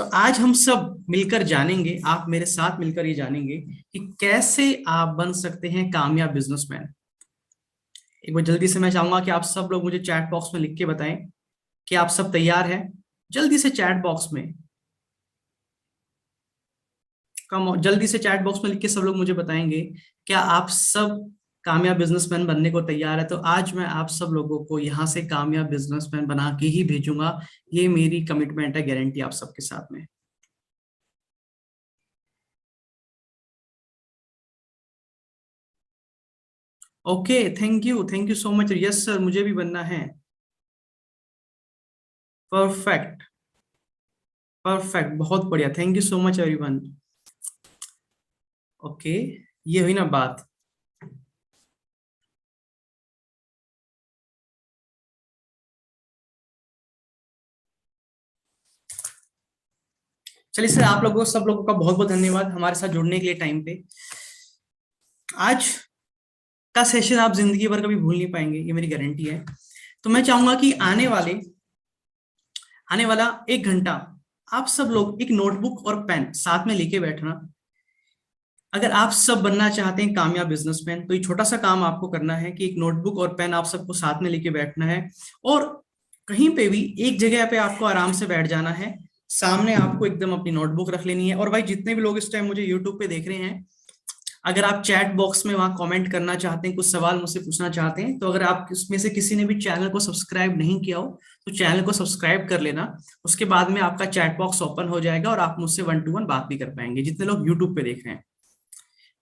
आज हम सब मिलकर जानेंगे, आप मेरे साथ मिलकर ये जानेंगे कि कैसे आप बन सकते हैं कामयाब बिजनेसमैन। एक बार जल्दी से मैं चाहूंगा कि आप सब लोग मुझे चैट बॉक्स में लिख के बताएं कि आप सब तैयार हैं। जल्दी से चैट बॉक्स में, जल्दी से चैट बॉक्स में लिख के सब लोग मुझे बताएंगे क्या आप सब कामयाब बिजनेसमैन बनने को तैयार है। तो आज मैं आप सब लोगों को यहाँ से कामयाब बिजनेसमैन बना के ही भेजूंगा। ये मेरी कमिटमेंट है, गारंटी आप सबके साथ में। Okay, thank you so much. Yes sir, मुझे भी बनना है। परफेक्ट, परफेक्ट, बहुत बढ़िया, thank you so much everyone. Okay, ये हुई ना बात। चलिए सर, आप लोगों सब लोगों का बहुत बहुत धन्यवाद हमारे साथ जुड़ने के लिए टाइम पे। आज का सेशन आप जिंदगी भर कभी भूल नहीं पाएंगे, ये मेरी गारंटी है। तो मैं चाहूंगा कि आने वाला 1 घंटा आप सब लोग एक नोटबुक और पेन साथ में लेके बैठना। अगर आप सब बनना चाहते हैं कामयाब बिजनेसमैन, तो ये छोटा सा काम आपको करना है कि एक नोटबुक और पेन आप सबको साथ में लेके बैठना है। और कहीं पे भी एक जगह पे आपको आराम से बैठ जाना है। सामने आपको एकदम अपनी नोटबुक रख लेनी है। और भाई, जितने भी लोग इस टाइम मुझे यूट्यूब पे देख रहे हैं, अगर आप चैट बॉक्स में वहां कमेंट करना चाहते हैं, कुछ सवाल मुझसे पूछना चाहते हैं, तो अगर आप इसमें से किसी ने भी चैनल को सब्सक्राइब नहीं किया हो तो चैनल को सब्सक्राइब कर लेना। उसके बाद में आपका चैट बॉक्स ओपन हो जाएगा और आप मुझसे 1 to 1 बात भी कर पाएंगे, जितने लोग यूट्यूब पे देख रहे हैं।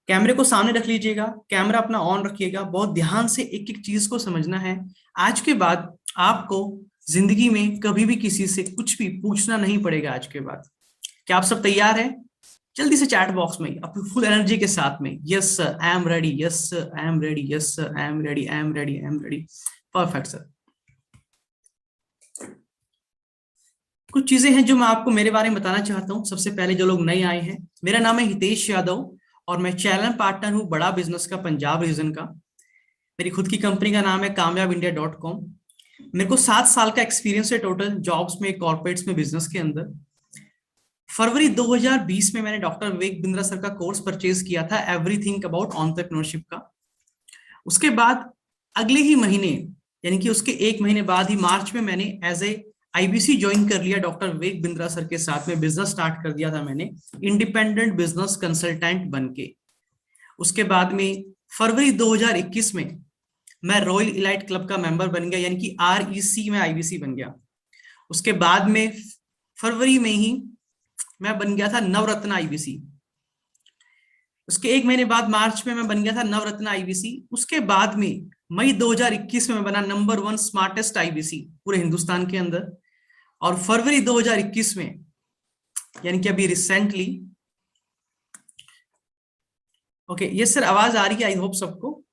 कैमरे को सामने रख लीजिएगा, कैमरा अपना ऑन रखिएगा, बहुत ध्यान से एक एक चीज को समझना है। आज के बाद आपको जिंदगी में कभी भी किसी से कुछ भी पूछना नहीं पड़ेगा आज के बाद। क्या आप सब तैयार हैं? जल्दी से चैट बॉक्स में अपनी फुल एनर्जी के साथ में, yes sir I am ready, yes sir I am ready, yes sir I am ready, I am ready, I am ready. Perfect sir. कुछ चीजें हैं जो मैं आपको मेरे बारे में बताना चाहता हूँ। सबसे पहले, जो लोग नए आए हैं, मेरा नाम है हितेश यादव और मैं चैनल पार्टनर हूँ बड़ा बिजनेस का, पंजाब रीजन का। मेरी खुद की कंपनी का नाम है kamyabindia.com। मेरे को 7 साल का एक्सपीरियंस है टोटल जॉब्स में, कॉर्पोरेट्स में, बिजनेस के अंदर। फरवरी 2020 में मैंने डॉक्टर विवेक बिंद्रा सर का कोर्स परचेज किया था, एवरीथिंग अबाउट एंटरप्रेन्योरशिप का। उसके बाद अगले ही महीने, यानी कि उसके 1 महीने बाद ही, मार्च में मैंने एज ए आईबीसी ज्वाइन कर लिया डॉक्टर विवेक बिंद्रा सर के साथ में। बिजनेस स्टार्ट कर दिया था मैंने, इंडिपेंडेंट बिजनेस कंसल्टेंट बन के। उसके बाद में फरवरी 2021 में मैं रॉयल इलाइट क्लब का मेंबर बन गया, यानी कि REC में आईबीसी बन गया। उसके बाद में फरवरी में ही मैं बन गया था नवरत्न आईबीसी। उसके 1 महीने बाद मार्च में मैं बन गया था नवरत्न आईबीसी। उसके बाद में मई 2021 में मैं बना नंबर 1 स्मार्टेस्ट आईबीसी पूरे हिंदुस्तान के अंदर। और फरवरी 2021 में, यानी कि अभी रिसेंटली, ओके ये सर आवाज आ रही है? आई होप सबको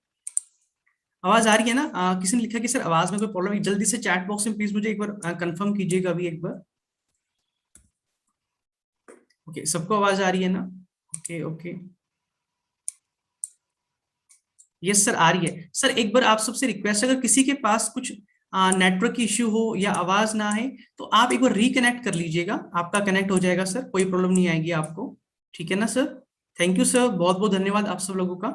आवाज आ रही है ना? किसी ने लिखा कि सर आवाज में कोई प्रॉब्लम है? जल्दी से चैट बॉक्स में प्लीज मुझे एक बार कंफर्म कीजिएगा अभी एक बार। ओके, सबको आवाज आ रही है ना? ओके ओके, यस सर आ रही है। सर एक बार आप सबसे रिक्वेस्ट है, अगर किसी के पास कुछ नेटवर्क इश्यू हो या आवाज ना आए तो आप एक बार रिकनेक्ट कर लीजिएगा, आपका कनेक्ट हो जाएगा सर, कोई प्रॉब्लम नहीं आएगी आपको। ठीक है ना सर? थैंक यू सर, बहुत बहुत धन्यवाद आप सब लोगों का।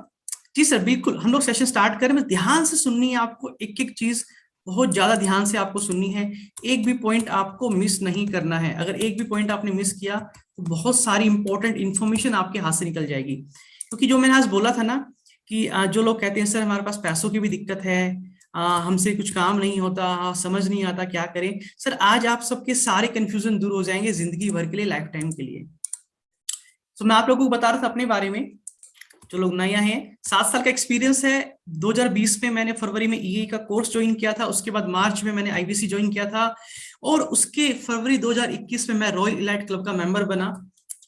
जी सर, बिल्कुल हम लोग सेशन स्टार्ट करें। बस ध्यान से सुननी है आपको, एक एक चीज बहुत ज्यादा ध्यान से आपको सुननी है। एक भी पॉइंट आपको मिस नहीं करना है। अगर एक भी पॉइंट आपने मिस किया तो बहुत सारी इंपॉर्टेंट इंफॉर्मेशन आपके हाथ से निकल जाएगी। क्योंकि जो मैंने आज बोला था ना कि जो लोग कहते हैं सर हमारे पास पैसों की भी दिक्कत है, हमसे कुछ काम नहीं होता, समझ नहीं आता क्या करें, सर आज आप सबके सारे कंफ्यूजन दूर हो जाएंगे जिंदगी भर के लिए, लाइफ टाइम के लिए। तो मैं आप लोगों को बता रहा था अपने बारे में, जो लोग नया हैं। 7 साल का एक्सपीरियंस है। 2020 में मैंने फरवरी में ईए का कोर्स ज्वाइन किया था। उसके बाद मार्च में मैंने आईबीसी ज्वाइन किया था। और उसके फरवरी 2021 में मैं रॉयल इलाइट क्लब का मेंबर बना।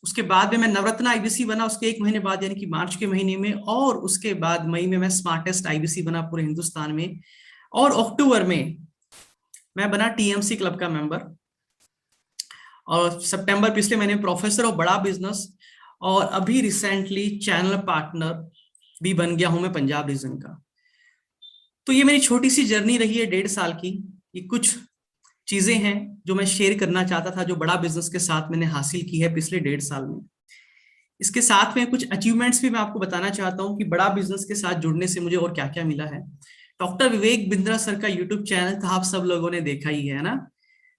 उसके बाद में मैं नवरत्न आईबीसी बना उसके 1 महीने बाद, यानी कि मार्च के महीने में। और उसके बाद मई में मैं स्मार्टेस्ट आईबीसी बना पूरे हिंदुस्तान में। और अक्टूबर में मैं बना टीएमसी क्लब का मेंबर। और सितंबर पिछले महीने प्रोफेसर ऑफ बड़ा बिजनेस। और अभी रिसेंटली चैनल पार्टनर भी बन गया हूं मैं पंजाब रीजन का। तो ये मेरी छोटी सी जर्नी रही है 1.5 साल की। ये कुछ चीजें हैं जो मैं शेयर करना चाहता था, जो बड़ा बिजनेस के साथ मैंने हासिल की है पिछले 1.5 साल में। इसके साथ में कुछ अचीवमेंट्स भी मैं आपको बताना चाहता हूँ कि बड़ा बिजनेस के साथ जुड़ने से मुझे और क्या क्या मिला है। डॉक्टर विवेक बिंद्रा सर का यूट्यूब चैनल था, आप सब लोगों ने देखा ही है ना,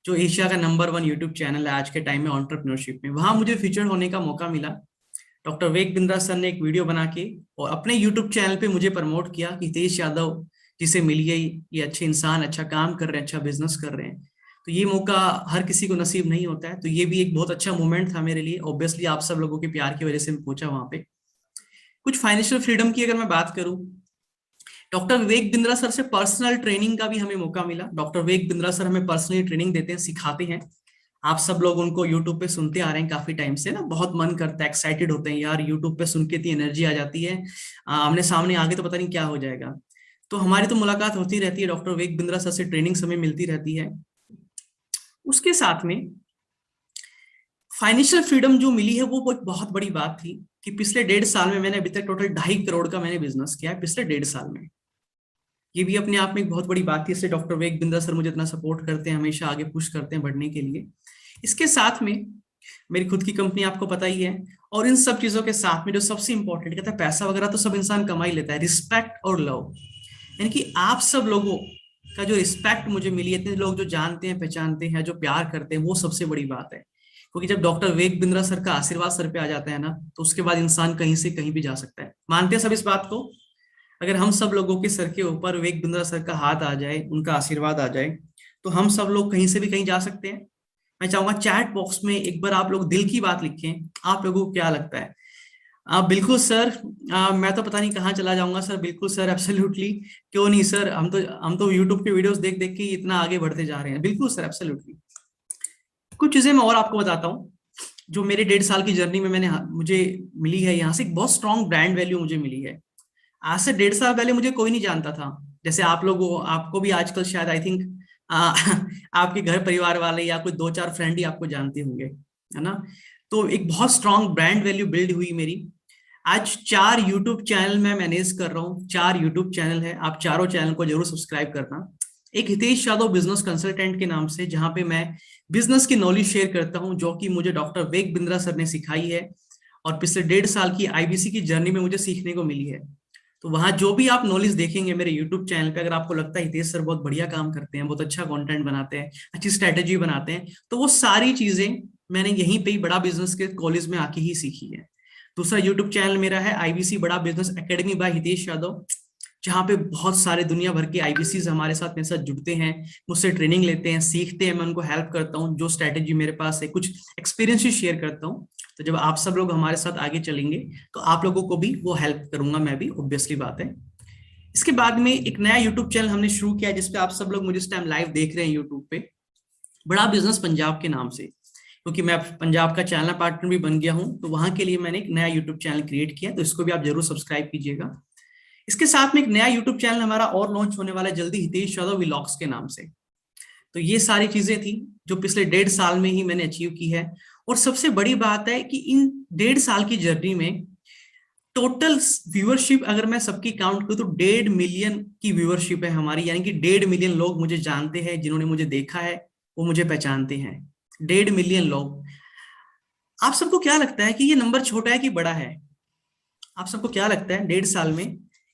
जो एशिया का नंबर 1 यूट्यूब चैनल है आज के टाइम में एंटरप्रेन्योरशिप में। वहां मुझे फीचर होने का मौका मिला। डॉक्टर विवेक बिंद्रा सर ने एक वीडियो बना के और अपने यूट्यूब चैनल पे मुझे प्रमोट किया कि हितेश यादव जिसे मिलिए, ये अच्छे इंसान, अच्छा काम कर रहे हैं, अच्छा बिजनेस कर रहे हैं। तो ये मौका हर किसी को नसीब नहीं होता है, तो ये भी एक बहुत अच्छा मोमेंट था मेरे लिए। ऑब्वियसली आप सब लोगों के प्यार की वजह से मैं पहुंचा वहां पे। कुछ फाइनेंशियल फ्रीडम की अगर मैं बात करूं, डॉक्टर विवेक बिंद्रा सर से पर्सनल ट्रेनिंग का भी हमें मौका मिला। डॉक्टर विवेक बिंद्रा सर हमें पर्सनली ट्रेनिंग देते हैं, सिखाते हैं। आप सब लोग उनको यूट्यूब पे सुनते आ रहे हैं काफी टाइम से ना, बहुत मन करता है, एक्साइटेड होते हैं यार, यूट्यूब पे सुन के इतनी एनर्जी आ जाती है, आमने सामने आगे तो पता नहीं क्या हो जाएगा। तो हमारी तो मुलाकात होती रहती है, डॉक्टर विवेक बिंद्रा सर से ट्रेनिंग हमें मिलती रहती है। उसके साथ में फाइनेंशियल फ्रीडम जो मिली है वो एक बहुत बड़ी बात थी कि पिछले 1.5 साल में मैंने अभी तक टोटल 2.5 करोड़ का मैंने बिजनेस किया है पिछले 1.5 साल में। ये भी अपने आप में एक बहुत बड़ी बात थी। इससे डॉक्टर विवेक बिंद्रा सर मुझे इतना सपोर्ट करते हैं, हमेशा आगे पुश करते हैं बढ़ने के लिए। इसके साथ में मेरी खुद की कंपनी आपको पता ही है। और इन सब चीजों के साथ में जो सबसे इंपॉर्टेंट, कहता है पैसा वगैरह तो सब इंसान कमा ही लेता है, रिस्पेक्ट और लव, यानी कि आप सब लोगों का जो रिस्पेक्ट मुझे मिली है, इतने लोग जो जानते हैं, पहचानते हैं, जो प्यार करते हैं, वो सबसे बड़ी बात है। क्योंकि जब डॉक्टर विवेक बिंद्रा सर का आशीर्वाद सर पे आ जाता है ना, तो उसके बाद इंसान कहीं से कहीं भी जा सकता है। मानते हैं सब इस बात को? अगर हम सब लोगों के सर के ऊपर विवेक बिंद्रा सर का हाथ आ जाए, उनका आशीर्वाद आ जाए, तो हम सब लोग कहीं से भी कहीं जा सकते हैं। मैं चाहूंगा चैट बॉक्स में एक बार आप लोग दिल की बात लिखें, आप लोगों को क्या लगता है? बिल्कुल सर, मैं तो पता नहीं कहाँ चला जाऊंगा सर। बिल्कुल सर, एब्सोल्युटली, क्यों नहीं सर, हम तो यूट्यूब के वीडियोस देख देख के ही इतना आगे बढ़ते जा रहे हैं। बिल्कुल सर, एब्सोल्युटली। कुछ चीजें मैं और आपको बताता हूँ जो मेरे 1.5 साल की जर्नी में मुझे मिली है। यहाँ से एक बहुत स्ट्रॉन्ग ब्रांड वैल्यू मुझे मिली है। आज से 1.5 साल पहले मुझे कोई नहीं जानता था। जैसे आप लोगों, आपको भी आजकल शायद आई थिंक आपके घर परिवार वाले या कोई 2-4 फ्रेंड ही आपको जानते होंगे, है ना। तो एक बहुत स्ट्रांग ब्रांड वैल्यू बिल्ड हुई मेरी। आज 4 यूट्यूब चैनल मैं मैनेज कर रहा हूँ। 4 यूट्यूब चैनल है, आप चारों चैनल को जरूर सब्सक्राइब करना। एक हितेश यादव बिजनेस कंसल्टेंट के नाम से, जहां पे मैं बिजनेस की नॉलेज शेयर करता हूं, जो कि मुझे डॉक्टर वेग बिंद्रा सर ने सिखाई है और पिछले 1.5 साल की आईबीसी की जर्नी में मुझे सीखने को मिली है। तो वहां जो भी आप नॉलेज देखेंगे मेरे यूट्यूब चैनल पे, अगर आपको लगता है हितेश सर बहुत बढ़िया काम करते हैं, बहुत अच्छा कंटेंट बनाते हैं, अच्छी स्ट्रेटेजी बनाते हैं, तो वो सारी चीजें मैंने यहीं पे ही बड़ा बिजनेस के कॉलेज में आके ही सीखी है। दूसरा यूट्यूब चैनल मेरा है आईबीसी बड़ा business academy by Hitesh Yadav, जहाँ पे बहुत सारे दुनिया भर के आईबीसी हमारे साथ मेरे साथ जुड़ते हैं, मुझसे ट्रेनिंग लेते हैं, सीखते हैं, मैं उनको हेल्प करता हूँ, जो स्ट्रेटेजी मेरे पास है, कुछ एक्सपीरियंस शेयर करता हूँ। तो जब आप सब लोग हमारे साथ आगे चलेंगे तो आप लोगों को भी वो हेल्प करूंगा मैं भी, ऑब्वियसली बात है। इसके बाद में एक नया यूट्यूब चैनल हमने शुरू किया, जिसपे आप सब लोग मुझे इस टाइम लाइव देख रहे हैं यूट्यूब पे, बड़ा बिजनेस पंजाब के नाम से। क्योंकि मैं पंजाब का चैनल पार्टनर भी बन गया हूं, तो वहां के लिए मैंने एक नया यूट्यूब चैनल क्रिएट किया, तो इसको भी आप जरूर सब्सक्राइब कीजिएगा। इसके साथ में एक नया यूट्यूब चैनल हमारा और लॉन्च होने वाला है जल्दी, हितेश यादव व्लॉग्स के नाम से। तो ये सारी चीजें थी जो पिछले 1.5 साल में ही मैंने अचीव की है। और सबसे बड़ी बात है कि इन 1.5 साल की जर्नी में टोटल व्यूअरशिप अगर मैं सबकी काउंट करूं तो 1.5 मिलियन की व्यूअरशिप है हमारी, यानी कि 1.5 मिलियन लोग मुझे जानते हैं, जिन्होंने मुझे देखा है वो मुझे पहचानते हैं। 1.5 मिलियन लोग। आप सबको क्या लगता है कि ये नंबर छोटा है कि बड़ा है? आप सबको क्या लगता है 1.5 साल में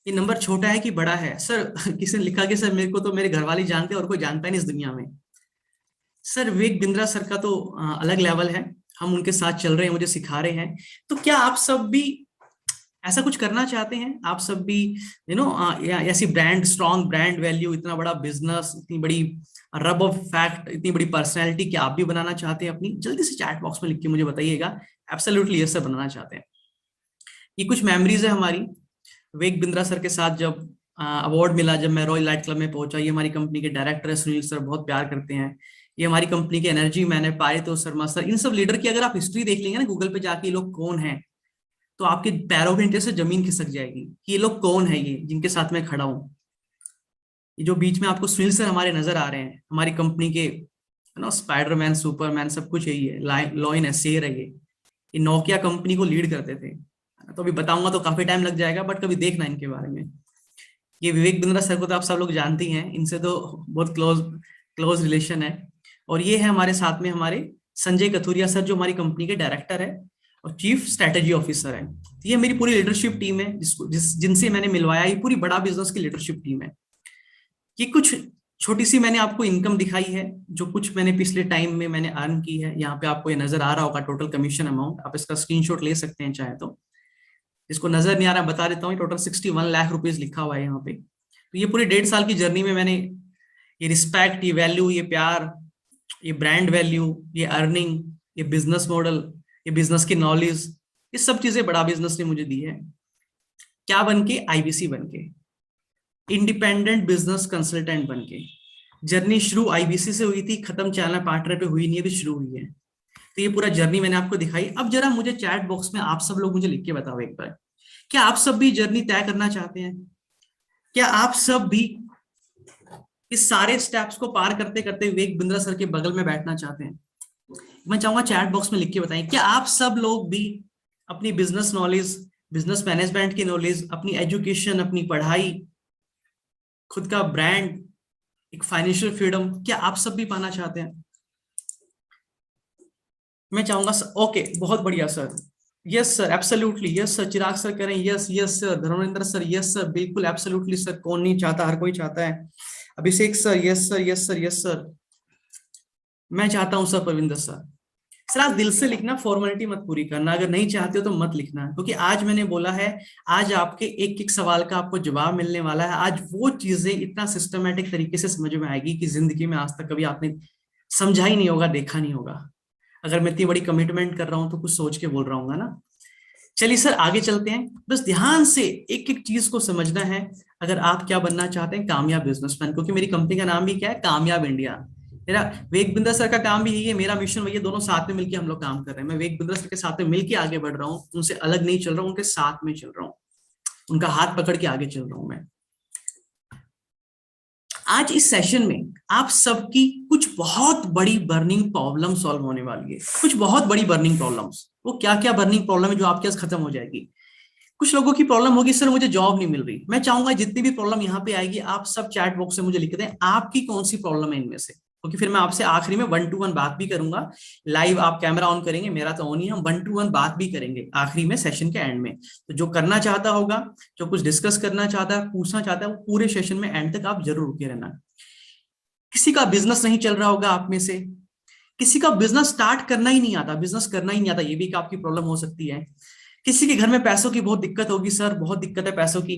ये नंबर छोटा है कि बड़ा है? सर किसी ने लिखा कि सर मेरे को तो मेरे घर वाले जानते हैं और कोई जानता नहीं इस दुनिया में। सर विवेक बिंद्रा सर का तो अलग लेवल है, हम उनके साथ चल रहे हैं, मुझे सिखा रहे हैं। तो क्या आप सब भी ऐसा कुछ करना चाहते हैं? आप सब भी ऐसी ब्रांड, स्ट्रॉन्ग ब्रांड वैल्यू, इतना बड़ा बिजनेस, इतनी बड़ी रब ऑफ फैक्ट, इतनी बड़ी पर्सनैलिटी, क्या आप भी बनाना चाहते हैं अपनी? जल्दी से चैट बॉक्स में लिख के मुझे बताइएगा। एब्सोल्युटली यस सर, बनाना चाहते हैं। ये कुछ मेमोरीज है हमारी विवेक बिंद्रा सर के साथ। जब अवार्ड मिला, जब मैं रॉयल लाइट क्लब में पहुंचा, ये हमारी कंपनी के डायरेक्टर है सुनील सर, बहुत प्यार करते हैं। ये हमारी कंपनी के एनर्जी मैन है पारितोष शर्मा सर। इन सब लीडर की अगर आप हिस्ट्री देख लेंगे ना गूगल पे जाके, ये लोग कौन है, तो आपके पैरों के नीचे से जमीन खिसक जाएगी कि ये लोग कौन है, ये जिनके साथ मैं खड़ा हूँ। ये जो बीच में आपको सुनील सर हमारे नजर आ रहे हैं, हमारी कंपनी के स्पाइडरमैन, सुपरमैन, सब कुछ यही है। लॉइन है, शेर है ये नोकिया कंपनी को लीड करते थे। तो अभी बताऊंगा तो काफी टाइम लग जाएगा, बट कभी देखना इनके बारे में। ये विवेक बिंद्रा सर को तो आप सब लोग जानते ही हैं, इनसे तो बहुत क्लोज क्लोज रिलेशन है। और ये है हमारे साथ में हमारे संजय कथुरिया सर, जो हमारी कंपनी के डायरेक्टर है और चीफ स्ट्रेटेजी ऑफिसर है। ये मेरी पूरी लीडरशिप टीम है जिनसे मैंने मिलवाया। ये पूरी बड़ा बिजनेस की लीडरशिप टीम है। कि कुछ छोटी सी मैंने आपको इनकम दिखाई है, जो कुछ मैंने पिछले टाइम में मैंने अर्न की है। यहाँ पे आपको ये नजर आ रहा होगा टोटल कमीशन अमाउंट, आप इसका स्क्रीनशॉट ले सकते हैं चाहे तो। इसको नजर नहीं आ रहा, बता देता हूँ, टोटल 61 लाख रुपीज लिखा हुआ है यहाँ पे। तो ये पूरी 1.5 साल की जर्नी में मैंने ये रिस्पेक्ट, ये वैल्यू, ये प्यार, ये ब्रांड वैल्यू, ये अर्निंग, ये बिजनेस मॉडल, ये बिजनेस की नॉलेज, ये सब चीजें बड़ा बिजनेस ने मुझे दी है। क्या बन के? आईबीसी बन के, इंडिपेंडेंट बिजनेस कंसल्टेंट बन के। जर्नी शुरू आईबीसी से हुई थी, खत्म चैनल पार्टनर पे हुई नहीं, अभी शुरू हुई है। तो ये पूरा जर्नी मैंने आपको दिखाई। अब जरा मुझे चैट बॉक्स में आप सब लोग मुझे लिख के बताओ एक बार, क्या आप सब भी जर्नी तय करना चाहते हैं? क्या आप सब भी इस सारे स्टेप्स को पार करते करते विवेक बिंद्रा सर के बगल में बैठना चाहते हैं? मैं चाहूंगा चैट बॉक्स में लिख के बताएं, क्या आप सब लोग भी अपनी बिजनेस नॉलेज, बिजनेस मैनेजमेंट की नॉलेज, अपनी एजुकेशन, अपनी पढ़ाई, खुद का ब्रांड, एक फाइनेंशियल फ्रीडम, क्या आप सब भी पाना चाहते हैं? मैं चाहूंगा ओके, बहुत बढ़िया sir, yes sir, absolutely yes sir. Chirag sir कह रहे हैं yes yes sir. Dharmendra sir yes sir, बिल्कुल एब्सोल्युटली सर, कौन नहीं चाहता, हर कोई चाहता है। Abhishek sir yes sir, yes sir, yes sir. मैं चाहता हूं सर। परविंदर सर, सर आज दिल से लिखना, फॉर्मेलिटी मत पूरी करना, अगर नहीं चाहते हो तो मत लिखना, क्योंकि आज मैंने बोला है, आज आपके एक एक सवाल का आपको जवाब मिलने वाला है। आज वो चीजें इतना सिस्टमेटिक तरीके से समझ में आएगी कि जिंदगी में आज तक कभी आपने समझा ही नहीं होगा, देखा नहीं होगा। अगर मैं इतनी बड़ी कमिटमेंट कर रहा हूं तो कुछ सोच के बोल रहा हूँ ना। चलिए सर आगे चलते हैं। बस ध्यान से एक एक चीज को समझना है। अगर आप क्या बनना चाहते हैं? कामयाब बिजनेसमैन, क्योंकि मेरी कंपनी का नाम भी क्या है? कामयाब इंडिया। मेरा वेग बिंद्रा सर का काम भी यही है, मेरा मिशन वही है, दोनों साथ में मिलकर हम लोग काम कर रहे हैं। मैं वेग बिंद्रा सर के साथ में मिलकर आगे बढ़ रहा हूँ, उनसे अलग नहीं चल रहा हूँ, उनके साथ में चल रहा हूँ, उनका हाथ पकड़ के आगे चल रहा हूं मैं। आज इस सेशन में आप सबकी कुछ बहुत बड़ी बर्निंग प्रॉब्लम सॉल्व होने वाली है। कुछ बहुत बड़ी बर्निंग प्रॉब्लम्स। वो क्या क्या बर्निंग प्रॉब्लम है जो आपके पास खत्म हो जाएगी? कुछ लोगों की प्रॉब्लम होगी, सर मुझे जॉब नहीं मिल रही। मैं चाहूंगा जितनी भी प्रॉब्लम यहाँ पे आएगी, आप सब चैट बॉक्स से मुझे लिख दें आपकी कौन सी प्रॉब्लम है इनमें से, क्योंकि फिर मैं आपसे आखिरी में 1-to-1 बात भी करूंगा। लाइव आप कैमरा ऑन करेंगे, मेरा तो ऑन ही है, हम 1-to-1 बात भी करेंगे आखिरी में, सेशन के एंड में। तो जो करना चाहता होगा, जो कुछ डिस्कस करना चाहता है, पूछना चाहता है, वो पूरे सेशन में एंड तक आप जरूर रुके रहना। किसी का बिजनेस नहीं चल रहा होगा आप में से, किसी का बिजनेस स्टार्ट करना ही नहीं आता, बिजनेस करना ही नहीं आता, ये भी एक आपकी प्रॉब्लम हो सकती है। किसी के घर में पैसों की बहुत दिक्कत होगी, सर बहुत दिक्कत है पैसों की।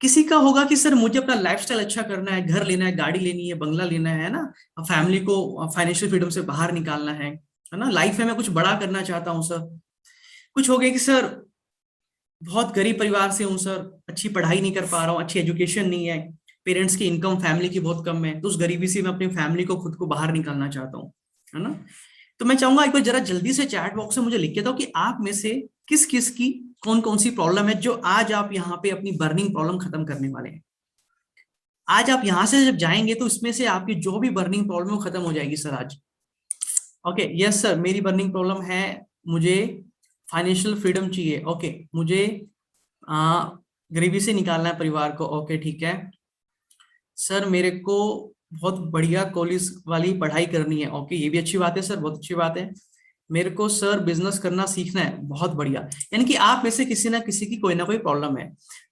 किसी का होगा कि सर मुझे अपना लाइफस्टाइल अच्छा करना है, घर लेना है, गाड़ी लेनी है, बंगला लेना है ना, फैमिली को फाइनेंशियल फ्रीडम से बाहर निकालना है ना, लाइफ में मैं कुछ बड़ा करना चाहता हूँ सर। कुछ हो गया कि सर बहुत गरीब परिवार से हूँ सर, अच्छी पढ़ाई नहीं कर पा रहा हूँ, अच्छी एजुकेशन नहीं है, पेरेंट्स की इनकम फैमिली की बहुत कम है, तो उस गरीबी से मैं अपनी फैमिली को, खुद को बाहर निकालना चाहता हूँ, है ना। तो मैं चाहूंगा एक बार जरा जल्दी से चैट बॉक्स में मुझे लिख के दो कि आप में से किस किस की कौन कौन सी प्रॉब्लम है, जो आज आप यहाँ पे अपनी बर्निंग प्रॉब्लम खत्म करने वाले हैं। आज आप यहां से जब जाएंगे तो इसमें से आपकी जो भी बर्निंग प्रॉब्लम है वो खत्म हो जाएगी सर आज। ओके यस सर, मेरी बर्निंग प्रॉब्लम है, मुझे फाइनेंशियल फ्रीडम चाहिए। ओके मुझे गरीबी से निकालना है परिवार को। ओके ठीक है सर, मेरे को बहुत बढ़िया कॉलेज वाली पढ़ाई करनी है। ओके ये भी अच्छी बात है सर, बहुत अच्छी बात है। मेरे को सर बिजनेस करना सीखना है। बहुत बढ़िया। यानी कि आप में से किसी ना किसी की कोई ना कोई प्रॉब्लम है।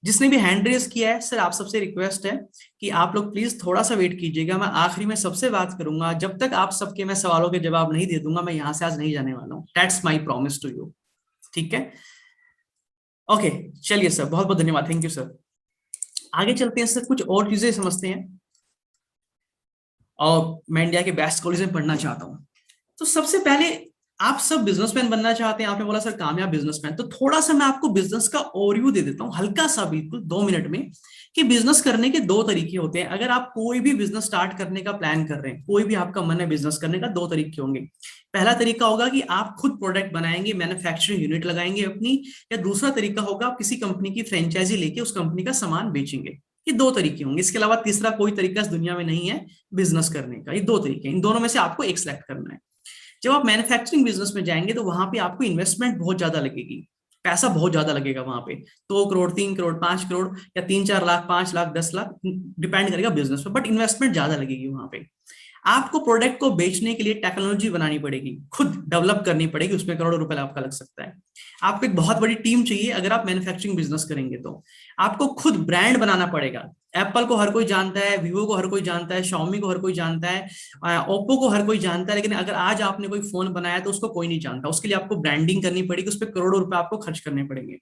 जिसने भी हैंड रेज किया है, सर आप सबसे रिक्वेस्ट है कि आप लोग प्लीज थोड़ा सा वेट कीजिएगा। मैं आखिरी में सबसे बात करूंगा, जब तक आप सबके मैं सवालों के जवाब नहीं दे दूंगा, मैं यहाँ से आज नहीं जाने वाला हूँ। That's my promise to you. ठीक है ओके चलिए सर, बहुत बहुत धन्यवाद, थैंक यू सर। आगे चलते हैं सर, कुछ और चीजें समझते हैं। और मैं इंडिया के बेस्ट कॉलेज में पढ़ना चाहता हूँ। तो सबसे पहले आप सब बिजनेसमैन बनना चाहते हैं, आपने बोला सर कामयाब बिजनेसमैन, तो थोड़ा सा मैं आपको बिजनेस का ओवरव्यू दे देता हूँ, हल्का सा, बिल्कुल 2 मिनट में। कि बिजनेस करने के दो तरीके होते हैं। अगर आप कोई भी बिजनेस स्टार्ट करने का प्लान कर रहे हैं, कोई भी आपका मन है बिजनेस करने का, दो तरीके होंगे। पहला तरीका होगा कि आप खुद प्रोडक्ट बनाएंगे, मैन्युफैक्चरिंग यूनिट लगाएंगे अपनी, या दूसरा तरीका होगा आप किसी कंपनी की फ्रेंचाइजी लेके उस कंपनी का सामान बेचेंगे। ये दो तरीके होंगे, इसके अलावा तीसरा कोई तरीका इस दुनिया में नहीं है बिजनेस करने का। ये दो तरीके, इन दोनों में से आपको एक सिलेक्ट करना है। जब आप मैन्युफैक्चरिंग बिजनेस में जाएंगे तो वहां पे आपको इन्वेस्टमेंट बहुत ज्यादा लगेगी, पैसा बहुत ज्यादा लगेगा वहां पे। 2 करोड़, 3 करोड़, 5 करोड़, या 3-4 लाख, 5 लाख, 10 लाख, डिपेंड करेगा बिजनेस पे, बट इन्वेस्टमेंट ज्यादा लगेगी वहां पे। आपको प्रोडक्ट को बेचने के लिए टेक्नोलॉजी बनानी पड़ेगी, खुद डेवलप करनी पड़ेगी, उसमें करोड़ों रुपए आपका लग सकता है। आपको एक बहुत बड़ी टीम चाहिए अगर आप मैन्युफैक्चरिंग बिजनेस करेंगे तो। आपको खुद ब्रांड बनाना पड़ेगा। एप्पल को हर कोई जानता है, वीवो को हर कोई जानता है, शाओमी को हर कोई जानता है, ओप्पो को हर कोई जानता है, लेकिन अगर आज आपने कोई फोन बनाया तो उसको कोई नहीं जानता। उसके लिए आपको ब्रांडिंग करनी पड़ेगी, उस पर करोड़ों रुपए आपको खर्च करने पड़ेंगे।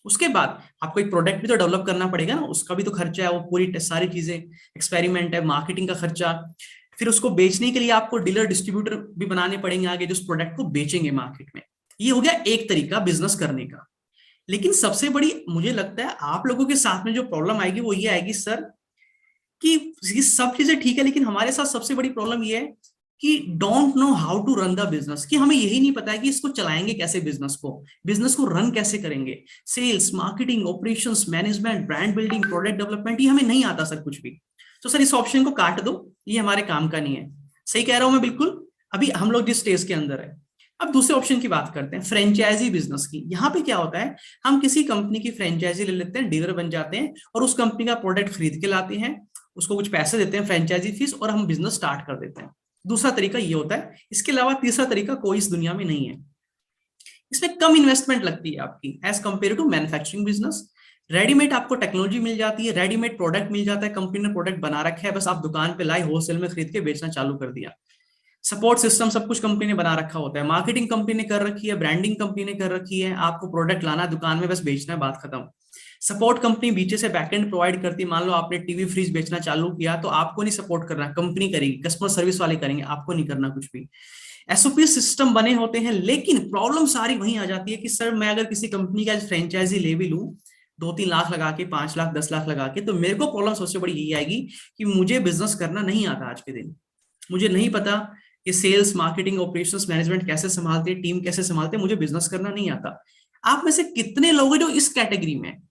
उसके बाद आपको एक प्रोडक्ट भी तो डेवलप करना पड़ेगा ना, उसका भी तो खर्चा है, वो पूरी सारी चीजें, एक्सपेरिमेंट है, मार्केटिंग का खर्चा। फिर उसको बेचने के लिए आपको डीलर डिस्ट्रीब्यूटर भी बनाने पड़ेंगे आगे, जो उस प्रोडक्ट को बेचेंगे मार्केट में। ये हो गया एक तरीका बिजनेस करने का। लेकिन सबसे बड़ी मुझे लगता है आप लोगों के साथ में जो प्रॉब्लम आएगी वो ये आएगी सर, कि ये सब चीजें ठीक है, लेकिन हमारे साथ सबसे बड़ी प्रॉब्लम ये है कि don't know how to run the business, कि हमें यही नहीं पता है कि इसको चलाएंगे कैसे, बिजनेस को रन कैसे करेंगे। Sales, marketing, operations, management, brand building, product development, ये हमें नहीं आता सर कुछ भी। तो सर इस ऑप्शन को काट दो, ये हमारे काम का नहीं है। सही कह रहा हूं मैं बिल्कुल? अभी हम लोग जिस स्टेज के अंदर है। अब दूसरे ऑप्शन की बात करते हैं, फ्रेंचाइजी बिजनेस की। यहाँ पे क्या होता है, हम किसी कंपनी की फ्रेंचाइजी ले लेते हैं, डीलर बन जाते हैं और उस कंपनी का प्रोडक्ट खरीद के लाते हैं, उसको कुछ पैसे देते हैं फ्रेंचाइजी फीस, और हम बिजनेस स्टार्ट कर देते हैं। दूसरा तरीका ये होता है। इसके अलावा तीसरा तरीका कोई इस दुनिया में नहीं है। इसमें कम इन्वेस्टमेंट लगती है आपकी as compare to manufacturing business. Readymade आपको टेक्नोलॉजी मिल जाती है, रेडीमेड प्रोडक्ट मिल जाता है, कंपनी ने प्रोडक्ट बना रखा है, बस आप दुकान पे लाए, होलसेल में खरीद के बेचना चालू कर दिया। सपोर्ट सिस्टम सब कुछ कंपनी ने बना रखा होता है, मार्केटिंग कंपनी ने कर रखी है, ब्रांडिंग कंपनी ने कर रखी है, आपको प्रोडक्ट लाना है दुकान में, बस बेचना है, बात खत्म। सपोर्ट कंपनी बीचे से बैकएंड प्रोवाइड करती है। मान लो आपने टीवी फ्रिज बेचना चालू किया तो आपको नहीं सपोर्ट करना, कंपनी करेगी, कस्टमर सर्विस वाले करेंगे, आपको नहीं करना कुछ भी। एसओपी सिस्टम बने होते हैं, लेकिन प्रॉब्लम सारी वहीं आ जाती है कि सर मैं अगर किसी कंपनी का फ्रेंचाइजी ले भी लूं 2-3 लाख लगा के, 5 लाख 10 लाख लगा के, तो मेरे को प्रॉब्लम सबसे बड़ी यही आएगी कि मुझे बिजनेस करना नहीं आता आज के दिन। मुझे नहीं पता कि सेल्स, मार्केटिंग, ऑपरेशंस, मैनेजमेंट कैसे संभालते हैं, टीम कैसे संभालते हैं, मुझे बिजनेस करना नहीं आता। आप में से कितने लोग हैं जो इस कैटेगरी में हैं?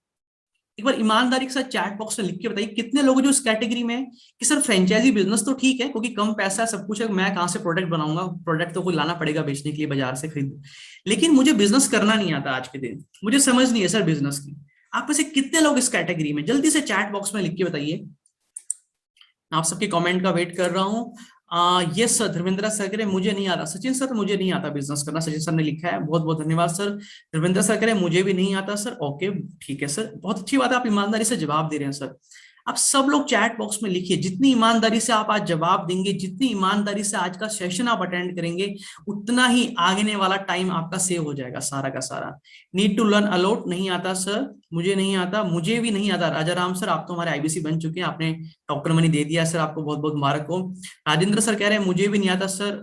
एक बार ईमानदारी के साथ चैट बॉक्स में लिख के बताइए कितने लोग जो इस कैटेगरी में है कि सर फ्रेंचाइजी बिजनेस तो ठीक है क्योंकि कम पैसा है, सब कुछ है, मैं कहां से प्रोडक्ट बनाऊंगा, प्रोडक्ट तो कोई लाना पड़ेगा बेचने के लिए बाजार से खरीद, लेकिन मुझे बिजनेस करना नहीं आता आज के दिन, मुझे समझ नहीं है सर बिजनेस की। आप में से कितने लोग इस कैटेगरी में, जल्दी से चैट बॉक्स में लिख के बताइए। आप सबके कमेंट का वेट कर रहा हूँ। यस सर, धर्मेंद्र सर कह रहे मुझे नहीं आता। सचिन सर मुझे नहीं आता बिजनेस करना, सचिन सर ने लिखा है, बहुत बहुत धन्यवाद सर। धर्मेंद्र सर कह रहे मुझे भी नहीं आता सर। ओके ठीक है सर, बहुत अच्छी बात है, आप ईमानदारी से जवाब दे रहे हैं सर। आप सब लोग चैट बॉक्स में लिखिए, जितनी ईमानदारी से आप आज जवाब देंगे, जितनी ईमानदारी से आज का सेशन आप अटेंड करेंगे, उतना ही आगे वाला टाइम आपका सेव हो जाएगा सारा का सारा। नीड टू लर्न अलॉट, नहीं आता सर, मुझे नहीं आता, मुझे भी नहीं आता। राजा राम सर आप तो हमारे आईबीसी बन चुके हैं, आपने डॉक्टर मनी दे दिया सर, आपको बहुत बहुत मुबारक हो। राजेंद्र सर कह रहे हैं मुझे भी नहीं आता सर।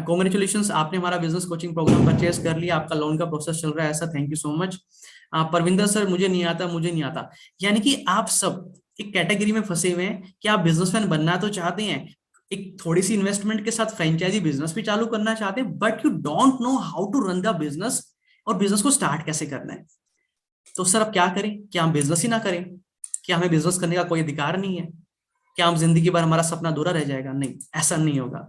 कॉन्ग्रेचुलेशन, आपने हमारा बिजनेस कोचिंग प्रोग्राम परचेज कर लिया, आपका लोन का प्रोसेस चल रहा है sir, thank you so much. Parvinder sir मुझे नहीं आता, मुझे नहीं आता। यानी कि आप सब एक कैटेगरी में फंसे हुए हैं कि आप बिजनेसमैन बनना तो चाहते हैं, एक थोड़ी सी इन्वेस्टमेंट के साथ फ्रेंचाइजी बिजनेस भी चालू करना चाहते हैं, but you don't know how to run the business, और बिजनेस को स्टार्ट कैसे करना है। तो सर अब क्या करें? क्या हम बिजनेस ही ना करें? क्या हमें बिजनेस करने का कोई अधिकार नहीं है? क्या हम जिंदगी भर हमारा सपना अधूरा रह जाएगा? नहीं, ऐसा नहीं होगा।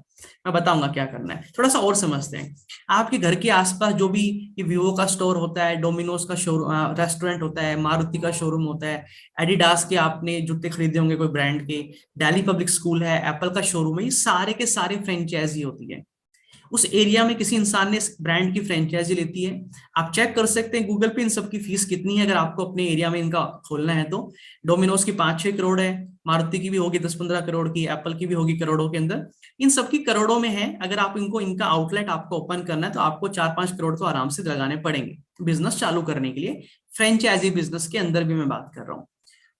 मैं बताऊंगा क्या करना है, थोड़ा सा और समझते हैं। आपके घर के आसपास जो भी वीवो का स्टोर होता है, डोमिनोज का शोरूम रेस्टोरेंट होता है, मारुति का शोरूम होता है, एडिडास के आपने जूते खरीदे होंगे कोई ब्रांड के, दिल्ली पब्लिक स्कूल है, एप्पल का शोरूम है, ये सारे के सारे फ्रेंचाइजी होती है। उस एरिया में किसी इंसान ने ब्रांड की फ्रेंचाइजी लेती है, आप चेक कर सकते हैं गूगल पे इन सबकी फीस कितनी है, अगर आपको अपने एरिया में इनका खोलना है तो। डोमिनोज की 5-6 करोड़ है, मारुति की भी होगी 10-15 करोड़ की, एप्पल की भी होगी करोड़ों के अंदर, इन सबकी करोड़ों में है। अगर आप इनको, इनका आउटलेट आपको ओपन करना है तो आपको 4-5 करोड़ तो आराम से लगाने पड़ेंगे बिजनेस चालू करने के लिए। फ्रेंचाइजी बिजनेस के अंदर भी मैं बात कर रहा हूँ।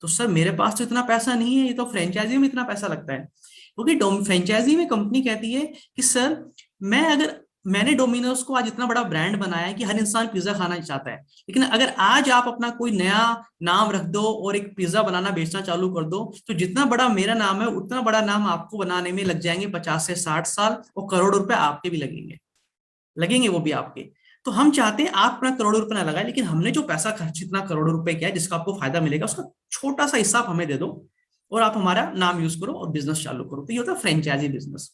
तो सर मेरे पास तो इतना पैसा नहीं है, ये तो फ्रेंचाइजी में इतना पैसा लगता है, क्योंकि फ्रेंचाइजी में कंपनी कहती है कि सर मैंने डोमिनोज को आज इतना बड़ा ब्रांड बनाया है कि हर इंसान पिज्जा खाना चाहता है, लेकिन अगर आज आप अपना कोई नया नाम रख दो और एक पिज्जा बनाना बेचना चालू कर दो, तो जितना बड़ा मेरा नाम है उतना बड़ा नाम आपको बनाने में लग जाएंगे 50 से 60 साल, और करोड़ रुपए आपके भी लगेंगे वो भी आपके। तो हम चाहते हैं आप अपना करोड़ों रुपए ना लगाए, लेकिन हमने जो पैसा खर्च इतना करोड़ों रुपए किया है जिसका आपको फायदा मिलेगा, उसका छोटा सा हिस्सा हमें दे दो और आप हमारा नाम यूज करो और बिजनेस चालू करो। तो ये होता है फ्रेंचाइजी बिजनेस।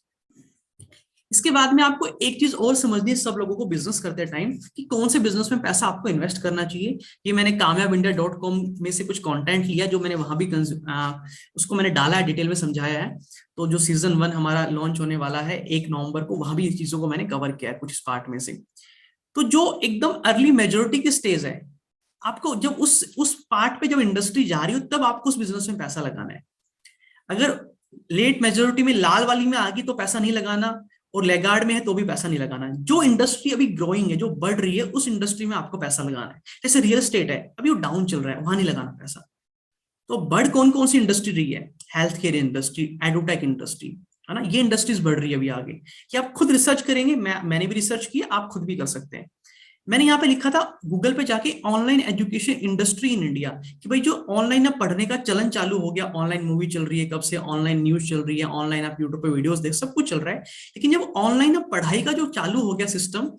इसके बाद में आपको एक चीज और समझनी है सब लोगों को बिजनेस करते टाइम, कि कौन से बिजनेस में पैसा आपको इन्वेस्ट करना चाहिए। ये मैंने कामयाबindia.com में से कुछ कंटेंट लिया, जो मैंने वहां भी उसको मैंने डाला है, डिटेल में समझाया है। तो जो सीजन 1 हमारा लॉन्च होने वाला है 1 नवंबर को, वहां भी इस चीजों को मैंने कवर किया है कुछ इस पार्ट में से। तो जो एकदम अर्ली मेजोरिटी की स्टेज है, आपको जब उस पार्ट पे जब इंडस्ट्री जा रही हो, तब आपको उस बिजनेस में पैसा लगाना है। अगर लेट मेजोरिटी में, लाल वाली में आ गई, तो पैसा नहीं लगाना, और लेगार्ड में है तो भी पैसा नहीं लगाना है। जो इंडस्ट्री अभी ग्रोइंग है, जो बढ़ रही है, उस इंडस्ट्री में आपको पैसा लगाना है। जैसे रियल एस्टेट है, अभी वो डाउन चल रहा है, वहां नहीं लगाना पैसा। तो बढ़ कौन कौन सी इंडस्ट्री रही है? Health care industry, edutech industry, है ना, ये इंडस्ट्रीज बढ़ रही है अभी आगे। कि आप खुद रिसर्च करेंगे, मैंने भी रिसर्च किया, आप खुद भी कर सकते हैं। मैंने यहाँ पे लिखा था गूगल पे जाके, online education industry in India, कि भाई जो ऑनलाइन अब पढ़ने का चलन चालू हो गया, ऑनलाइन मूवी चल रही है कब से, ऑनलाइन न्यूज चल रही है, ऑनलाइन आप यूट्यूब पे वीडियोस देख, सब कुछ चल रहा है। लेकिन जब ऑनलाइन अब पढ़ाई का जो चालू हो गया सिस्टम,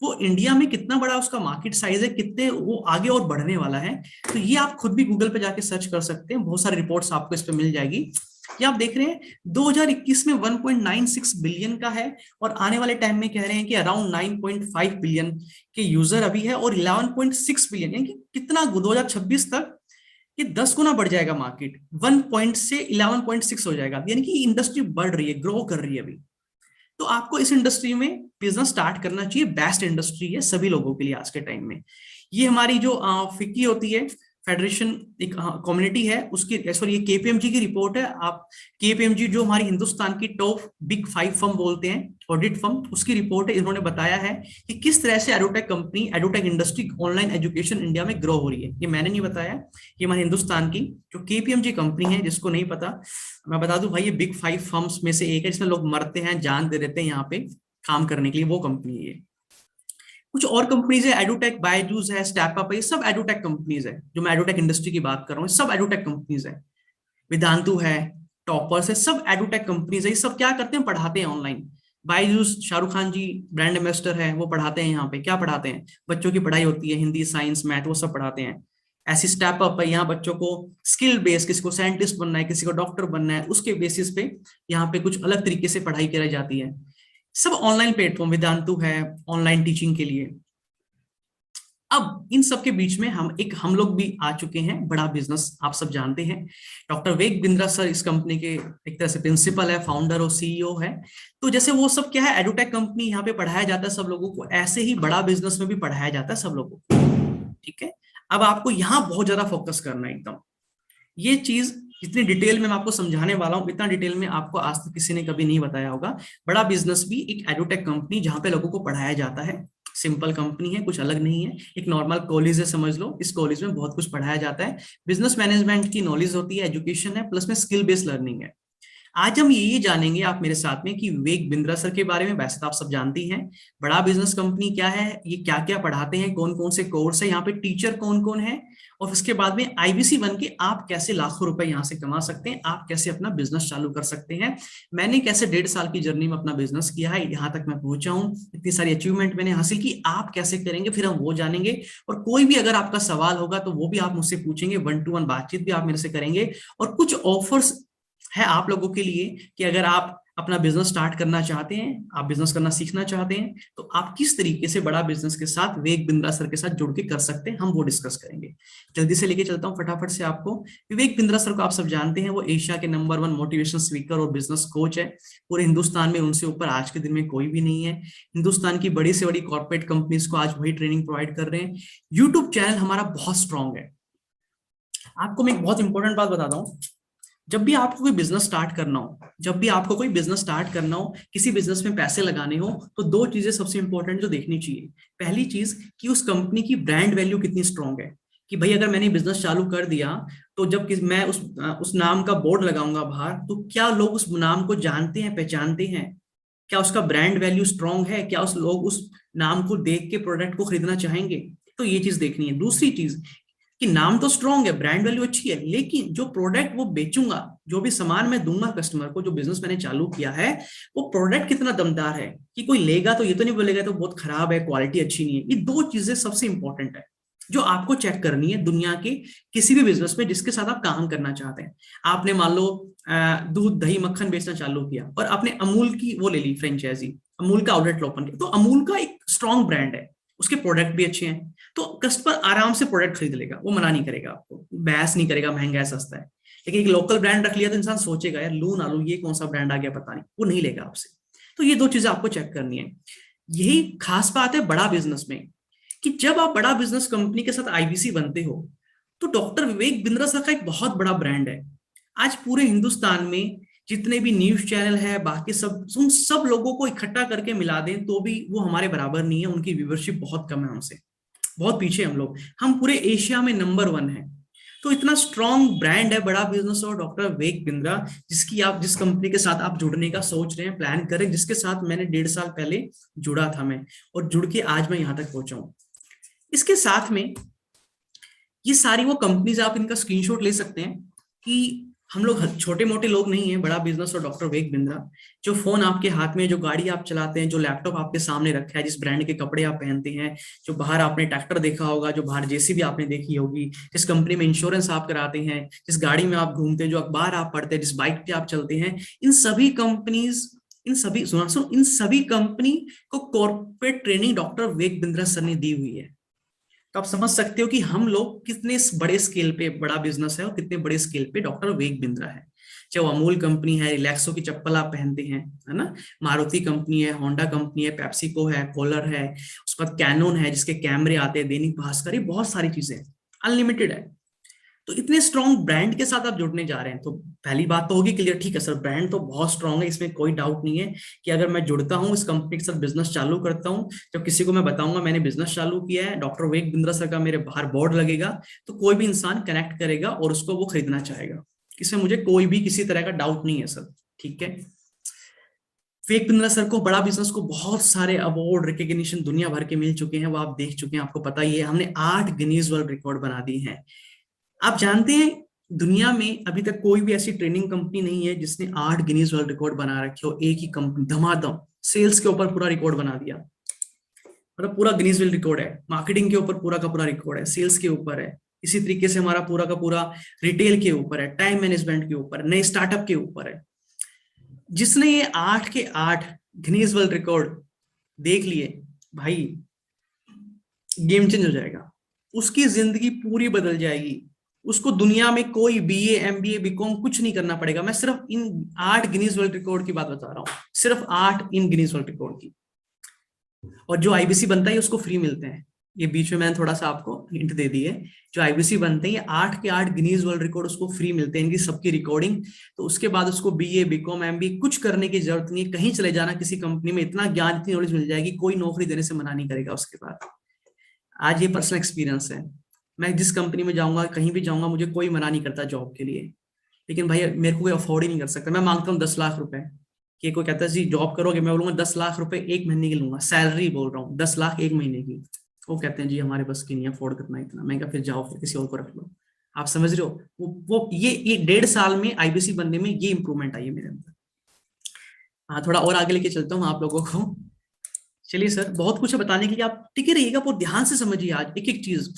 वो इंडिया में कितना बड़ा उसका मार्केट साइज है, कितने वो आगे और बढ़ने वाला है। तो ये आप खुद भी गूगल पे जाके सर्च कर सकते हैं, बहुत सारी रिपोर्ट्स आपको इस पे मिल जाएगी। ये आप देख रहे हैं 2021 में 1.96 बिलियन का है, और आने वाले टाइम में कह रहे हैं कि अराउंड 9.5 बिलियन के यूजर अभी है, और 11.6 बिलियन, यानी कि कितना 2026 तक ये 10 गुना बढ़ जाएगा मार्केट, 1 पॉइंट से 11.6 हो जाएगा। यानी कि इंडस्ट्री बढ़ रही है, ग्रो कर रही है अभी। तो आपको इस इंडस्ट्री में बिजनेस स्टार्ट करना चाहिए, बेस्ट इंडस्ट्री है सभी लोगों के लिए आज के टाइम में। ये हमारी जो फिक्की होती है, फेडरेशन, एक कम्युनिटी है, उसकी, सॉरी, ये केपीएमजी की रिपोर्ट है। आप केपीएमजी जो हमारी हिंदुस्तान की टॉप बिग 5 फर्म बोलते हैं, ऑडिट फर्म, उसकी रिपोर्ट है। इन्होंने बताया है कि किस तरह से edutech company, edutech industry, online education India में ग्रो हो रही है। ये मैंने नहीं बताया, ये हमारे हिंदुस्तान की जो केपीएमजी कंपनी है, जिसको नहीं पता मैं बता दूं भाई, ये बिग 5 फर्म्स में से एक है, जिसमें लोग मरते हैं, जान दे देते हैं यहाँ पे काम करने के लिए, वो कंपनी है। कुछ और कंपनीज है, एडुटेक, बायजूस है, स्टेपअप है, ये सब एडुटेक कंपनीज है। जो मैं एडुटेक इंडस्ट्री की बात कर रहा हूँ, सब एडुटेक कंपनीज है। वेदांतु है, टॉपर्स है, सब एडुटेक कंपनीज है। ये सब क्या करते हैं? पढ़ाते हैं ऑनलाइन। बायजूस, शाहरुख खान जी ब्रांड एम्बेसडर है, वो पढ़ाते हैं यहाँ पे। क्या पढ़ाते हैं? बच्चों की पढ़ाई होती है, हिंदी, साइंस, मैथ, वो सब पढ़ाते हैं। ऐसी स्टेपअप है, यहाँ बच्चों को स्किल बेस, किसी को साइंटिस्ट बनना है, किसी को डॉक्टर बनना है, उसके बेसिस पे यहाँ पे कुछ अलग तरीके से पढ़ाई कराई जाती है। सब ऑनलाइन प्लेटफॉर्म, वेदांतु है ऑनलाइन टीचिंग के लिए। अब इन सब के बीच में हम लोग भी आ चुके हैं, बड़ा बिजनेस आप सब जानते हैं। डॉक्टर वेग बिंद्रा सर इस कंपनी के एक तरह से प्रिंसिपल है, फाउंडर और सीईओ है। तो जैसे वो सब क्या है, एडुटेक कंपनी, यहाँ पे पढ़ाया जाता है सब लोगों को, ऐसे ही बड़ा बिजनेस में भी पढ़ाया जाता है सब लोगों को। ठीक है, अब आपको यहाँ बहुत ज्यादा फोकस करना है एकदम। ये चीज इतनी डिटेल में मैं आपको समझाने वाला हूँ, इतना डिटेल में आपको आज तक किसी ने कभी नहीं बताया होगा। बड़ा बिजनेस भी एक एडुटेक कंपनी, जहां पे लोगों को पढ़ाया जाता है। सिंपल कंपनी है, कुछ अलग नहीं है, एक नॉर्मल कॉलेज है समझ लो। इस कॉलेज में बहुत कुछ पढ़ाया जाता है, बिजनेस मैनेजमेंट की नॉलेज होती है, एजुकेशन है, प्लस में स्किल बेस्ड लर्निंग है। आज हम यही जानेंगे आप मेरे साथ में कि विवेक बिंद्रा सर के बारे में। वैसे तो आप सब जानती हैं, बड़ा बिजनेस कंपनी क्या है, ये क्या क्या पढ़ाते हैं, कौन कौन से कोर्स है, यहाँ पे टीचर कौन कौन है, और उसके बाद में आईबीसी बन के आप कैसे लाखों रुपए यहाँ से कमा सकते हैं, आप कैसे अपना बिजनेस चालू कर सकते हैं। मैंने कैसे 1.5 साल की जर्नी में अपना बिजनेस किया है, यहाँ तक मैं पहुंचा हूँ, इतनी सारी अचीवमेंट मैंने हासिल की, आप कैसे करेंगे, फिर हम वो जानेंगे। और कोई भी अगर आपका सवाल होगा तो वो भी आप मुझसे पूछेंगे, 1-to-1 बातचीत भी आप मेरे से करेंगे। और कुछ ऑफर्स है आप लोगों के लिए, कि अगर आप अपना बिजनेस स्टार्ट करना चाहते हैं, आप बिजनेस करना सीखना चाहते हैं, तो आप किस तरीके से बड़ा बिजनेस के साथ विवेक बिंद्रा सर के साथ जुड़ के कर सकते हैं, हम वो डिस्कस करेंगे। जल्दी से लेके चलता हूं फटाफट से आपको। विवेक बिंद्रा सर को आप सब जानते हैं, वो एशिया के नंबर 1 मोटिवेशनल स्पीकर और बिजनेस कोच है। पूरे हिंदुस्तान में उनसे ऊपर आज के दिन में कोई भी नहीं है। हिंदुस्तान की बड़ी से बड़ी कॉर्पोरेट कंपनीज को आज वही ट्रेनिंग प्रोवाइड कर रहे हैं। यूट्यूब चैनल हमारा बहुत स्ट्रांग है। आपको मैं एक बहुत इंपॉर्टेंट बात बताता हूँ, जब भी आपको कोई बिजनेस स्टार्ट करना हो, जब भी आपको कोई बिजनेस स्टार्ट करना हो, किसी बिजनेस में पैसे लगाने हो, तो 2 चीजें सबसे इंपॉर्टेंट जो देखनी चाहिए। पहली चीज कि उस कंपनी की ब्रांड वैल्यू कितनी स्ट्रांग है, कि भाई अगर मैंने बिजनेस चालू कर दिया, तो जब मैं उस नाम का बोर्ड लगाऊंगा बाहर, तो क्या लोग उस नाम को जानते हैं, पहचानते हैं, क्या उसका ब्रांड वैल्यू स्ट्रांग है, क्या उस लोग उस नाम को देख के प्रोडक्ट को खरीदना चाहेंगे। तो ये चीज देखनी है। दूसरी चीज कि नाम तो स्ट्रांग है, ब्रांड वैल्यू अच्छी है, लेकिन जो प्रोडक्ट वो बेचूंगा, जो भी सामान मैं दूंगा कस्टमर को, जो बिजनेस मैंने चालू किया है, वो प्रोडक्ट कितना दमदार है, कि कोई लेगा तो ये तो नहीं बोलेगा तो बहुत खराब है, क्वालिटी अच्छी नहीं है। ये 2 चीजें सबसे इंपॉर्टेंट है, जो आपको चेक करनी है दुनिया के किसी भी बिजनेस में जिसके साथ आप काम करना चाहते हैं। आपने मान लो दूध, दही, मक्खन बेचना चालू किया, और आपने अमूल की वो ले ली फ्रेंचाइजी, अमूल का आउटलेट ओपन किया, तो अमूल का एक स्ट्रॉन्ग ब्रांड है, उसके प्रोडक्ट भी अच्छे हैं, तो कस्टमर आराम से प्रोडक्ट खरीद लेगा, वो मना नहीं करेगा, आपको बहस नहीं करेगा महंगा है सस्ता है। लेकिन एक लोकल ब्रांड रख लिया तो इंसान सोचेगा यार लू ना लू, ये कौन सा ब्रांड आ गया पता नहीं, वो नहीं लेगा आपसे। तो ये दो चीजें आपको चेक करनी है। यही खास बात है बड़ा बिजनेस में, कि जब आप बड़ा बिजनेस कंपनी के साथ आईबीसी बनते हो, तो डॉक्टर विवेक बिंद्रा सर का एक बहुत बड़ा ब्रांड है। आज पूरे हिंदुस्तान में जितने भी न्यूज चैनल है, बाकी सब, उन सब लोगों को इकट्ठा करके मिला दें तो भी वो हमारे बराबर नहीं है, उनकी व्यूवरशिप बहुत कम है, हमसे बहुत पीछे हम लोग, हम पूरे एशिया में नंबर 1 है। तो इतना स्ट्रॉन्ग ब्रांड है बड़ा बिजनेस और डॉक्टर विवेक बिंद्रा, जिसकी आप, जिस कंपनी के साथ आप जुड़ने का सोच रहे हैं, प्लान करें, जिसके साथ मैंने 1.5 साल पहले जुड़ा था मैं, और जुड़ के आज मैं यहां तक पहुंचा हूं। इसके साथ में ये सारी वो कंपनीज, आप इनका स्क्रीनशॉट ले सकते हैं कि हम लोग छोटे मोटे लोग नहीं है, बड़ा बिजनेस और डॉक्टर विवेक बिंद्रा। जो फोन आपके हाथ में, जो गाड़ी आप चलाते हैं, जो लैपटॉप आपके सामने रखा है, जिस ब्रांड के कपड़े आप पहनते हैं, जो बाहर आपने ट्रैक्टर देखा होगा, जो बाहर जेसीबी आपने देखी होगी, जिस कंपनी में इंश्योरेंस आप कराते हैं, जिस गाड़ी में आप घूमते हैं, जो अखबार आप पढ़ते हैं, जिस बाइक पे आप चलते हैं, इन सभी कंपनीज, इन सभी सुनो इन सभी कंपनी को corporate training doctor Vivek Bindra sir ने दी हुई है। तो आप समझ सकते हो कि हम लोग कितने बड़े स्केल पे बड़ा बिजनेस है और कितने बड़े स्केल पे डॉक्टर विवेक बिंद्रा है। चाहे वो अमूल कंपनी है, रिलैक्सो की चप्पल आप पहनते हैं, है ना, मारुति कंपनी है, होंडा कंपनी है, पेप्सिको है, कोलर है, उसके बाद कैनोन है जिसके कैमरे आते हैं, दैनिक भास्कर, ये बहुत सारी चीजें अनलिमिटेड है। तो इतने स्ट्रॉन्ग ब्रांड के साथ आप जुड़ने जा रहे हैं, तो पहली बात तो होगी क्लियर, ठीक है सर ब्रांड तो बहुत स्ट्रॉन्ग है, इसमें कोई डाउट नहीं है कि अगर मैं जुड़ता हूं इस कंपनी के साथ, बिजनेस चालू करता हूं, जब किसी को मैं बताऊंगा मैंने बिजनेस चालू किया है, डॉक्टर विवेक बिंद्रा सर का मेरे बाहर बोर्ड लगेगा, तो कोई भी इंसान कनेक्ट करेगा और उसको वो खरीदना चाहेगा। इसमें मुझे कोई भी किसी तरह का डाउट नहीं है सर, ठीक है। विवेक बिंद्रा सर को, बड़ा बिजनेस को बहुत सारे अवार्ड रिकॉग्निशन दुनिया भर के मिल चुके हैं, वो आप देख चुके हैं, आपको पता ही है, हमने 8 गिनीज वर्ल्ड रिकॉर्ड बना दी है। आप जानते हैं दुनिया में अभी तक कोई भी ऐसी ट्रेनिंग कंपनी नहीं है जिसने 8 गिनीज वर्ल्ड रिकॉर्ड बना रखे हो, एक ही कंपनी धमाधम सेल्स के ऊपर पूरा रिकॉर्ड बना दिया, मतलब पूरा गिनीज वर्ल्ड रिकॉर्ड है, मार्केटिंग के ऊपर पूरा का पूरा रिकॉर्ड है, सेल्स के ऊपर है, इसी तरीके से हमारा पूरा का पूरा रिटेल के ऊपर है, टाइम मैनेजमेंट के ऊपर, नए स्टार्टअप के ऊपर है। जिसने ये 8 के 8 गिनीज वर्ल्ड रिकॉर्ड देख लिए भाई, गेम चेंज हो जाएगा, उसकी जिंदगी पूरी बदल जाएगी, उसको दुनिया में कोई बीए एमबीए बीकॉम कुछ नहीं करना पड़ेगा। मैं सिर्फ इन 8 गिनीज वर्ल्ड रिकॉर्ड की बात बता रहा हूँ, सिर्फ 8 इन गिनीज वर्ल्ड रिकॉर्ड की। और जो आईबीसी बनता है उसको फ्री मिलते हैं, ये बीच में मैंने थोड़ा सा आपको हिंट दे दी है, जो आईबीसी बनते हैं ये 8 के 8 गिनीज वर्ल्ड रिकॉर्ड उसको फ्री मिलते हैं, इनकी सबकी रिकॉर्डिंग। तो उसके बाद उसको बीए बीकॉम एमबीए कुछ करने की जरूरत नहीं है, कहीं चले जाना किसी कंपनी में, इतना ज्ञान इतनी नॉलेज मिल जाएगी, कोई नौकरी देने से मना नहीं करेगा उसके बाद। आज ये पर्सनल एक्सपीरियंस है, मैं जिस कंपनी में जाऊंगा, कहीं भी जाऊंगा, मुझे कोई मना नहीं करता जॉब के लिए, लेकिन भाई मेरे को कोई अफोर्ड ही नहीं कर सकता। मैं मांगता हूँ 10 लाख रुपए, कि कोई कहता है जी जॉब करोगे, मैं बोलूंगा 10 लाख रुपए एक महीने की लूंगा, सैलरी बोल रहा हूँ, 10 लाख एक महीने की। वो कहते हैं जी हमारे बस की नहीं अफोर्ड करना इतना। मैं क्या, फिर जाओ फिर किसी और को रख लो। आप समझ रहे हो, वो ये 1.5 साल में आईबीसी बनने में ये इंप्रूवमेंट आई है मेरे अंदर। हाँ, थोड़ा और आगे लेके चलता हूँ आप लोगों को। चलिए सर, बहुत कुछ है बताने के लिए, आप टिके रहिएगा, बहुत ध्यान से समझिए आज एक एक चीज।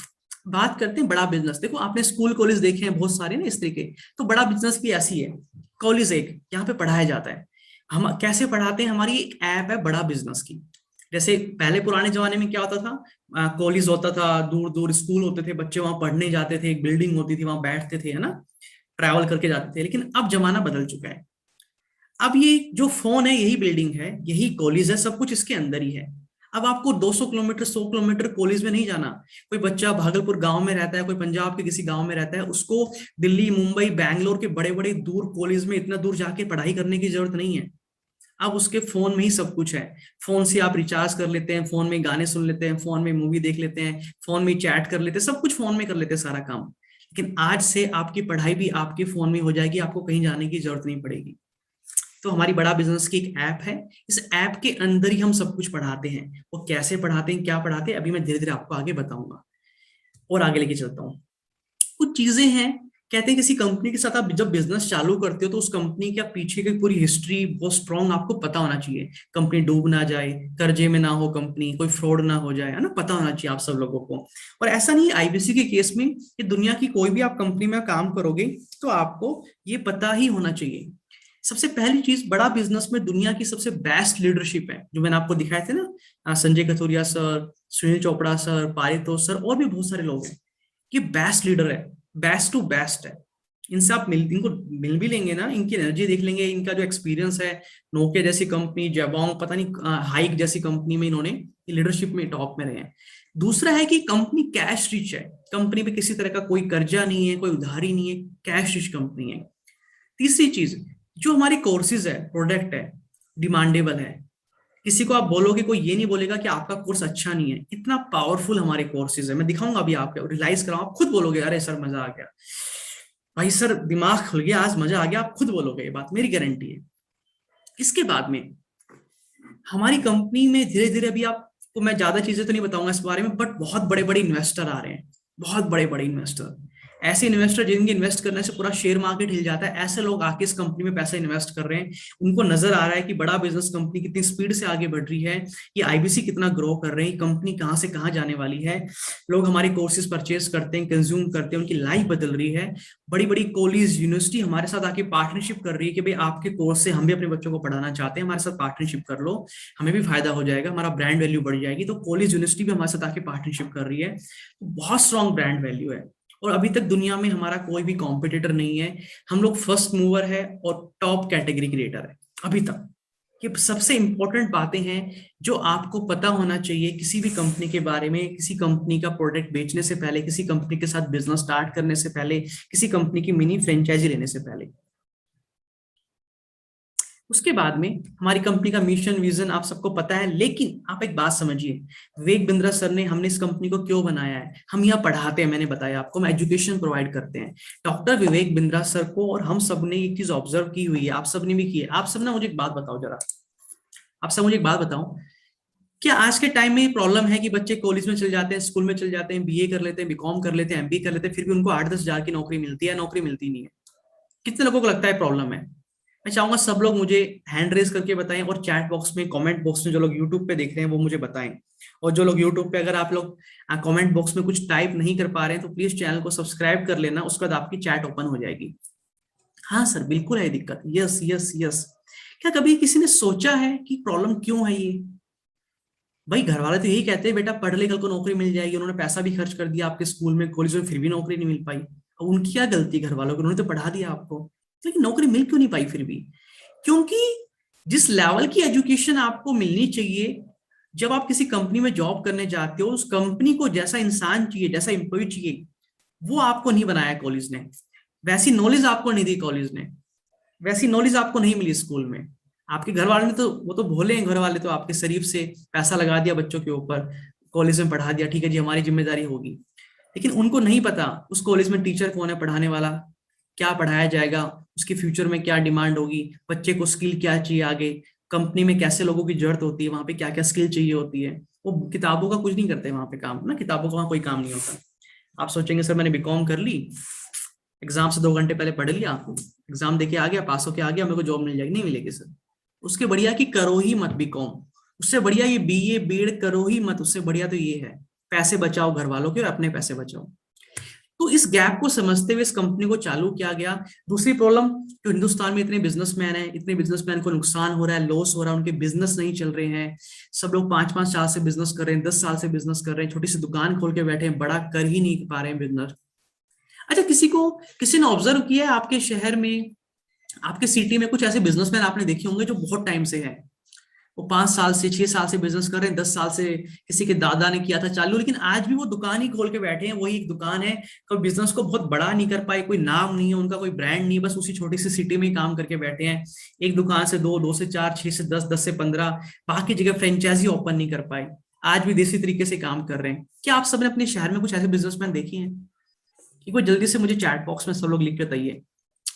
बात करते हैं बड़ा बिजनेस। देखो आपने स्कूल कॉलेज देखे हैं बहुत सारे ना इस तरीके, तो बड़ा बिजनेस भी ऐसी है। कॉलेज एक, यहाँ पे पढ़ाया जाता है। हम कैसे पढ़ाते हैं, हमारी एक ऐप है बड़ा बिजनेस की। जैसे पहले पुराने जमाने में क्या होता था, कॉलेज होता था, दूर दूर स्कूल होते थे, बच्चे वहां पढ़ने जाते थे, एक बिल्डिंग होती थी, वहां बैठते थे, है ना, ट्रैवल करके जाते थे। लेकिन अब जमाना बदल चुका है, अब ये जो फोन है यही बिल्डिंग है, यही कॉलेज है, सब कुछ इसके अंदर ही है। अब आपको 200 किलोमीटर 100 किलोमीटर कॉलेज में नहीं जाना। कोई बच्चा भागलपुर गांव में रहता है, कोई पंजाब के किसी गांव में रहता है, उसको दिल्ली मुंबई बैंगलोर के बड़े बड़े दूर कॉलेज में इतना दूर जाके पढ़ाई करने की जरूरत नहीं है। अब उसके फोन में ही सब कुछ है। फोन से आप रिचार्ज कर लेते हैं, फोन में गाने सुन लेते हैं, फोन में मूवी देख लेते हैं, फोन में चैट कर लेते हैं, सब कुछ फोन में कर लेते हैं सारा काम। लेकिन आज से आपकी पढ़ाई भी आपके फोन में हो जाएगी, आपको कहीं जाने की जरूरत नहीं पड़ेगी। तो हमारी बड़ा बिजनेस की एक ऐप है, इस ऐप के अंदर ही हम सब कुछ पढ़ाते हैं। वो कैसे पढ़ाते हैं, क्या पढ़ाते हैं, अभी मैं धीरे धीरे आपको आगे बताऊंगा और आगे लेके चलता हूँ। कुछ चीजें हैं, कहते हैं किसी कंपनी के साथ आप जब बिजनेस चालू करते हो तो उस कंपनी के पीछे की पूरी हिस्ट्री बहुत स्ट्रांग आपको पता होना चाहिए। कंपनी डूब ना जाए, कर्जे में ना हो कंपनी, कोई फ्रॉड ना हो जाए, है ना, पता होना चाहिए आप सब लोगों को। और ऐसा नहीं है आईबीसी के केस में, ये दुनिया की कोई भी आप कंपनी में काम करोगे तो आपको ये पता ही होना चाहिए। सबसे पहली चीज, बड़ा बिजनेस में दुनिया की सबसे बेस्ट लीडरशिप है, जो मैंने आपको दिखाए थे ना, Sanjay Kathoria sir, Sunil Chopra sir, Paritosh sir, और भी बहुत सारे लोग हैं। ये बेस्ट लीडर है, बेस्ट टू बेस्ट है। इनसे आप इनको मिल भी लेंगे ना, इनकी एनर्जी देख लेंगे, इनका जो एक्सपीरियंस है, नोकिया जैसी कंपनी, जेबोंग, पता नहीं हाइक जैसी कंपनी में इन्होंने लीडरशिप में टॉप में रहे हैं। दूसरा है कि कंपनी कैश रिच है, कंपनी पे किसी तरह का कोई कर्जा नहीं है, कोई उधारी नहीं है, कैश रिच कंपनी है। तीसरी चीज, जो हमारी कोर्सेज है, प्रोडक्ट है, डिमांडेबल है। किसी को आप बोलोगे, कोई ये नहीं बोलेगा कि आपका कोर्स अच्छा नहीं है, इतना पावरफुल हमारे कोर्सेज है। मैं दिखाऊंगा अभी आपको, रियलाइज कराऊं, आप खुद बोलोगे अरे सर मजा आ गया, भाई सर दिमाग खुल गया, आज मजा आ गया, आप खुद बोलोगे ये बात, मेरी गारंटी है। इसके बाद में हमारी कंपनी में धीरे धीरे, अभी आपको मैं ज्यादा चीजें तो नहीं बताऊंगा इस बारे में, बट बहुत बड़े बड़े इन्वेस्टर आ रहे हैं, बहुत बड़े बड़े इन्वेस्टर, ऐसे इन्वेस्टर जिनके इन्वेस्ट करने से पूरा शेयर मार्केट हिल जाता है, ऐसे लोग आके इस कंपनी में पैसा इन्वेस्ट कर रहे हैं। उनको नजर आ रहा है कि बड़ा बिजनेस कंपनी कितनी स्पीड से आगे बढ़ रही है, ये आईबीसी कितना ग्रो कर रही है, कंपनी कहाँ से कहाँ जाने वाली है। लोग हमारे कोर्सेज परचेज करते हैं, कंज्यूम करते हैं, उनकी लाइफ बदल रही है। बड़ी बड़ी कॉलेज यूनिवर्सिटी हमारे साथ आके पार्टनरशिप कर रही है कि भाई आपके कोर्स से हम भी अपने बच्चों को पढ़ाना चाहते हैं, हमारे साथ पार्टनरशिप कर लो, हमें भी फायदा हो जाएगा, हमारा ब्रांड वैल्यू बढ़ जाएगी। तो कॉलेज यूनिवर्सिटी भी हमारे साथ आके पार्टनरशिप कर रही है, तो बहुत स्ट्रॉन्ग ब्रांड वैल्यू है। और अभी तक दुनिया में हमारा कोई भी कॉम्पिटिटर नहीं है, हम लोग फर्स्ट मूवर है और टॉप कैटेगरी क्रिएटर है अभी तक। ये सबसे इंपॉर्टेंट बातें हैं जो आपको पता होना चाहिए किसी भी कंपनी के बारे में, किसी कंपनी का प्रोडक्ट बेचने से पहले, किसी कंपनी के साथ बिजनेस स्टार्ट करने से पहले, किसी कंपनी की मिनी फ्रेंचाइजी लेने से पहले। उसके बाद में हमारी कंपनी का मिशन विजन आप सबको पता है, लेकिन आप एक बात समझिए, विवेक बिंद्रा सर ने, हमने इस कंपनी को क्यों बनाया है, हम यहाँ पढ़ाते हैं, मैंने बताया आपको, हम एजुकेशन प्रोवाइड करते हैं। डॉक्टर विवेक बिंद्रा सर को और हम सब ने एक चीज ऑब्जर्व की हुई है, आप सबने भी की है। आप सब ना मुझे एक बात बताओ जरा, आप सब मुझे एक बात बताओ, क्या आज के टाइम में ये प्रॉब्लम है कि बच्चे कॉलेज में चल जाते हैं, स्कूल में चल जाते हैं, बीए कर लेते हैं, बीकॉम कर लेते हैं, एमबीए कर लेते हैं, फिर भी उनको 8-10 हजार की नौकरी मिलती है, नौकरी मिलती नहीं है? कितने लोगों को लगता है प्रॉब्लम है? मैं चाहूंगा सब लोग मुझे हैंड रेज करके बताएं, और चैट बॉक्स में, कमेंट बॉक्स में, जो लोग यूट्यूब पे देख रहे हैं वो मुझे बताएं। और जो लोग यूट्यूब पे, अगर आप लोग कमेंट बॉक्स में कुछ टाइप नहीं कर पा रहे हैं तो प्लीज चैनल को सब्सक्राइब कर लेना, उसके बाद आपकी चैट ओपन हो जाएगी। हाँ सर बिल्कुल है दिक्कत, यस यस यस। क्या कभी किसी ने सोचा है कि प्रॉब्लम क्यों है ये? भाई घर वाले तो यही कहते हैं बेटा पढ़ ले, कल को नौकरी मिल जाएगी, उन्होंने पैसा भी खर्च कर दिया आपके स्कूल में, कॉलेज में, फिर भी नौकरी नहीं मिल पाई। अब उनकी क्या गलती घर वालों की, उन्होंने तो पढ़ा दिया आपको, लेकिन नौकरी मिल क्यों नहीं पाई फिर भी? क्योंकि जिस लेवल की एजुकेशन आपको मिलनी चाहिए, जब आप किसी कंपनी में जॉब करने जाते हो, उस कंपनी को जैसा इंसान चाहिए, जैसा एम्प्लॉय चाहिए, वो आपको नहीं बनाया कॉलेज ने, वैसी नॉलेज आपको नहीं दी कॉलेज ने, वैसी नॉलेज आपको नहीं मिली स्कूल में। आपके घर वाले ने तो, वो तो भोले हैं घर वाले, तो आपके शरीफ से पैसा लगा दिया बच्चों के ऊपर, कॉलेज में पढ़ा दिया, ठीक है जी हमारी जिम्मेदारी होगी। लेकिन उनको नहीं पता उस कॉलेज में टीचर कौन है पढ़ाने वाला, क्या पढ़ाया जाएगा, उसके फ्यूचर में क्या डिमांड होगी, बच्चे को स्किल क्या चाहिए आगे, कंपनी में कैसे लोगों की जरूरत होती है, वहां पे क्या क्या स्किल चाहिए होती है। वो किताबों का कुछ नहीं करते वहां पे काम ना, किताबों का वहां कोई काम नहीं होता। आप सोचेंगे सर मैंने बीकॉम कर ली, एग्जाम से 2 घंटे पहले पढ़ लिया, एग्जाम देके आ गया, पास होके आ गया, मेरे को जॉब मिल जाएगी, नहीं मिलेगी सर। उसके बढ़िया कि करो ही मत बीकॉम, उससे बढ़िया ये बीए बीएड करो ही मत, उससे बढ़िया तो ये है, पैसे बचाओ घर वालों के और अपने पैसे बचाओ। तो इस गैप को समझते हुए इस कंपनी को चालू किया गया। दूसरी प्रॉब्लम, जो हिंदुस्तान में इतने बिजनेसमैन हैं, इतने बिजनेसमैन को नुकसान हो रहा है, लॉस हो रहा है, उनके बिजनेस नहीं चल रहे हैं, सब लोग 5-5 साल से बिजनेस कर रहे हैं, 10 साल से बिजनेस कर रहे हैं, छोटी सी दुकान खोल के बैठे हैं, बड़ा कर ही नहीं पा रहे हैं बिजनेस। अच्छा, किसी ने ऑब्जर्व किया है आपके शहर में, आपके सिटी में कुछ ऐसे बिजनेसमैन आपने देखे होंगे जो बहुत टाइम से हैं, वो 5 साल से 6 साल से बिजनेस कर रहे हैं, 10 साल से किसी के दादा ने किया था चालू, लेकिन आज भी वो दुकान ही खोल के बैठे हैं, वही एक दुकान है, कभी बिजनेस को बहुत बड़ा नहीं कर पाए, कोई नाम नहीं है उनका, कोई ब्रांड नहीं है, बस उसी छोटी सी सिटी में ही काम करके बैठे हैं। एक दुकान से 2, 2 से 4, 6 से 10, 10 से 15, बाकी जगह फ्रेंचाइजी ओपन नहीं कर पाए, आज भी देसी तरीके से काम कर रहे हैं। क्या आप सबने अपने शहर में कुछ ऐसे बिजनेसमैन देखे हैं? एक बार जल्दी से मुझे चैट बॉक्स में सब लोग लिख के बताइए।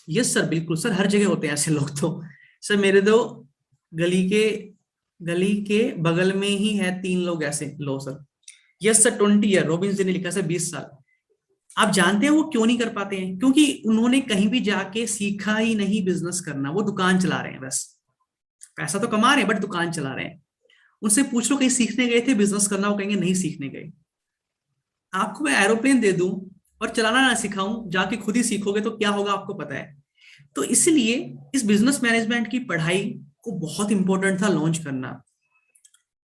यस सर बिल्कुल सर, हर जगह होते हैं ऐसे लोग तो। सर मेरे तो गली के गली के बगल में ही है 3 लोग ऐसे, लो सर। Yes sir 20 year, Robin ji ने लिखा सर 20 साल। आप जानते हैं वो क्यों नहीं कर पाते हैं? क्योंकि उन्होंने कहीं भी जाके सीखा ही नहीं बिजनेस करना, वो दुकान चला रहे हैं बस, पैसा तो कमा रहे हैं बट दुकान चला रहे हैं। उनसे पूछ लो कहीं सीखने गए थे बिजनेस करना, वो कहेंगे नहीं सीखने गए। आपको मैं एरोप्लेन दे दूं और चलाना ना सिखाऊं, जाके खुद ही सीखोगे तो क्या होगा आपको पता है। तो इसलिए इस बिजनेस मैनेजमेंट की पढ़ाई को बहुत इंपॉर्टेंट था लॉन्च करना।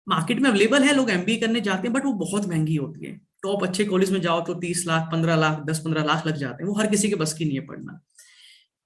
मार्केट में अवेलेबल है, लोग एमबीए करने जाते हैं, बट वो बहुत महंगी होती है। टॉप अच्छे कॉलेज में जाओ तो 30 लाख, 15 लाख, 10-15 लाख लग जाते हैं, वो हर किसी के बस की नहीं है पढ़ना।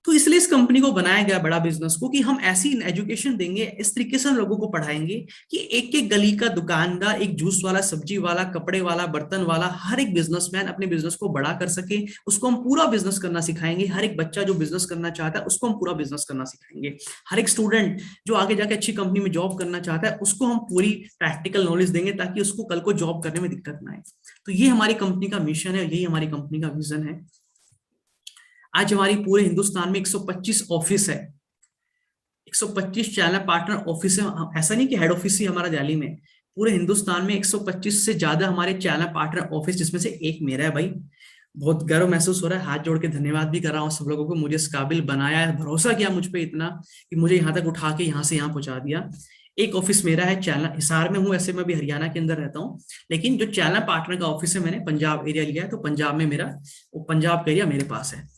तो इसलिए इस कंपनी को बनाया गया, बड़ा बिजनेस को, कि हम ऐसी एजुकेशन देंगे, इस तरीके से हम लोगों को पढ़ाएंगे कि एक एक गली का दुकानदार, एक जूस वाला, सब्जी वाला, कपड़े वाला, बर्तन वाला, हर एक बिजनेसमैन अपने बिजनेस को बड़ा कर सके। उसको हम पूरा बिजनेस करना सिखाएंगे। हर एक बच्चा जो बिजनेस करना चाहता है उसको हम पूरा बिजनेस करना सिखाएंगे। हर एक स्टूडेंट जो आगे जाके अच्छी कंपनी में जॉब करना चाहता है उसको हम पूरी प्रैक्टिकल नॉलेज देंगे, ताकि उसको कल को जॉब करने में दिक्कत ना आए। तो ये हमारी कंपनी का मिशन है, यही हमारी कंपनी का विजन है। आज हमारी पूरे हिंदुस्तान में 125 ऑफिस है, 125 चैनल पार्टनर ऑफिस है। ऐसा नहीं कि हेड ऑफिस ही हमारा दिल्ली में, पूरे हिंदुस्तान में 125 से ज्यादा हमारे चैनल पार्टनर ऑफिस, जिसमें से एक मेरा है भाई। बहुत गर्व महसूस हो रहा है, हाथ जोड़ के धन्यवाद भी कर रहा हूँ सब लोगों को, मुझे इस काबिल बनाया है, भरोसा किया मुझ पे इतना कि मुझे यहाँ तक उठा के यहाँ से यहाँ पहुंचा दिया। एक ऑफिस मेरा है चैनल, हिसार में हूँ, ऐसे मैं भी हरियाणा के अंदर रहता हूँ, लेकिन जो चैनल पार्टनर का ऑफिस है मैंने पंजाब एरिया लिया है, तो पंजाब में मेरा, वो पंजाब का एरिया मेरे पास है।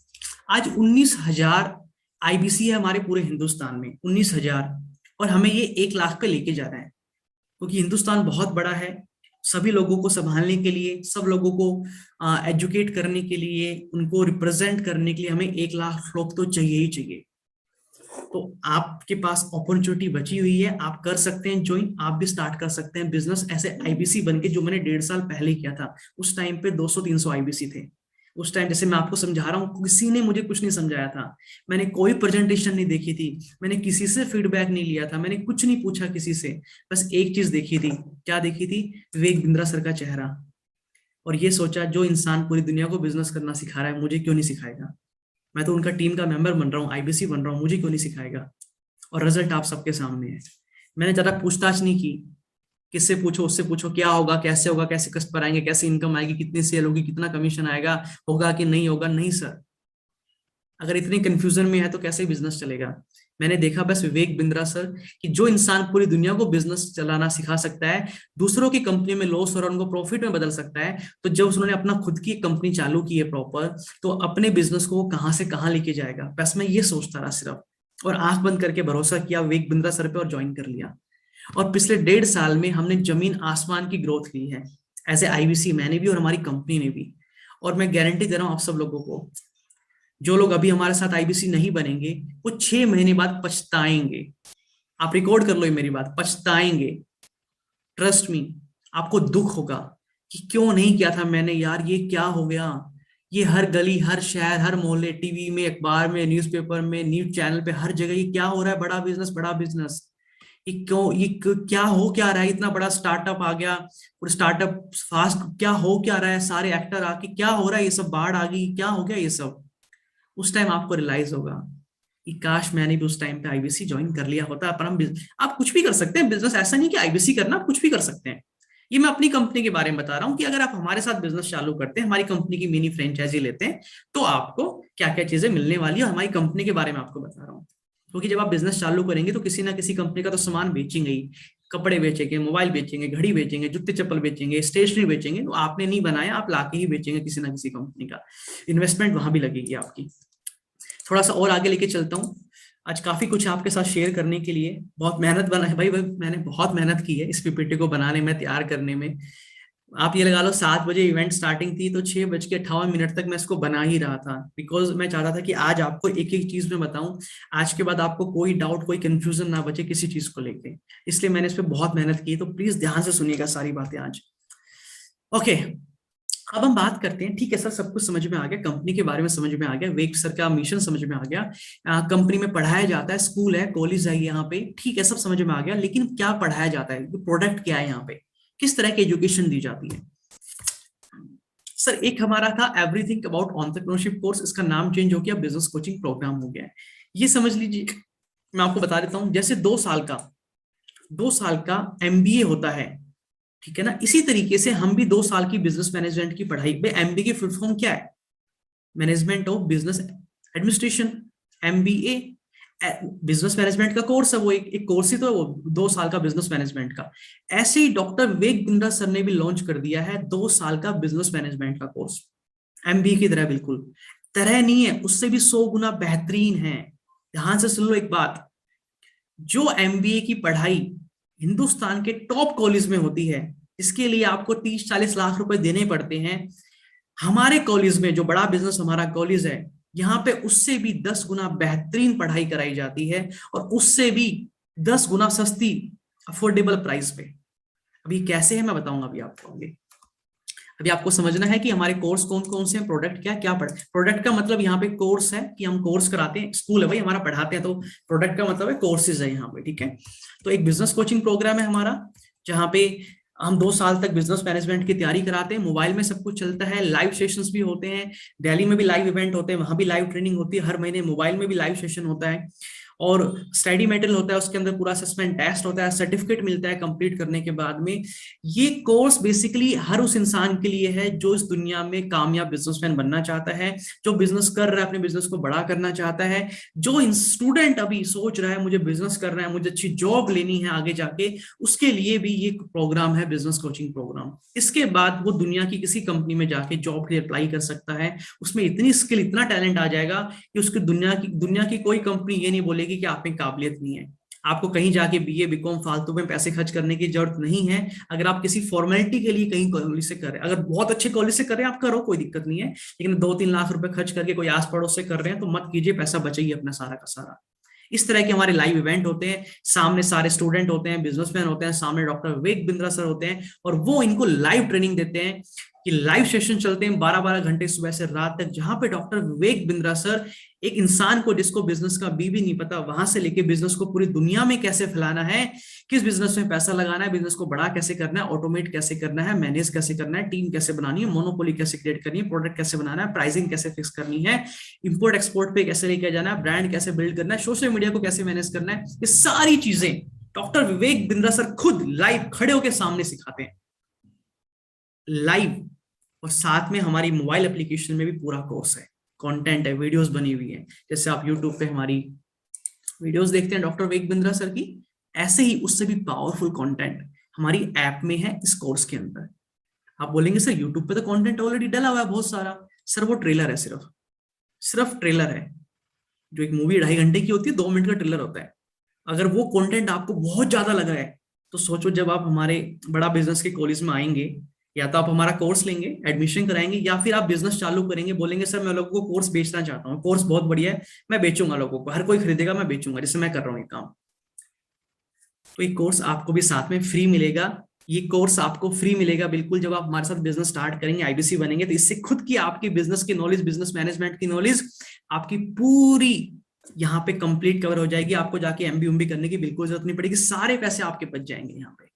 आज 19,000 आईबीसी है हमारे पूरे हिंदुस्तान में, 19,000। और हमें ये 1 लाख पे लेके जा रहा है, क्योंकि हिंदुस्तान बहुत बड़ा है। सभी लोगों को संभालने के लिए, सब लोगों को एजुकेट करने के लिए, उनको रिप्रेजेंट करने के लिए हमें 1 लाख लोग तो चाहिए ही चाहिए। तो आपके पास अपॉर्चुनिटी बची हुई है, आप कर सकते हैं ज्वाइन, आप भी स्टार्ट कर सकते हैं बिजनेस ऐसे आईबीसी बन के, जो मैंने 1.5 साल पहले किया था। उस टाइम पे 200-300 आईबीसी थे। उस टाइम जैसे मैं आपको समझा रहा हूँ, किसी ने मुझे कुछ नहीं समझाया था, मैंने कोई प्रेजेंटेशन नहीं देखी थी, मैंने किसी से फीडबैक नहीं लिया था, मैंने कुछ नहीं पूछा किसी से। बस एक चीज देखी थी, क्या देखी थी? विवेक बिंद्रा सर का चेहरा। और ये सोचा, जो इंसान पूरी दुनिया को बिजनेस करना सिखा रहा है, मुझे क्यों नहीं सिखाएगा? मैं तो उनका टीम का मेंबर बन रहा हूँ, आईबीसी बन रहा हूँ, मुझे क्यों नहीं सिखाएगा? और रिजल्ट आप सबके सामने है। मैंने ज्यादा पूछताछ नहीं की, किससे पूछो, उससे पूछो क्या होगा, कैसे होगा, कैसे कस्टमर आएंगे, कैसे इनकम आएगी, कितनी सेल होगी, कितना कमीशन आएगा, होगा कि नहीं होगा। नहीं सर, अगर इतनी कंफ्यूजन में है तो कैसे बिजनेस चलेगा? मैंने देखा बस विवेक बिंद्रा सर, कि जो इंसान पूरी दुनिया को बिजनेस चलाना सिखा सकता है, दूसरों की कंपनी में लॉस हो रहा है उनको प्रॉफिट में बदल सकता है, तो जब उन्होंने अपना खुद की कंपनी चालू की है प्रॉपर, तो अपने बिजनेस को वो कहाँ से कहाँ लेके जाएगा। बस मैं ये सोचता रहा सिर्फ, और आंख बंद करके भरोसा किया विवेक बिंद्रा सर पे और ज्वाइन कर लिया। और पिछले 1.5 साल में हमने जमीन आसमान की ग्रोथ की है, एज ए आईबीसी मैंने भी और हमारी कंपनी ने भी। और मैं गारंटी दे रहा हूँ आप सब लोगों को, जो लोग अभी हमारे साथ आईबीसी नहीं बनेंगे, वो 6 महीने बाद पछताएंगे। आप रिकॉर्ड कर लो ये मेरी बात, पछताएंगे। ट्रस्ट मी, आपको दुख होगा कि क्यों नहीं किया था मैंने यार, ये क्या हो गया। ये हर गली, हर शहर, हर मोहल्ले, टीवी में, अखबार में, न्यूज़पेपर में, न्यूज चैनल पे, हर जगह ये क्या हो रहा है, बड़ा बिजनेस, बड़ा बिजनेस। ये क्यों, क्या हो क्या रहा है, इतना बड़ा स्टार्टअप आ गया और स्टार्टअप फास्ट, क्या हो क्या रहा है, सारे एक्टर आके क्या हो रहा है, ये सब बाढ़ आ गई, क्या हो गया ये सब। उस टाइम आपको रियलाइज होगा कि काश मैंने भी उस टाइम पे आईबीसी ज्वाइन कर लिया होता। पर हम आप कुछ भी कर सकते हैं बिजनेस, ऐसा नहीं कि आईबीसी करना, आप कुछ भी कर सकते हैं। ये मैं अपनी कंपनी के बारे में बता रहा हूँ कि अगर आप हमारे साथ बिजनेस चालू करते हैं, हमारी कंपनी की मिनी फ्रेंचाइजी लेते हैं, तो आपको क्या क्या चीजें मिलने वाली है, हमारी कंपनी के बारे में आपको बता रहा हूँ। क्योंकि जब आप बिजनेस चालू करेंगे तो किसी ना किसी कंपनी का तो सामान बेचेंगे ही, कपड़े बेचेंगे, मोबाइल बेचेंगे, घड़ी बेचेंगे, जूते चप्पल बेचेंगे, स्टेशनरी बेचेंगे। तो आपने नहीं बनाया, आप लाके ही बेचेंगे किसी ना किसी कंपनी का, इन्वेस्टमेंट वहां भी लगेगी आपकी। थोड़ा सा और आगे लेके चलता हूँ। आज काफी कुछ आपके साथ शेयर करने के लिए, बहुत मेहनत बना है भाई, मैंने बहुत मेहनत की है इस पीपीटी को बनाने में, तैयार करने में। आप ये लगा लो 7 बजे इवेंट स्टार्टिंग थी, तो 6:58 तक मैं इसको बना ही रहा था, बिकॉज मैं चाहता था कि आज आपको एक एक चीज में बताऊं, आज के बाद आपको कोई डाउट, कोई कंफ्यूजन ना बचे किसी चीज को लेके। इसलिए मैंने इस पर बहुत मेहनत की, तो प्लीज ध्यान से सुनिएगा सारी बातें आज। ओके, अब हम बात करते हैं। ठीक है सर, सब कुछ समझ में आ गया, कंपनी के बारे में समझ में आ गया, वेक सर का मिशन समझ में आ गया, कंपनी में पढ़ाया जाता है, स्कूल है, कॉलेज है यहाँ पे, ठीक है सब समझ में आ गया। लेकिन क्या पढ़ाया जाता है, प्रोडक्ट क्या है यहाँ पे, किस तरह की एजुकेशन दी जाती है? सर एक हमारा था एवरीथिंग अबाउट एंटरप्रेन्योरशिप कोर्स, इसका नाम चेंज हो गया, बिजनेस कोचिंग प्रोग्राम हो गया है। ये समझ लीजिए, मैं आपको बता देता हूँ, जैसे 2 साल का एमबीए होता है, ठीक है ना, इसी तरीके से हम भी 2 साल की बिजनेस मैनेजमेंट की पढ़ाई। एमबीए की फुल फॉर्म क्या है? Management of business administration, MBA. Business management का कोर्स है वो, एक कोर्स ही तो है वो, 2 साल का बिजनेस मैनेजमेंट का। ऐसे ही डॉक्टर विवेक बिंद्रा सर ने भी लॉन्च कर दिया है 2 साल का बिजनेस मैनेजमेंट का कोर्स, एमबीए की तरह बिल्कुल। तरह नहीं है, उससे भी 100 गुना बेहतरीन है। ध्यान से सुन लो एक बात, जो एमबीए की पढ़ाई हिंदुस्तान के टॉप कॉलेज में होती है, इसके लिए आपको 30-40 लाख रुपए देने पड़ते हैं, हमारे कॉलेज में, जो बड़ा बिजनेस हमारा कॉलेज है, यहाँ पे उससे भी 10 गुना बेहतरीन पढ़ाई कराई जाती है, और उससे भी 10 गुना सस्ती, अफोर्डेबल प्राइस पे। अभी कैसे है मैं बताऊंगा अभी आपको आगे। अभी आपको समझना है कि हमारे कोर्स कौन कौन से हैं, प्रोडक्ट क्या क्या पढ़, प्रोडक्ट का मतलब यहाँ पे कोर्स है कि हम कोर्स कराते हैं, स्कूल है भाई हमारा, पढ़ाते हैं, तो प्रोडक्ट का मतलब है कोर्सेज है यहाँ पे, ठीक है। तो एक बिजनेस कोचिंग प्रोग्राम है हमारा, जहाँ पे हम 2 साल तक बिजनेस मैनेजमेंट की तैयारी कराते हैं, मोबाइल में सब कुछ चलता है, लाइव सेशंस भी होते हैं, दिल्ली में भी लाइव इवेंट होते हैं, वहां भी लाइव ट्रेनिंग होती है, हर महीने मोबाइल में भी लाइव सेशन होता है, और स्टडी मटेरियल होता है, उसके अंदर पूरा असेसमेंट टेस्ट होता है, सर्टिफिकेट मिलता है कंप्लीट करने के बाद में। ये कोर्स बेसिकली हर उस इंसान के लिए है जो इस दुनिया में कामयाब बिजनेसमैन बनना चाहता है, जो बिजनेस कर रहा है, अपने बिजनेस को बड़ा करना चाहता है, जो स्टूडेंट अभी सोच रहा है मुझे बिजनेस करना है, मुझे अच्छी जॉब लेनी है आगे जाके, उसके लिए भी ये प्रोग्राम है, बिजनेस कोचिंग प्रोग्राम। इसके बाद वो दुनिया की किसी कंपनी में जाके जॉब के लिए अप्लाई कर सकता है, उसमें इतनी स्किल, इतना टैलेंट आ जाएगा कि उसकी दुनिया की कोई कंपनी ये नहीं बोलेगी कि आप में काबिलियत नहीं है। आपको कहीं जाके बीए बीकॉम फालतू में पैसे खर्च करने की जरूरत नहीं है। अगर आप किसी फॉर्मेलिटी के लिए कहीं कॉलेज से कर रहे हैं, अगर बहुत अच्छे कॉलेज से कर रहे हैं, आप करो, कोई दिक्कत नहीं है, लेकिन 2-3 लाख रुपए खर्च करके कोई आस पड़ोस से कर रहे हैं तो मत कीजिए, पैसा बचाइए अपना सारा का सारा। इस तरह के हमारे लाइव इवेंट होते हैं, सामने सारे स्टूडेंट होते हैं, बिजनेसमैन होते हैं, सामने डॉक्टर विवेक बिंद्रा सर होते हैं, और वो इनको लाइव ट्रेनिंग देते हैं कि लाइव सेशन चलते हैं 12-12 घंटे सुबह से रात तक, जहां पे डॉक्टर विवेक बिंद्रा सर एक इंसान को, जिसको बिजनेस का बी भी नहीं पता, वहां से लेके बिजनेस को पूरी दुनिया में कैसे फैलाना है, किस बिजनेस में पैसा लगाना है, बिजनेस को बड़ा कैसे करना है, ऑटोमेट कैसे करना है, मैनेज कैसे करना है, टीम कैसे बनानी है, मोनोपोली कैसे क्रिएट करनी है, प्रोडक्ट कैसे बनाना है, प्राइसिंग कैसे फिक्स करनी है, इंपोर्ट एक्सपोर्ट पे कैसे लेके जाना है, ब्रांड कैसे बिल्ड करना है, सोशल मीडिया को कैसे मैनेज करना है, ये सारी चीजें डॉक्टर विवेक बिंद्रा सर खुद लाइव खड़े होकर सामने सिखाते हैं, लाइव। और साथ में हमारी मोबाइल एप्लीकेशन में भी पूरा कोर्स है, कंटेंट है, वीडियोस बनी हुई है, जैसे आप यूट्यूब पे हमारी वीडियोस देखते हैं डॉक्टर विवेक बिंद्रा सर की, ऐसे ही उससे भी पावरफुल कंटेंट हमारी ऐप में है, इस कोर्स के अंदर। आप बोलेंगे सर यूट्यूब पे तो कंटेंट ऑलरेडी डला हुआ है बहुत सारा। सर वो ट्रेलर है, सिर्फ सिर्फ ट्रेलर है। जो एक मूवी 2.5 घंटे की होती है, 2 मिनट का ट्रेलर होता है। अगर वो कंटेंट आपको बहुत ज्यादा लग रहा है, तो सोचो जब आप हमारे बड़ा बिजनेस के कॉलेज में आएंगे, या तो आप हमारा कोर्स लेंगे, एडमिशन कराएंगे, या फिर आप बिजनेस चालू करेंगे, बोलेंगे सर मैं लोगों को कोर्स बेचना चाहता हूँ, कोर्स बहुत बढ़िया है, मैं बेचूंगा, लोगों को हर कोई खरीदेगा, मैं बेचूंगा, जैसे मैं कर रहा हूँ ये काम। तो ये कोर्स आपको भी साथ में फ्री मिलेगा। ये कोर्स आपको फ्री मिलेगा बिल्कुल, जब आप हमारे साथ बिजनेस स्टार्ट करेंगे, आईबीसी बनेंगे, तो इससे खुद की आपकी बिजनेस की नॉलेज, बिजनेस मैनेजमेंट की नॉलेज आपकी पूरी यहाँ पे कंप्लीट कवर हो जाएगी। आपको जाके एमबी करने की बिल्कुल जरूरत नहीं पड़ेगी, सारे पैसे आपके बच जाएंगे यहाँ पे।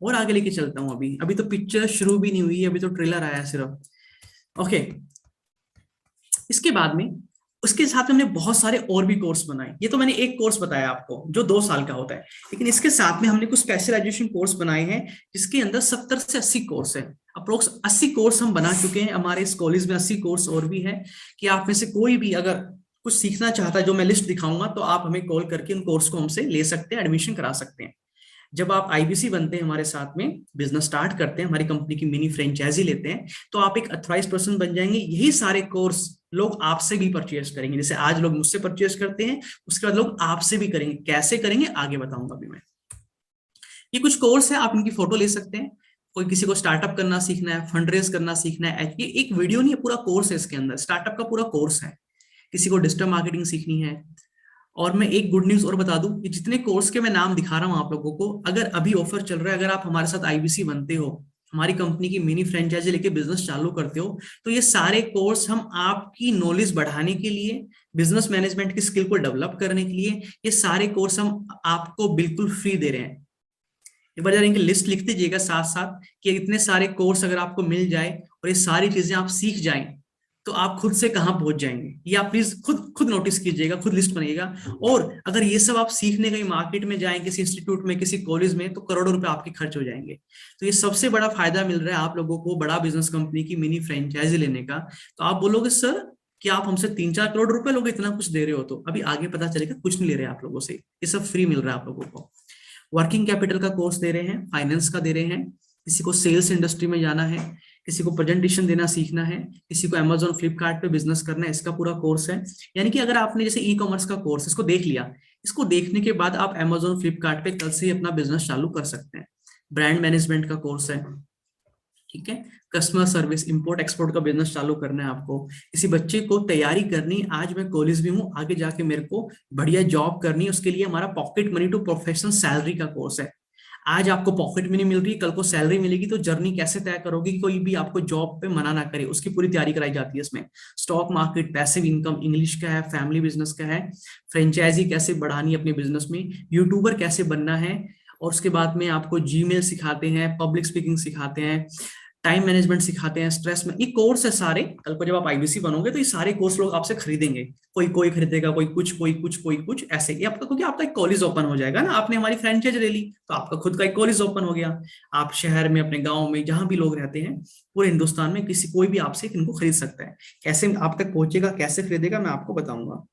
और आगे लेके चलता हूँ, अभी अभी तो पिक्चर शुरू भी नहीं हुई है, अभी तो ट्रेलर आया है सिर्फ। ओके, इसके बाद में, उसके साथ में हमने बहुत सारे और भी कोर्स बनाए। ये तो मैंने एक कोर्स बताया आपको जो 2 साल का होता है, लेकिन इसके साथ में हमने कुछ स्पेशलाइजेशन कोर्स बनाए हैं, जिसके अंदर 70 से 80 कोर्स है। अप्रोक्स 80 कोर्स हम बना चुके हैं हमारे इस कॉलेज में, 80 कोर्स और भी है, कि आप में से कोई भी अगर कुछ सीखना चाहता है, जो मैं लिस्ट दिखाऊंगा, तो आप हमें कॉल करके उन कोर्स को हमसे ले सकते हैं, एडमिशन करा सकते हैं। जब आप आईबीसी बनते हैं, हमारे साथ में बिजनेस स्टार्ट करते हैं, हमारी कंपनी की मिनी फ्रेंचाइजी लेते हैं, तो आप एक अथॉराइज्ड पर्सन बन जाएंगे। यही सारे कोर्स लोग आपसे भी परचेज करेंगे, जैसे आज लोग मुझसे परचेज करते हैं, उसके बाद लोग आपसे भी करेंगे। कैसे करेंगे आगे बताऊंगा अभी मैं। ये कुछ कोर्स है, आप इनकी फोटो ले सकते हैं। कोई किसी को स्टार्टअप करना सीखना है, फंड रेज करना सीखना है, ये एक वीडियो नहीं है, पूरा कोर्स है इसके अंदर, स्टार्टअप का पूरा कोर्स है। किसी को डिजिटल मार्केटिंग सीखनी है। और मैं एक गुड न्यूज और बता दूं कि जितने कोर्स के मैं नाम दिखा रहा हूं आप लोगों को, अगर अभी ऑफर चल रहा है, अगर आप हमारे साथ आईबीसी बनते हो, हमारी कंपनी की मिनी फ्रेंचाइजी लेके बिजनेस चालू करते हो, तो ये सारे कोर्स हम आपकी नॉलेज बढ़ाने के लिए, बिजनेस मैनेजमेंट की स्किल को डेवलप करने के लिए, ये सारे कोर्स हम आपको बिल्कुल फ्री दे रहे हैं। एक बार जरा इनकी लिस्ट लिख दीजिएगा साथ साथ, कि इतने सारे कोर्स अगर आपको मिल जाए और ये सारी चीजें आप सीख जाएं, तो आप खुद से कहां पहुंच जाएंगे, ये आप प्लीज खुद खुद नोटिस कीजिएगा, खुद लिस्ट बनाइएगा। और अगर ये सब आप सीखने कहीं मार्केट में जाएं, किसी इंस्टीट्यूट में, किसी कॉलेज में, तो करोड़ों रुपए आपके खर्च हो जाएंगे। तो ये सबसे बड़ा फायदा मिल रहा है आप लोगों को बड़ा बिजनेस कंपनी की मिनी फ्रेंचाइजी लेने का। तो आप बोलोगे सर कि आप हमसे 3-4 करोड़ रुपए लोग इतना कुछ दे रहे हो, तो अभी आगे पता चलेगा कुछ नहीं ले रहे आप लोगों से, ये सब फ्री मिल रहा है आप लोगों को। वर्किंग कैपिटल का कोर्स दे रहे हैं, फाइनेंस का दे रहे हैं, किसी को सेल्स इंडस्ट्री में जाना है, किसी को प्रेजेंटेशन देना सीखना है, किसी को अमेजोन फ्लिपकार्ट पे बिजनेस करना है, इसका पूरा कोर्स है। यानी कि अगर आपने जैसे ई कॉमर्स का कोर्स इसको देख लिया, इसको देखने के बाद आप अमेजोन फ्लिपकार्ट पे कल से ही अपना बिजनेस चालू कर सकते हैं। ब्रांड मैनेजमेंट का कोर्स है, ठीक है। कस्टमर सर्विस, इंपोर्ट एक्सपोर्ट का बिजनेस चालू करना है आपको। किसी बच्चे को तैयारी करनी, आज मैं कॉलेज में हूँ, आगे जाके मेरे को बढ़िया जॉब करनी है, उसके लिए हमारा pocket money to professional salary का कोर्स है। आज आपको पॉकेट मनी मिल रही है, कल को सैलरी मिलेगी, तो जर्नी कैसे तय करोगे कि कोई भी आपको जॉब पे मना ना करे, उसकी पूरी तैयारी कराई जाती है इसमें। Stock market, passive income, English का है, फैमिली बिजनेस का है, फ्रेंचाइजी कैसे बढ़ानी है अपने बिजनेस में, यूट्यूबर कैसे बनना है, और उसके बाद में आपको जीमेल सिखाते हैं, पब्लिक स्पीकिंग सिखाते हैं, टाइम मैनेजमेंट सिखाते हैं, स्ट्रेस में। ये कोर्स है सारे। कल को जब आप आईबीसी बनोगे तो ये सारे कोर्स लोग आपसे खरीदेंगे, कोई कोई खरीदेगा, कोई कुछ, कोई कुछ, कोई कुछ, ऐसे। ये आपका, क्योंकि आपका एक कॉलेज ओपन हो जाएगा ना, आपने हमारी फ्रेंचाइज ले ली तो आपका खुद का एक कॉलेज ओपन हो गया। आप शहर में, अपने गांव में, जहां भी लोग रहते हैं पूरे हिंदुस्तान में, किसी कोई भी आपसे इनको खरीद सकता है। कैसे आप तक पहुंचेगा, कैसे खरीदेगा, मैं आपको बताऊंगा।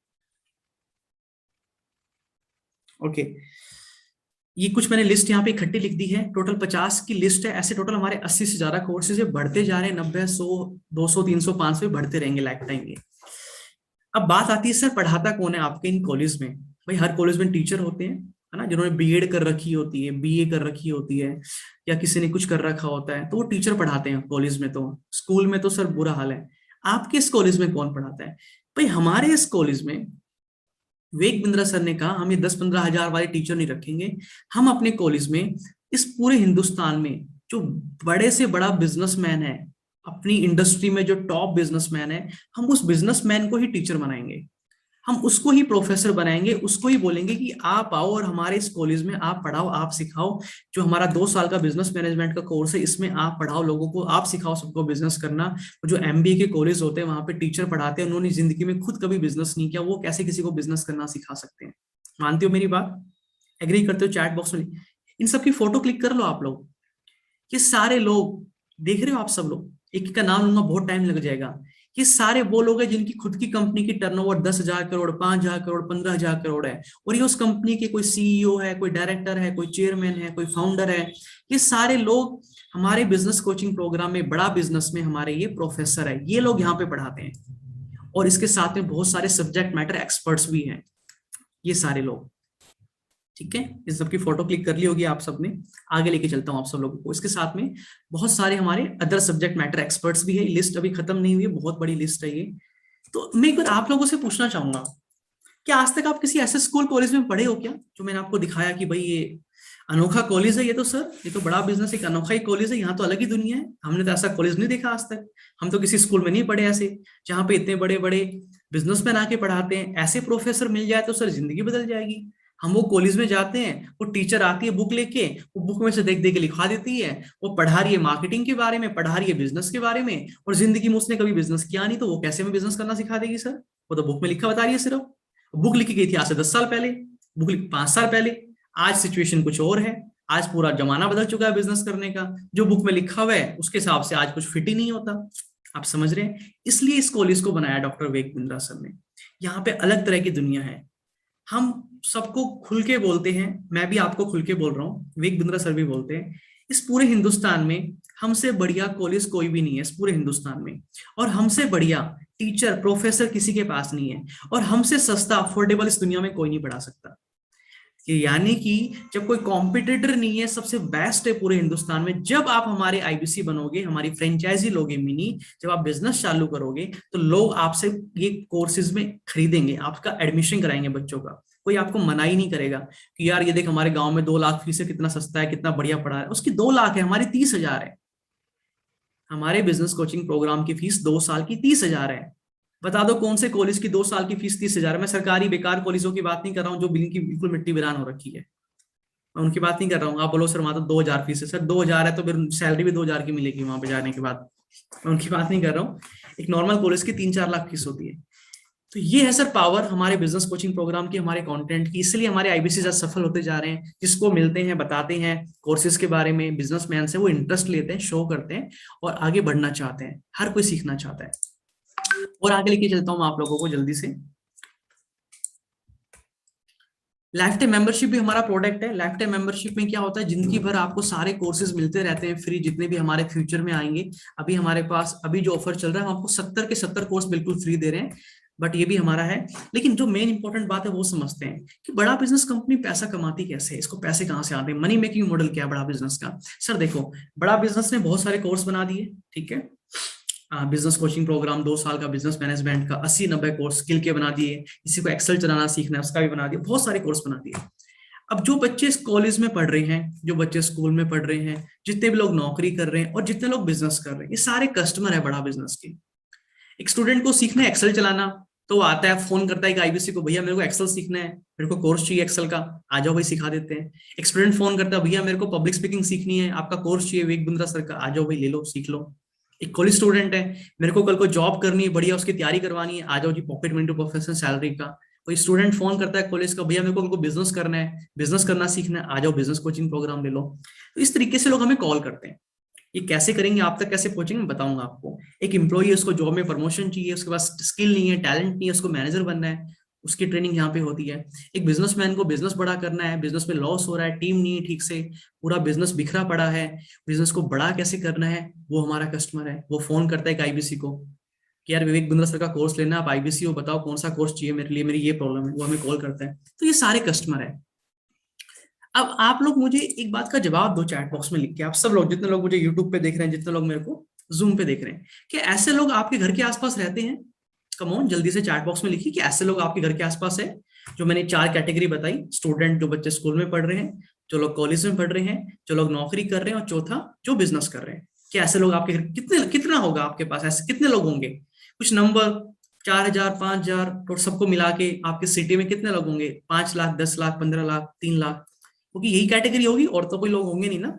ओके, ये कुछ मैंने लिस्ट यहाँ पे इकट्ठी लिख दी है, टोटल 50 की लिस्ट है। ऐसे टोटल हमारे 80 से ज्यादा कोर्सेज है, बढ़ते जा रहे हैं, 90, 100, 200, 300, 500 बढ़ते रहेंगे लाइफ टाइम ये। अब बात आती है सर पढ़ाता कौन है आपके इन कॉलेज में। भाई हर कॉलेज में टीचर होते हैं, है ना, जिन्होंने बीएड कर रखी होती है, बीए कर रखी होती है, या किसी ने कुछ कर रखा होता है, तो वो टीचर पढ़ाते हैं कॉलेज में। तो स्कूल में तो सर बुरा हाल है। आपके इस कॉलेज में कौन पढ़ाता है? भाई हमारे इस कॉलेज में विवेक बिंद्रा सर ने कहा हम ये 10-15 हजार वाले टीचर नहीं रखेंगे। हम अपने कॉलेज में इस पूरे हिंदुस्तान में जो बड़े से बड़ा बिजनेसमैन है, अपनी इंडस्ट्री में जो टॉप बिजनेसमैन है, हम उस बिजनेसमैन को ही टीचर बनाएंगे। हम उसको ही प्रोफेसर बनाएंगे, उसको ही बोलेंगे कि आप आओ और हमारे इस कॉलेज में आप पढ़ाओ, आप सिखाओ। जो हमारा 2 साल का बिजनेस मैनेजमेंट का कोर्स है, इसमें आप पढ़ाओ लोगों को, आप सिखाओ सबको बिजनेस करना। जो एमबीए के कॉलेज होते हैं वहां पे टीचर पढ़ाते हैं, उन्होंने जिंदगी में खुद कभी बिजनेस नहीं किया, वो कैसे किसी को बिजनेस करना सिखा सकते हैं? मानते हो मेरी बात? एग्री करते हो? चैट बॉक्स में इन सबकी फोटो क्लिक कर लो आप लोग। ये सारे लोग देख रहे हो आप सब लोग, एक एक का नाम लूंगा बहुत टाइम लग जाएगा। ये सारे वो लोग हैं जिनकी खुद की कंपनी की टर्नओवर 10,000 करोड़, 5,000 करोड़, 15,000 करोड़ है, और ये उस कंपनी के कोई सीईओ है, कोई डायरेक्टर है, कोई चेयरमैन है, कोई फाउंडर है। ये सारे लोग हमारे बिजनेस कोचिंग प्रोग्राम में, बड़ा बिजनेस में हमारे ये प्रोफेसर है, ये लोग यहाँ पे पढ़ाते हैं। और इसके साथ में बहुत सारे सब्जेक्ट मैटर एक्सपर्ट्स भी हैं ये सारे लोग, ठीक है। इस सबकी फोटो क्लिक कर ली होगी आप सबने। आगे लेके चलता हूँ आप सब लोगों को। इसके साथ में बहुत सारे हमारे अदर सब्जेक्ट मैटर एक्सपर्ट्स भी है। लिस्ट अभी खत्म नहीं हुई है, बहुत बड़ी लिस्ट है ये। तो मैं एक बार आप लोगों से पूछना चाहूंगा, क्या आज तक आप किसी ऐसे स्कूल कॉलेज में पढ़े हो क्या, जो मैंने आपको दिखाया कि भाई ये अनोखा कॉलेज है, ये तो सर ये तो बड़ा बिजनेस, एक अनोखा ही कॉलेज है, यहाँ तो अलग ही दुनिया है, हमने तो ऐसा कॉलेज नहीं देखा आज तक। हम तो किसी स्कूल में नहीं पढ़े ऐसे, जहाँ पे इतने बड़े बड़े बिजनेसमैन आके पढ़ाते हैं। ऐसे प्रोफेसर मिल जाए तो सर जिंदगी बदल जाएगी। हम वो कॉलेज में जाते हैं, वो टीचर आती है बुक लेके, वो बुक में से देख देख के लिखा देती है, वो पढ़ा रही है मार्केटिंग के बारे में, पढ़ा रही है बिजनेस के बारे में, और जिंदगी में उसने कभी बिजनेस किया नहीं, तो वो कैसे में बिजनेस करना सिखा देगी सर? वो तो बुक में लिखा बता रही है सिर्फ। बुक लिखी गई थी आज से 10 साल पहले, बुक 5 साल पहले। आज सिचुएशन कुछ और है, आज पूरा जमाना बदल चुका है बिजनेस करने का। जो बुक में लिखा हुआ है उसके हिसाब से आज कुछ फिट ही नहीं होता। आप समझ रहे हैं? इसलिए इस कॉलेज को बनाया डॉक्टर विवेक बिंद्रा सर ने। यहाँ पे अलग तरह की दुनिया है। हम सबको खुल के बोलते हैं, मैं भी आपको खुल के बोल रहा हूँ, विवेक बिंद्रा सर भी बोलते हैं, इस पूरे हिंदुस्तान में हमसे बढ़िया कॉलेज कोई भी नहीं है इस पूरे हिंदुस्तान में। और हमसे बढ़िया टीचर प्रोफेसर किसी के पास नहीं है। और हमसे सस्ता अफोर्डेबल इस दुनिया में कोई नहीं पढ़ा सकता। यानी कि जब कोई कॉम्पिटिटर नहीं है, सबसे बेस्ट है पूरे हिंदुस्तान में। जब आप हमारे आईबीसी बनोगे, हमारी फ्रेंचाइजी लोगे मिनी, जब आप बिजनेस चालू करोगे, तो लोग आपसे ये कोर्सेज में खरीदेंगे, आपका एडमिशन कराएंगे बच्चों का। कोई आपको मना ही नहीं करेगा कि यार ये देख हमारे गांव में 2 लाख फीस है, कितना सस्ता है, कितना बढ़िया पढ़ा है। उसकी 2 लाख है, हमारी 30,000 है। हमारे बिजनेस कोचिंग प्रोग्राम की फीस 2 साल की 30,000 है। बता दो कौन से कॉलेज की 2 साल की फीस 30,000 है? मैं सरकारी बेकार कॉलेजों की बात नहीं कर रहा हूँ, जो बिल की बिल्कुल मिट्टी वीरान हो रखी है, मैं उनकी बात नहीं कर रहा हूँ। आप बोलो सर वहां तो 2,000 फीस है, सर 2,000 है तो फिर सैलरी भी 2,000 की मिलेगी वहां पे जाने के बाद। मैं उनकी बात नहीं कर रहा हूँ। एक नॉर्मल कॉलेज की 3-4 लाख फीस होती है। तो ये है सर पावर हमारे बिजनेस कोचिंग प्रोग्राम की, हमारे कंटेंट की। इसलिए हमारे आईबीसी ज्यादा सफल होते जा रहे हैं। जिसको मिलते हैं, बताते हैं कोर्सेज के बारे में, बिजनेसमैन से, वो इंटरेस्ट लेते हैं, शो करते हैं और आगे बढ़ना चाहते हैं। हर कोई सीखना चाहता है। और आगे लेके चलता हूँ आप लोगों को जल्दी से। लाइफ टाइम मेंबरशिप भी हमारा प्रोडक्ट है। लाइफ टाइम मेंबरशिप में क्या होता है, जिंदगी भर आपको सारे कोर्सेज मिलते रहते हैं फ्री, जितने भी हमारे फ्यूचर में आएंगे। अभी हमारे पास अभी जो ऑफर चल रहा है, हम आपको 70 के 70 कोर्स बिल्कुल फ्री दे रहे हैं, बट ये भी हमारा है। लेकिन जो मेन इंपॉर्टेंट बात है वो समझते हैं कि बड़ा बिजनेस कंपनी पैसा कमाती कैसे है, इसको पैसे कहाँ से आते हैं, मनी मेकिंग मॉडल क्या है बड़ा बिजनेस का। सर देखो, बड़ा बिजनेस ने बहुत सारे कोर्स बना दिए, ठीक है। बिजनेस कोचिंग प्रोग्राम 2 साल का, बिजनेस मैनेजमेंट का 80-90 कोर्स स्किल के बना दिए। किसी को एक्सेल चलाना सीखना है उसका भी बना दिया, बहुत सारे कोर्स बना दिए। अब जो बच्चे इस कॉलेज में पढ़ रहे हैं, जो बच्चे स्कूल में पढ़ रहे हैं, जितने भी लोग नौकरी कर रहे हैं और जितने लोग बिजनेस कर रहे हैं, ये सारे कस्टमर है बड़ा बिजनेस के। एक स्टूडेंट को सीखना है एक्सेल चलाना, तो वो आता है, फोन करता है कि आईबीसी को, भैया मेरे को एक्सेल सीखना है, मेरे को कोर्स चाहिए एक्सेल का, आ जाओ भाई सिखा देते हैं। एक स्टूडेंट फोन करता है, भैया मेरे को पब्लिक स्पीकिंग सीखनी है, आपका कोर्स चाहिए विवेक बिंद्रा सर का, आ जाओ भाई ले लो सीख लो। एक कॉलेज स्टूडेंट है, मेरे को कल को जॉब करनी है बढ़िया, उसकी तैयारी करवानी है, आ जाओ जी pocket money to professional salary का। कोई स्टूडेंट फोन करता है कॉलेज का, भैया मेरे को कल को बिजनेस करना है, बिजनेस करना सीखना है, आ जाओ बिजनेस कोचिंग प्रोग्राम ले लो। तो इस तरीके से लोग हमें कॉल करते हैं। ये कैसे करेंगे, आप तक कैसे पहुंचेंगे, मैं बताऊंगा आपको। एक एम्प्लॉई है, उसको जॉब में प्रमोशन चाहिए, उसके पास स्किल नहीं है, टैलेंट नहीं है, उसको मैनेजर बनना है, उसकी ट्रेनिंग यहाँ पे होती है। एक बिजनेसमैन को बिजनेस बड़ा करना है, बिजनेस में लॉस हो रहा है, टीम नहीं है ठीक से, पूरा बिजनेस बिखरा पड़ा है, बिजनेस को बड़ा कैसे करना है, वो हमारा कस्टमर है। वो फोन करता है एक आईबीसी को कि यार विवेक बिंद्रा सर का कोर्स लेना है, आप आईबीसी हो, बताओ कौन सा कोर्स चाहिए मेरे लिए, मेरी ये प्रॉब्लम है, वो हमें कॉल करता है। तो ये सारे कस्टमर है। अब आप लोग मुझे एक बात का जवाब दो चैट बॉक्स में लिख के, आप सब लोग जितने लोग मुझे यूट्यूब पे देख रहे हैं, जितने लोग मेरे को जूम पे देख रहे हैं, कि ऐसे लोग आपके घर के आसपास रहते हैं? कमोन जल्दी से चैट बॉक्स में लिखिए कि ऐसे लोग आपके घर के आसपास है। जो मैंने 4 कैटेगरी बताई, स्टूडेंट जो बच्चे स्कूल में पढ़ रहे हैं, जो लोग कॉलेज में पढ़ रहे हैं, जो लोग नौकरी कर रहे हैं, और चौथा जो बिजनेस कर रहे हैं। कि ऐसे लोग आपके घर कितने, कितना होगा आपके पास, ऐसे कितने लोग होंगे? कुछ नंबर, 4,000 5,000, तो सबको मिला के आपके सिटी में कितने लोग होंगे? 5 लाख, 10 लाख, 15 लाख, 3 लाख, क्योंकि यही कैटेगरी होगी और तो कोई लोग होंगे नहीं ना।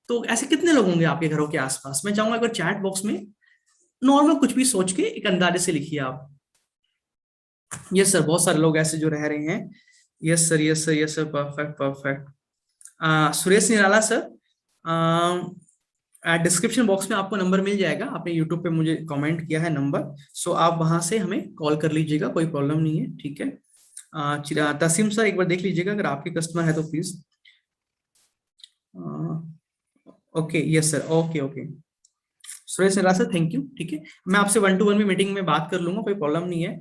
तो ऐसे कितने लोग होंगे आपके घरों के आसपास? मैं चाहूंगा एक बार चैट बॉक्स में नॉर्मल कुछ भी सोच के एक अंदाजे से लिखिए आप। यस सर, बहुत सारे लोग ऐसे जो रह रहे हैं। Yes sir, yes sir, yes sir, perfect perfect. Suresh Nirala sir, description box में आपको नंबर मिल जाएगा, आपने यूट्यूब पे मुझे कमेंट किया है नंबर, सो आप वहां से हमें कॉल कर लीजिएगा, कोई प्रॉब्लम नहीं है, ठीक है। तसीम सर एक बार देख लीजिएगा, अगर आपके कस्टमर है तो please. Okay, yes sir, okay okay. Suresh Nirala sir, thank you, ठीक है। मैं आपसे 1-to-1 में मीटिंग में बात कर लूंगा, कोई प्रॉब्लम नहीं है।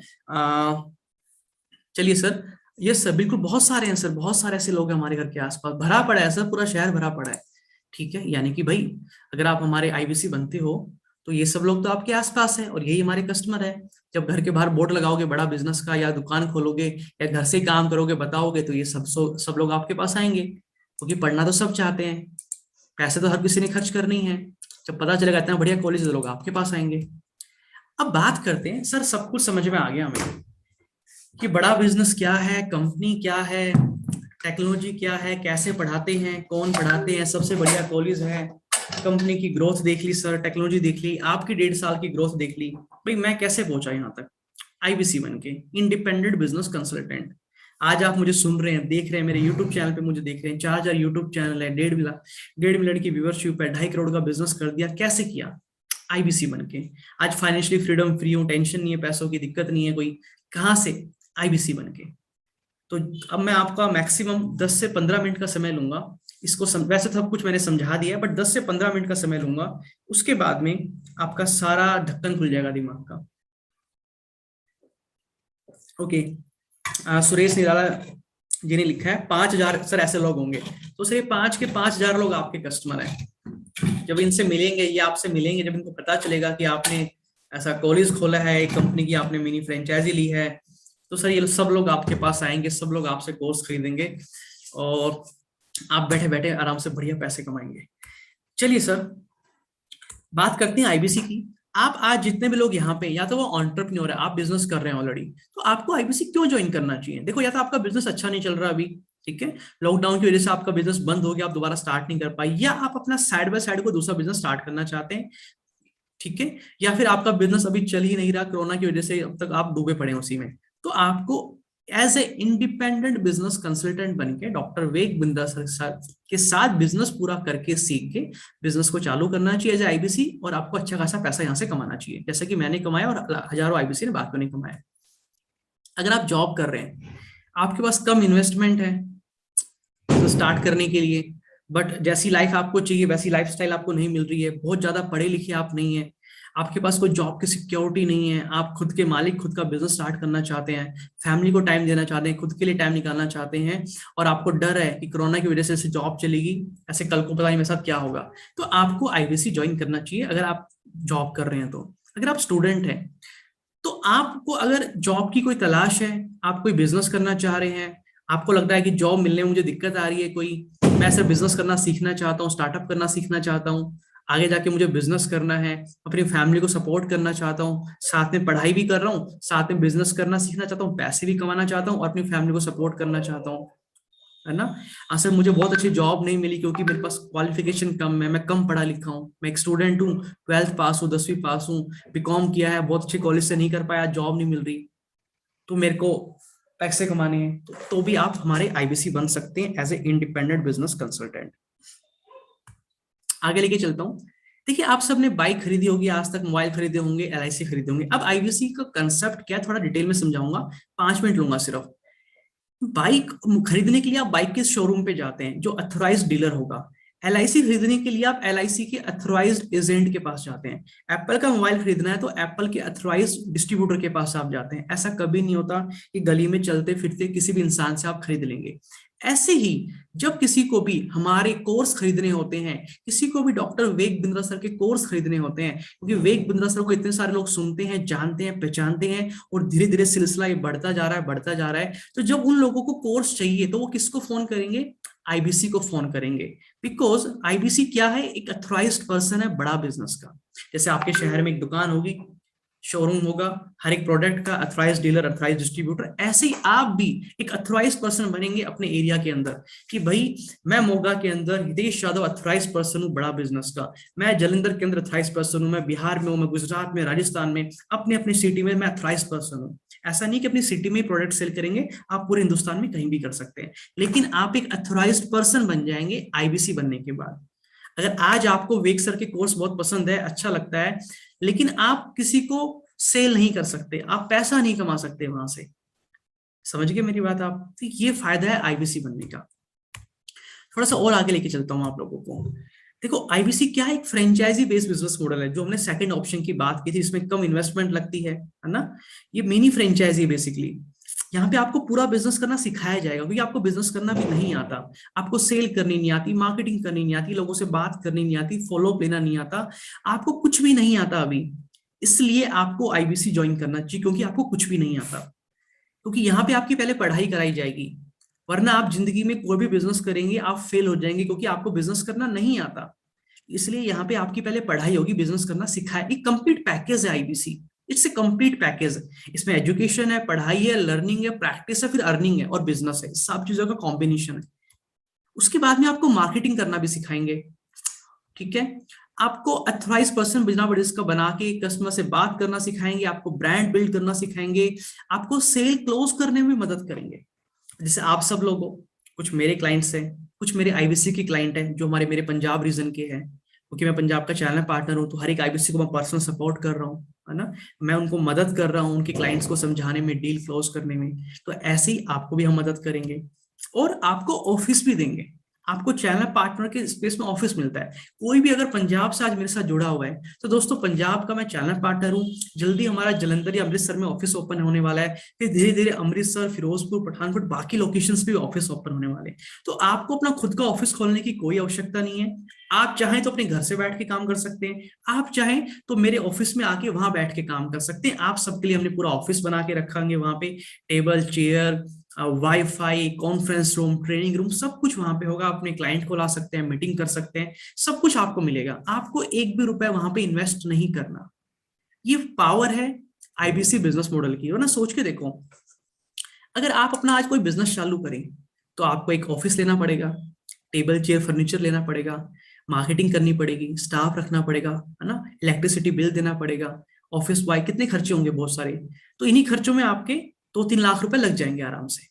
चलिए सर। यस सर, बिल्कुल, बहुत सारे हैं सर, बहुत सारे ऐसे लोग हैं हमारे घर के आसपास, भरा पड़ा है सर, पूरा शहर भरा पड़ा है। ठीक है, यानी कि भाई अगर आप हमारे आईबीसी बनते हो, तो ये सब लोग तो आपके आसपास है और यही हमारे कस्टमर है। जब घर के बाहर बोर्ड लगाओगे बड़ा बिजनेस का, या दुकान खोलोगे, या घर से काम करोगे बताओगे, तो ये सब लोग आपके पास आएंगे, क्योंकि पढ़ना तो सब चाहते हैं, पैसे तो हर किसी ने खर्च करनी है। जब पता चलेगा इतना बढ़िया कॉलेज, तो लोग आपके पास आएंगे। अब बात करते हैं सर, सब कुछ समझ में आ गया हमें कि बड़ा बिजनेस क्या है, कंपनी क्या है, टेक्नोलॉजी क्या है, कैसे पढ़ाते हैं, कौन पढ़ाते हैं, सबसे बढ़िया कॉलेज है, कंपनी की ग्रोथ देख ली सर, टेक्नोलॉजी देख ली, आपकी 1.5 साल की ग्रोथ देख ली। भाई मैं कैसे पहुंचा यहाँ तक? आईबीसी बन के इंडिपेंडेंट बिजनेस कंसल्टेंट। आज आप मुझे सुन रहे हैं, देख रहे हैं, मेरे यूट्यूब चैनल पे मुझे देख रहे हैं, 4,000 यूट्यूब चैनल है, 1.5 मिलियन की व्यूअरशिप है, 2.5 करोड़ का बिजनेस कर दिया, कैसे किया? आईबीसी बन के। आज फाइनेंशियली फ्रीडम, फ्री हूं, टेंशन नहीं है, पैसों की दिक्कत नहीं है कोई। कहां से? आईबीसी बन के। तो अब मैं आपका मैक्सिमम 10 से 15 मिनट का समय लूंगा इसको वैसे तो सब कुछ मैंने समझा दिया है, बट 10 से 15 मिनट का समय लूंगा। उसके बाद में आपका सारा ढक्कन खुल जाएगा दिमाग का। ओके। सुरेश निराला जी ने लिखा है 5,000 सर ऐसे लोग होंगे, तो सर 5 के 5,000 लोग आपके कस्टमर हैं। जब इनसे मिलेंगे, ये आपसे मिलेंगे, जब इनको पता चलेगा कि आपने ऐसा कॉलेज खोला है, एक कंपनी की आपने मिनी फ्रेंचाइजी ली है, तो सर ये सब लोग आपके पास आएंगे, सब लोग आपसे कोर्स खरीदेंगे, और आप बैठे बैठे आराम से बढ़िया पैसे कमाएंगे। चलिए सर, बात करते हैं आईबीसी की। आप आज जितने भी लोग यहाँ पे, या तो वो एंटरप्रेन्योर है, आप बिजनेस कर रहे हैं ऑलरेडी, तो आपको आईबीसी क्यों ज्वाइन करना चाहिए? देखो, या तो आपका बिजनेस अच्छा नहीं चल रहा अभी, ठीक है, लॉकडाउन की वजह से आपका बिजनेस बंद हो गया, आप दोबारा स्टार्ट नहीं कर पाए, या आप अपना साइड बाय साइड को दूसरा बिजनेस स्टार्ट करना चाहते हैं, ठीक है, या फिर आपका बिजनेस अभी चल ही नहीं रहा, कोरोना की वजह से अब तक आप डूबे पड़े हैं उसी में। तो आपको as a independent business consultant बन के डॉक्टर विवेक बिंद्रा सर के साथ बिजनेस पूरा करके सीख के बिजनेस को चालू करना चाहिए एज ए आईबीसी, और आपको अच्छा खासा पैसा यहाँ से कमाना चाहिए, जैसे कि मैंने कमाया और हजारों आईबीसी ने बाद में नहीं कमाया। अगर आप जॉब कर रहे हैं, आपके पास कम इन्वेस्टमेंट है तो स्टार्ट करने के लिए, बट जैसी लाइफ आपको चाहिए वैसी लाइफस्टाइल आपको नहीं मिल रही है, बहुत ज्यादा पढ़े लिखे आप नहीं है, आपके पास कोई जॉब की सिक्योरिटी नहीं है, आप खुद के मालिक, खुद का बिजनेस स्टार्ट करना चाहते हैं, फैमिली को टाइम देना चाहते हैं, खुद के लिए टाइम निकालना चाहते हैं, और आपको डर है कि कोरोना की वजह से ऐसे जॉब चलेगी, ऐसे कल को पता नहीं मेरे साथ क्या होगा, तो आपको आईबीसी ज्वाइन करना चाहिए। अगर आप जॉब कर रहे हैं तो, अगर आप स्टूडेंट हैं तो आपको, अगर जॉब की कोई तलाश है, आप कोई बिजनेस करना चाह रहे हैं, आपको लगता है कि जॉब मिलने में मुझे दिक्कत आ रही है कोई, मैं सिर्फ बिजनेस करना सीखना चाहता हूँ, स्टार्टअप करना सीखना चाहता हूँ, आगे जाके मुझे बिजनेस करना है, अपनी फैमिली को सपोर्ट करना चाहता हूँ, साथ में पढ़ाई भी कर रहा हूँ, साथ में बिजनेस करना सीखना चाहता हूँ, पैसे भी कमाना चाहता हूँ और अपनी फैमिली को सपोर्ट करना चाहता हूँ, है ना। सर मुझे बहुत अच्छी जॉब नहीं मिली क्योंकि मेरे पास क्वालिफिकेशन कम है, मैं कम पढ़ा लिखा हूँ, मैं एक स्टूडेंट हूँ, 12th पास हूँ, 10वीं पास हूँ, बीकॉम किया है, बहुत अच्छे कॉलेज से नहीं कर पाया, जॉब नहीं मिल रही, तो मेरे को पैसे कमाने हैं, तो भी आप हमारे आईबीसी बन सकते हैं as a independent business consultant. आगे लेके चलता हूँ। देखिए आप सबने बाइक खरीदी होगी आज तक, मोबाइल खरीदे होंगे, एलआईसी खरीदे होंगे, अब आईबीसी का कंसेप्ट क्या है थोड़ा डिटेल में समझाऊंगा, 5 मिनट लूंगा सिर्फ। बाइक खरीदने के लिए आप बाइक के शोरूम पे जाते हैं जो अथोराइज्ड डीलर होगा, एलआईसी खरीदने के लिए आप एलआईसी के अथोराइज्ड एजेंट के पास जाते हैं, एप्पल का मोबाइल खरीदना है तो एप्पल के अथोराइज्ड डिस्ट्रीब्यूटर के पास आप जाते हैं, ऐसा कभी नहीं होता कि गली में चलते फिरते किसी भी इंसान से आप खरीद लेंगे। ऐसे ही जब किसी को भी हमारे कोर्स खरीदने होते हैं, किसी को भी डॉक्टर वेग बिंद्रा सर के कोर्स खरीदने होते हैं, क्योंकि वेग बिंद्रा सर को इतने सारे लोग सुनते हैं, जानते हैं, पहचानते हैं, और धीरे धीरे सिलसिला ये बढ़ता जा रहा है, बढ़ता जा रहा है, तो जब उन लोगों को कोर्स चाहिए तो वो किसको फोन करेंगे, आईबीसी को फोन करेंगे, बिकॉज आईबीसी क्या है, एक अथोराइज्ड पर्सन है बड़ा बिजनेस का। जैसे आपके शहर में एक दुकान होगी, शोरूम होगा, हर एक प्रोडक्ट का अथोराइज्ड डीलर, अथोराइज्ड डिस्ट्रीब्यूटर, ऐसे ही आप भी एक अथोराइज्ड पर्सन बनेंगे अपने एरिया के अंदर, कि भाई मैं मोगा के अंदर हितेश यादव अथोराइज्ड पर्सन हूँ बड़ा बिजनेस का, मैं जलंधर के अंदर अथोराइज्ड पर्सन हूँ, मैं बिहार में हूँ, मैं गुजरात में, राजस्थान में, अपने अपनी सिटी में मैं अथोराइज्ड पर्सन हूँ। ऐसा नहीं कि अपनी सिटी में प्रोडक्ट सेल करेंगे, आप पूरे हिंदुस्तान में कहीं भी कर सकते हैं, लेकिन आप एक अथोराइज्ड पर्सन बन जाएंगे आईबीसी बनने के बाद। अगर आज आपको वेग सर के कोर्स बहुत पसंद है, अच्छा लगता है, लेकिन आप किसी को सेल नहीं कर सकते, आप पैसा नहीं कमा सकते वहां से, समझ गए मेरी बात आप, तो ये फायदा है आईबीसी बनने का। थोड़ा सा और आगे लेके चलता हूँ आप लोगों को। देखो आईबीसी क्या है, एक फ्रेंचाइजी बेस्ड बिजनेस मॉडल है, जो हमने सेकंड ऑप्शन की बात की थी, इसमें कम इन्वेस्टमेंट लगती है ना, ये मिनी फ्रेंचाइजी बेसिकली। यहाँ पे आपको पूरा बिजनेस करना सिखाया जाएगा, क्योंकि आपको बिजनेस करना भी नहीं आता, आपको सेल करनी नहीं आती, मार्केटिंग करनी नहीं आती, लोगों से बात करनी नहीं आती, फॉलो अप लेना नहीं आता, आपको कुछ भी नहीं आता अभी, इसलिए आपको आईबीसी ज्वाइन करना चाहिए, क्योंकि आपको कुछ भी नहीं आता, क्योंकि यहाँ पे आपकी पहले पढ़ाई कराई जाएगी, वरना आप जिंदगी में कोई भी बिजनेस करेंगे आप फेल हो जाएंगे, क्योंकि आपको बिजनेस करना नहीं आता, इसलिए यहाँ पे आपकी पहले पढ़ाई होगी, बिजनेस करना सिखाए, एक कंप्लीट पैकेज है IBC, it's a complete package, इसमें एजुकेशन है, पढ़ाई है, लर्निंग है, प्रैक्टिस है, फिर अर्निंग है और बिजनेस है, सब चीजों का कॉम्बिनेशन है। उसके बाद में आपको मार्केटिंग करना भी सिखाएंगे, ठीक है, आपको अथराइज पर्सन बिना बड़े इसका बना के कस्टमर से बात करना सिखाएंगे, आपको ब्रांड बिल्ड करना सिखाएंगे, आपको सेल क्लोज करने में मदद करेंगे। जैसे आप सब लोग हो, कुछ मेरे क्लाइंट्स हैं, कुछ मेरे आईबीसी के क्लाइंट हैं जो हमारे मेरे पंजाब रीजन के हैं, क्योंकि मैं पंजाब का चैनल पार्टनर हूँ, तो हर एक आईबीसी को मैं पर्सनल सपोर्ट कर रहा हूँ, है ना, मैं उनको मदद कर रहा हूँ उनके क्लाइंट्स को समझाने में, डील क्लोज करने में, तो ऐसे ही आपको भी हम मदद करेंगे, और आपको ऑफिस भी देंगे, आपको चैनल पार्टनर के स्पेस में ऑफिस मिलता है। कोई भी अगर पंजाब से आज मेरे साथ जुड़ा हुआ है, तो दोस्तों पंजाब का मैं चैनल पार्टनर हूँ, जल्दी हमारा जलंधर या अमृतसर में ऑफिस ओपन होने वाला है, फिर धीरे धीरे अमृतसर, फिरोजपुर, पठानकोट, बाकी लोकेशंस पे भी ऑफिस ओपन होने वाले हैं। तो आपको अपना खुद का ऑफिस खोलने की कोई आवश्यकता नहीं है, आप चाहें तो अपने घर से बैठ के काम कर सकते हैं, आप चाहें तो मेरे ऑफिस में आके वहां बैठ के काम कर सकते हैं, आप सबके लिए हमने पूरा ऑफिस बना के रखेंगे, वहां पे table, chair, wifi, conference room, training room, सब कुछ वहां पे होगा, अपने क्लाइंट को ला सकते हैं, मीटिंग कर सकते हैं, सब कुछ आपको मिलेगा, आपको एक भी रुपए वहां पे इन्वेस्ट नहीं करना। ये पावर है आईबीसी बिजनेस मॉडल की, है ना, सोच के देखो, अगर आप अपना आज कोई बिजनेस चालू करें तो आपको एक ऑफिस लेना पड़ेगा, टेबल, चेयर, फर्नीचर लेना पड़ेगा, मार्केटिंग करनी पड़ेगी, स्टाफ रखना पड़ेगा, है ना, इलेक्ट्रिसिटी बिल देना पड़ेगा, ऑफिस बॉय, कितने खर्चे होंगे बहुत सारे, तो इन्हीं खर्चों में आपके 2-3 लाख रुपए लग जाएंगे आराम से,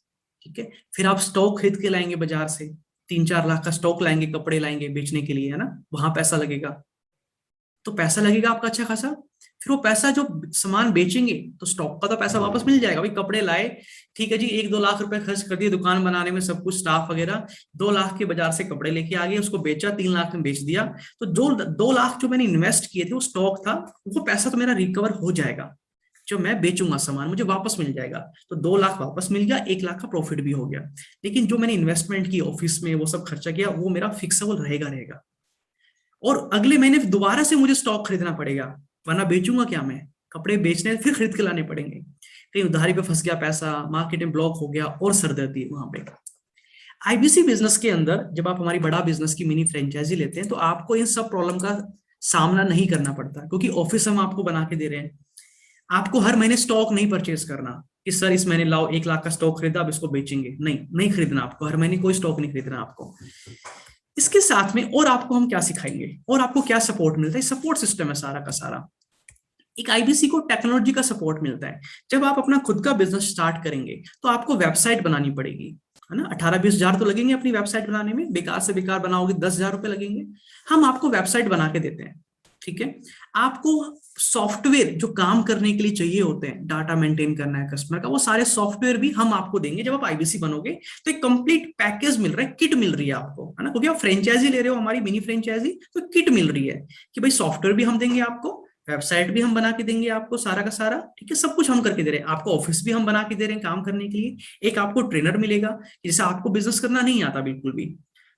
ठीक है। फिर आप स्टॉक खरीद के लाएंगे बाजार से, 3-4 लाख का स्टॉक लाएंगे, कपड़े लाएंगे बेचने के लिए, है ना, वहां पैसा लगेगा, तो पैसा लगेगा आपका अच्छा खासा। फिर वो पैसा जो सामान बेचेंगे तो स्टॉक का तो पैसा वापस मिल जाएगा। भाई कपड़े लाए, ठीक है जी, 1-2 लाख रुपए खर्च कर दिए दुकान बनाने में, सब कुछ स्टाफ वगैरह, 2 लाख के बाजार से कपड़े लेके आ गए, उसको बेचा, 3 लाख में बेच दिया, तो जो 2 लाख जो मैंने इन्वेस्ट किए थे वो स्टॉक था, वो पैसा तो मेरा रिकवर हो जाएगा। जो मैं बेचूंगा सामान मुझे वापस मिल जाएगा, तो 2 लाख वापस मिल गया, 1 लाख का प्रॉफिट भी हो गया। लेकिन जो मैंने इन्वेस्टमेंट की ऑफिस में, वो सब खर्चा किया, वो मेरा फिक्सेबल रहेगा रहेगा। और अगले महीने दोबारा से मुझे स्टॉक खरीदना पड़ेगा, वरना बेचूंगा क्या मैं? कपड़े बेचने फिर खरीद के लाने पड़ेंगे। कहीं उधारी पे फंस गया पैसा, मार्केट में ब्लॉक हो गया, और सरदर्दी वहां पे। आईबीसी बिजनेस के अंदर जब आप हमारी बड़ा बिजनेस की मिनी फ्रेंचाइजी लेते हैं, तो आपको इन सब प्रॉब्लम का सामना नहीं करना पड़ता, क्योंकि ऑफिस हम आपको बना के दे रहे हैं। आपको हर महीने स्टॉक नहीं परचेज करना कि सर इस महीने लाओ 1 लाख का स्टॉक खरीदा, अब इसको बेचेंगे, नहीं, नहीं खरीदना आपको, हर महीने कोई स्टॉक नहीं खरीदना आपको। इसके साथ में और आपको हम क्या सिखाएंगे, और आपको क्या सपोर्ट मिलता है? सपोर्ट सिस्टम है सारा का सारा। एक आईबीसी को टेक्नोलॉजी का सपोर्ट मिलता है। जब आप अपना खुद का बिजनेस स्टार्ट करेंगे तो आपको वेबसाइट बनानी पड़ेगी, है ना। 18-20 हजार तो लगेंगे अपनी वेबसाइट बनाने में, बेकार से बेकार बनाओगे 10,000 रुपए लगेंगे। हम आपको वेबसाइट बना के देते हैं, ठीक है। आपको सॉफ्टवेयर जो काम करने के लिए चाहिए होते हैं, डाटा मेंटेन करना है कस्टमर का, वो सारे सॉफ्टवेयर भी हम आपको देंगे। जब आप आईबीसी बनोगे तो एक कंप्लीट पैकेज मिल रहा है, किट मिल रही है आपको, है ना, क्योंकि आप फ्रेंचाइजी ले रहे हो हमारी मिनी फ्रेंचाइजी, तो किट मिल रही है कि भाई सॉफ्टवेयर भी हम देंगे आपको, वेबसाइट भी हम बना के देंगे आपको, सारा का सारा, ठीक है, सब कुछ हम करके दे रहे हैं आपको। ऑफिस भी हम बना के दे रहे हैं काम करने के लिए। एक आपको ट्रेनर मिलेगा, जैसे आपको बिजनेस करना नहीं आता बिल्कुल भी,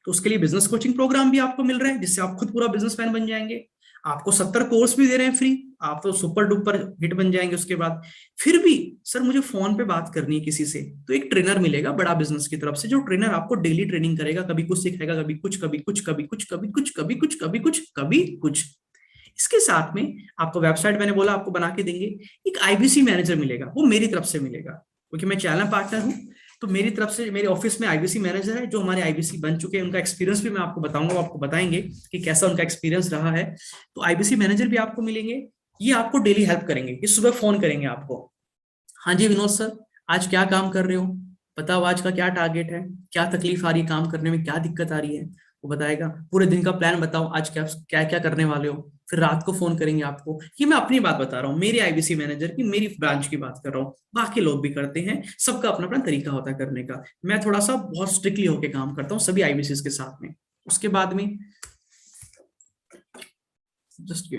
तो उसके लिए बिजनेस कोचिंग प्रोग्राम भी आपको मिल रहा है, जिससे आप खुद पूरा बिजनेसमैन बन जाएंगे। आपको 70 कोर्स भी दे रहे हैं फ्री, आप तो सुपर डुपर हिट बन जाएंगे उसके बाद। फिर भी सर मुझे फोन पे बात करनी है किसी से, तो एक ट्रेनर मिलेगा बड़ा बिजनेस की तरफ से, जो ट्रेनर आपको डेली ट्रेनिंग करेगा, कभी कुछ सिखाएगा, कभी कुछ, कभी कुछ, कभी कुछ, कभी कुछ, कभी कुछ, कभी कुछ, कभी कुछ। इसके साथ में आपको वेबसाइट, मैंने बोला आपको बना के देंगे। एक आईबीसी मैनेजर मिलेगा, वो मेरी तरफ से मिलेगा, क्योंकि मैं चैनल पार्टनर हूं, तो मेरी तरफ से मेरे ऑफिस में आईबीसी मैनेजर है, जो हमारे आईबीसी बन चुके हैं। उनका एक्सपीरियंस भी मैं आपको बताऊंगा, वो आपको बताएंगे कि कैसा उनका एक्सपीरियंस रहा है। तो आईबीसी मैनेजर भी आपको मिलेंगे, ये आपको डेली हेल्प करेंगे। ये सुबह फोन करेंगे आपको, हाँ जी विनोद सर, आज क्या काम कर रहे हो, बताओ आज का क्या टारगेट है, क्या तकलीफ आ रही है काम करने में, क्या दिक्कत आ रही है, वो बताएगा। पूरे दिन का प्लान बताओ, आज क्या क्या क्या करने वाले हो। फिर रात को फोन करेंगे आपको। ये मैं अपनी बात बता रहा हूँ, मेरे आईबीसी मैनेजर की, मेरी ब्रांच की बात कर रहा हूँ। बाकी लोग भी करते हैं, सबका अपना अपना तरीका होता है करने का। मैं थोड़ा सा बहुत स्ट्रिक्टली होकर काम करता हूँ सभी आईबीसी के साथ में। उसके बाद में जस्ट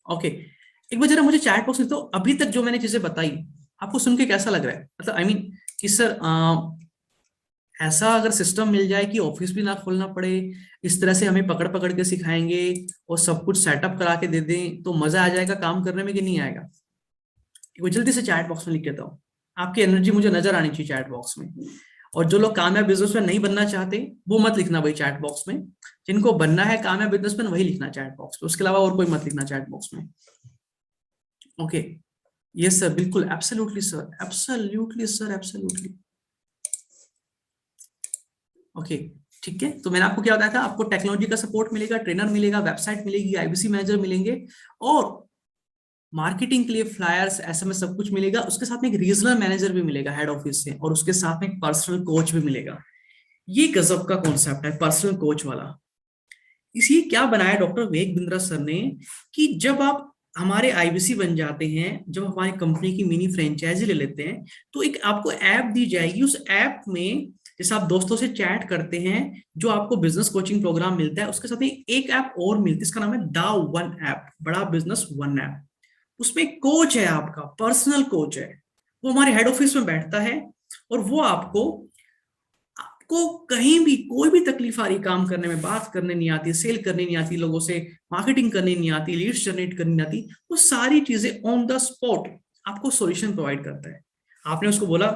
ओके, एक बार जरा मुझे चैट बॉक्स में, तो अभी तक जो मैंने चीजें बताई आपको सुन के कैसा लग रहा है? मतलब आई मीन कि सर ऐसा अगर सिस्टम मिल जाए कि ऑफिस भी ना खोलना पड़े, इस तरह से हमें पकड़ पकड़ के सिखाएंगे और सब कुछ सेटअप करा के दे दें, तो मजा आ जाएगा काम करने में कि नहीं आएगा? वो जल्दी से चैट बॉक्स में लिख देता हूँ। आपकी एनर्जी मुझे नजर आनी चाहिए चैट बॉक्स में। और जो लोग कामयाब बिजनेसमैन नहीं बनना चाहते वो मत लिखना भाई चैट बॉक्स में। जिनको बनना है कामयाब बिजनेसमैन वही लिखना चैट बॉक्स में, उसके अलावा और कोई मत लिखना चैट बॉक्स में। ओके, यस सर, बिल्कुल, absolutely sir, absolutely sir, absolutely. Okay, ठीक है। तो मैंने आपको क्या बताया था, आपको टेक्नोलॉजी का सपोर्ट मिलेगा, ट्रेनर मिलेगा, वेबसाइट मिलेगी, आईबीसी मैनेजर मिलेंगे, और मार्केटिंग के लिए फ्लायर्स, एसएमएस, सब कुछ मिलेगा। उसके साथ में एक रीजनल मैनेजर भी मिलेगा हेड ऑफिस से, और उसके साथ में एक पर्सनल कोच भी मिलेगा। ये गजब का कॉन्सेप्ट है पर्सनल कोच वाला। इसी क्या बनाया डॉक्टर विवेक बिंद्रा सर ने, कि जब आप हमारे आईबीसी बन जाते हैं, जब हमारी कंपनी की मिनी फ्रेंचाइजी ले लेते हैं, तो एक आपको ऐप दी जाएगी। उस ऐप में जैसे आप दोस्तों से चैट करते हैं, जो आपको बिजनेस कोचिंग प्रोग्राम मिलता है, उसके साथ में एक ऐप और मिलती है, इसका नाम है दा वन ऐप, बड़ा बिजनेस वन ऐप। उसमें कोच है, आपका पर्सनल कोच है, वो हमारे हेड ऑफिस में बैठता है, और वो आपको आपको कहीं भी कोई भी तकलीफ आ रही, काम करने में, बात करने नहीं आती, सेल करनी नहीं आती लोगों से, मार्केटिंग करनी नहीं आती, लीड्स जनरेट करनी नहीं आती, वो सारी चीजें ऑन द स्पॉट आपको सॉल्यूशन प्रोवाइड करता है। आपने उसको बोला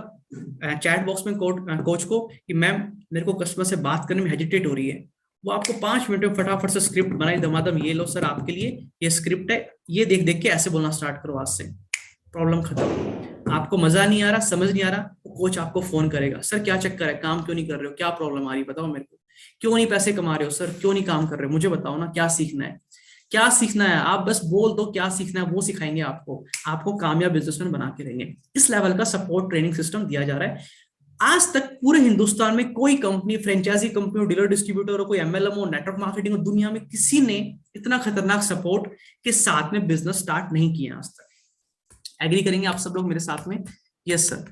चैट बॉक्स में कोच को कि मैम मेरे को कस्टमर से बात करने में हेजिटेट हो रही है, वो आपको 5 मिनट में फटाफट से स्क्रिप्ट बनाई दमादम, ये लो सर आपके लिए ये स्क्रिप्ट है, ये देख देख के ऐसे बोलना स्टार्ट करो, आज से प्रॉब्लम खत्म। आपको मजा नहीं आ रहा, समझ नहीं आ रहा, कोच आपको फोन करेगा, सर क्या चक्कर है, काम क्यों नहीं कर रहे हो, क्या प्रॉब्लम आ रही है बताओ मेरे को, क्यों नहीं पैसे कमा रहे हो सर, क्यों नहीं काम कर रहे हो, मुझे बताओ ना, क्या सीखना है, क्या सीखना है, आप बस बोल दो क्या सीखना है, वो सिखाएंगे आपको, आपको कामयाब बिजनेसमैन बना के देंगे। इस लेवल का सपोर्ट ट्रेनिंग सिस्टम दिया जा रहा है। आज तक पूरे हिंदुस्तान में कोई कंपनी, फ्रेंचाइजी कंपनी हो, डीलर डिस्ट्रीब्यूटर हो, कोई एमएलएम हो, नेटवर्क मार्केटिंग हो, दुनिया में किसी ने इतना खतरनाक सपोर्ट के साथ में बिजनेस स्टार्ट नहीं किया आज तक। एग्री करेंगे आप सब लोग मेरे साथ में? Yes sir.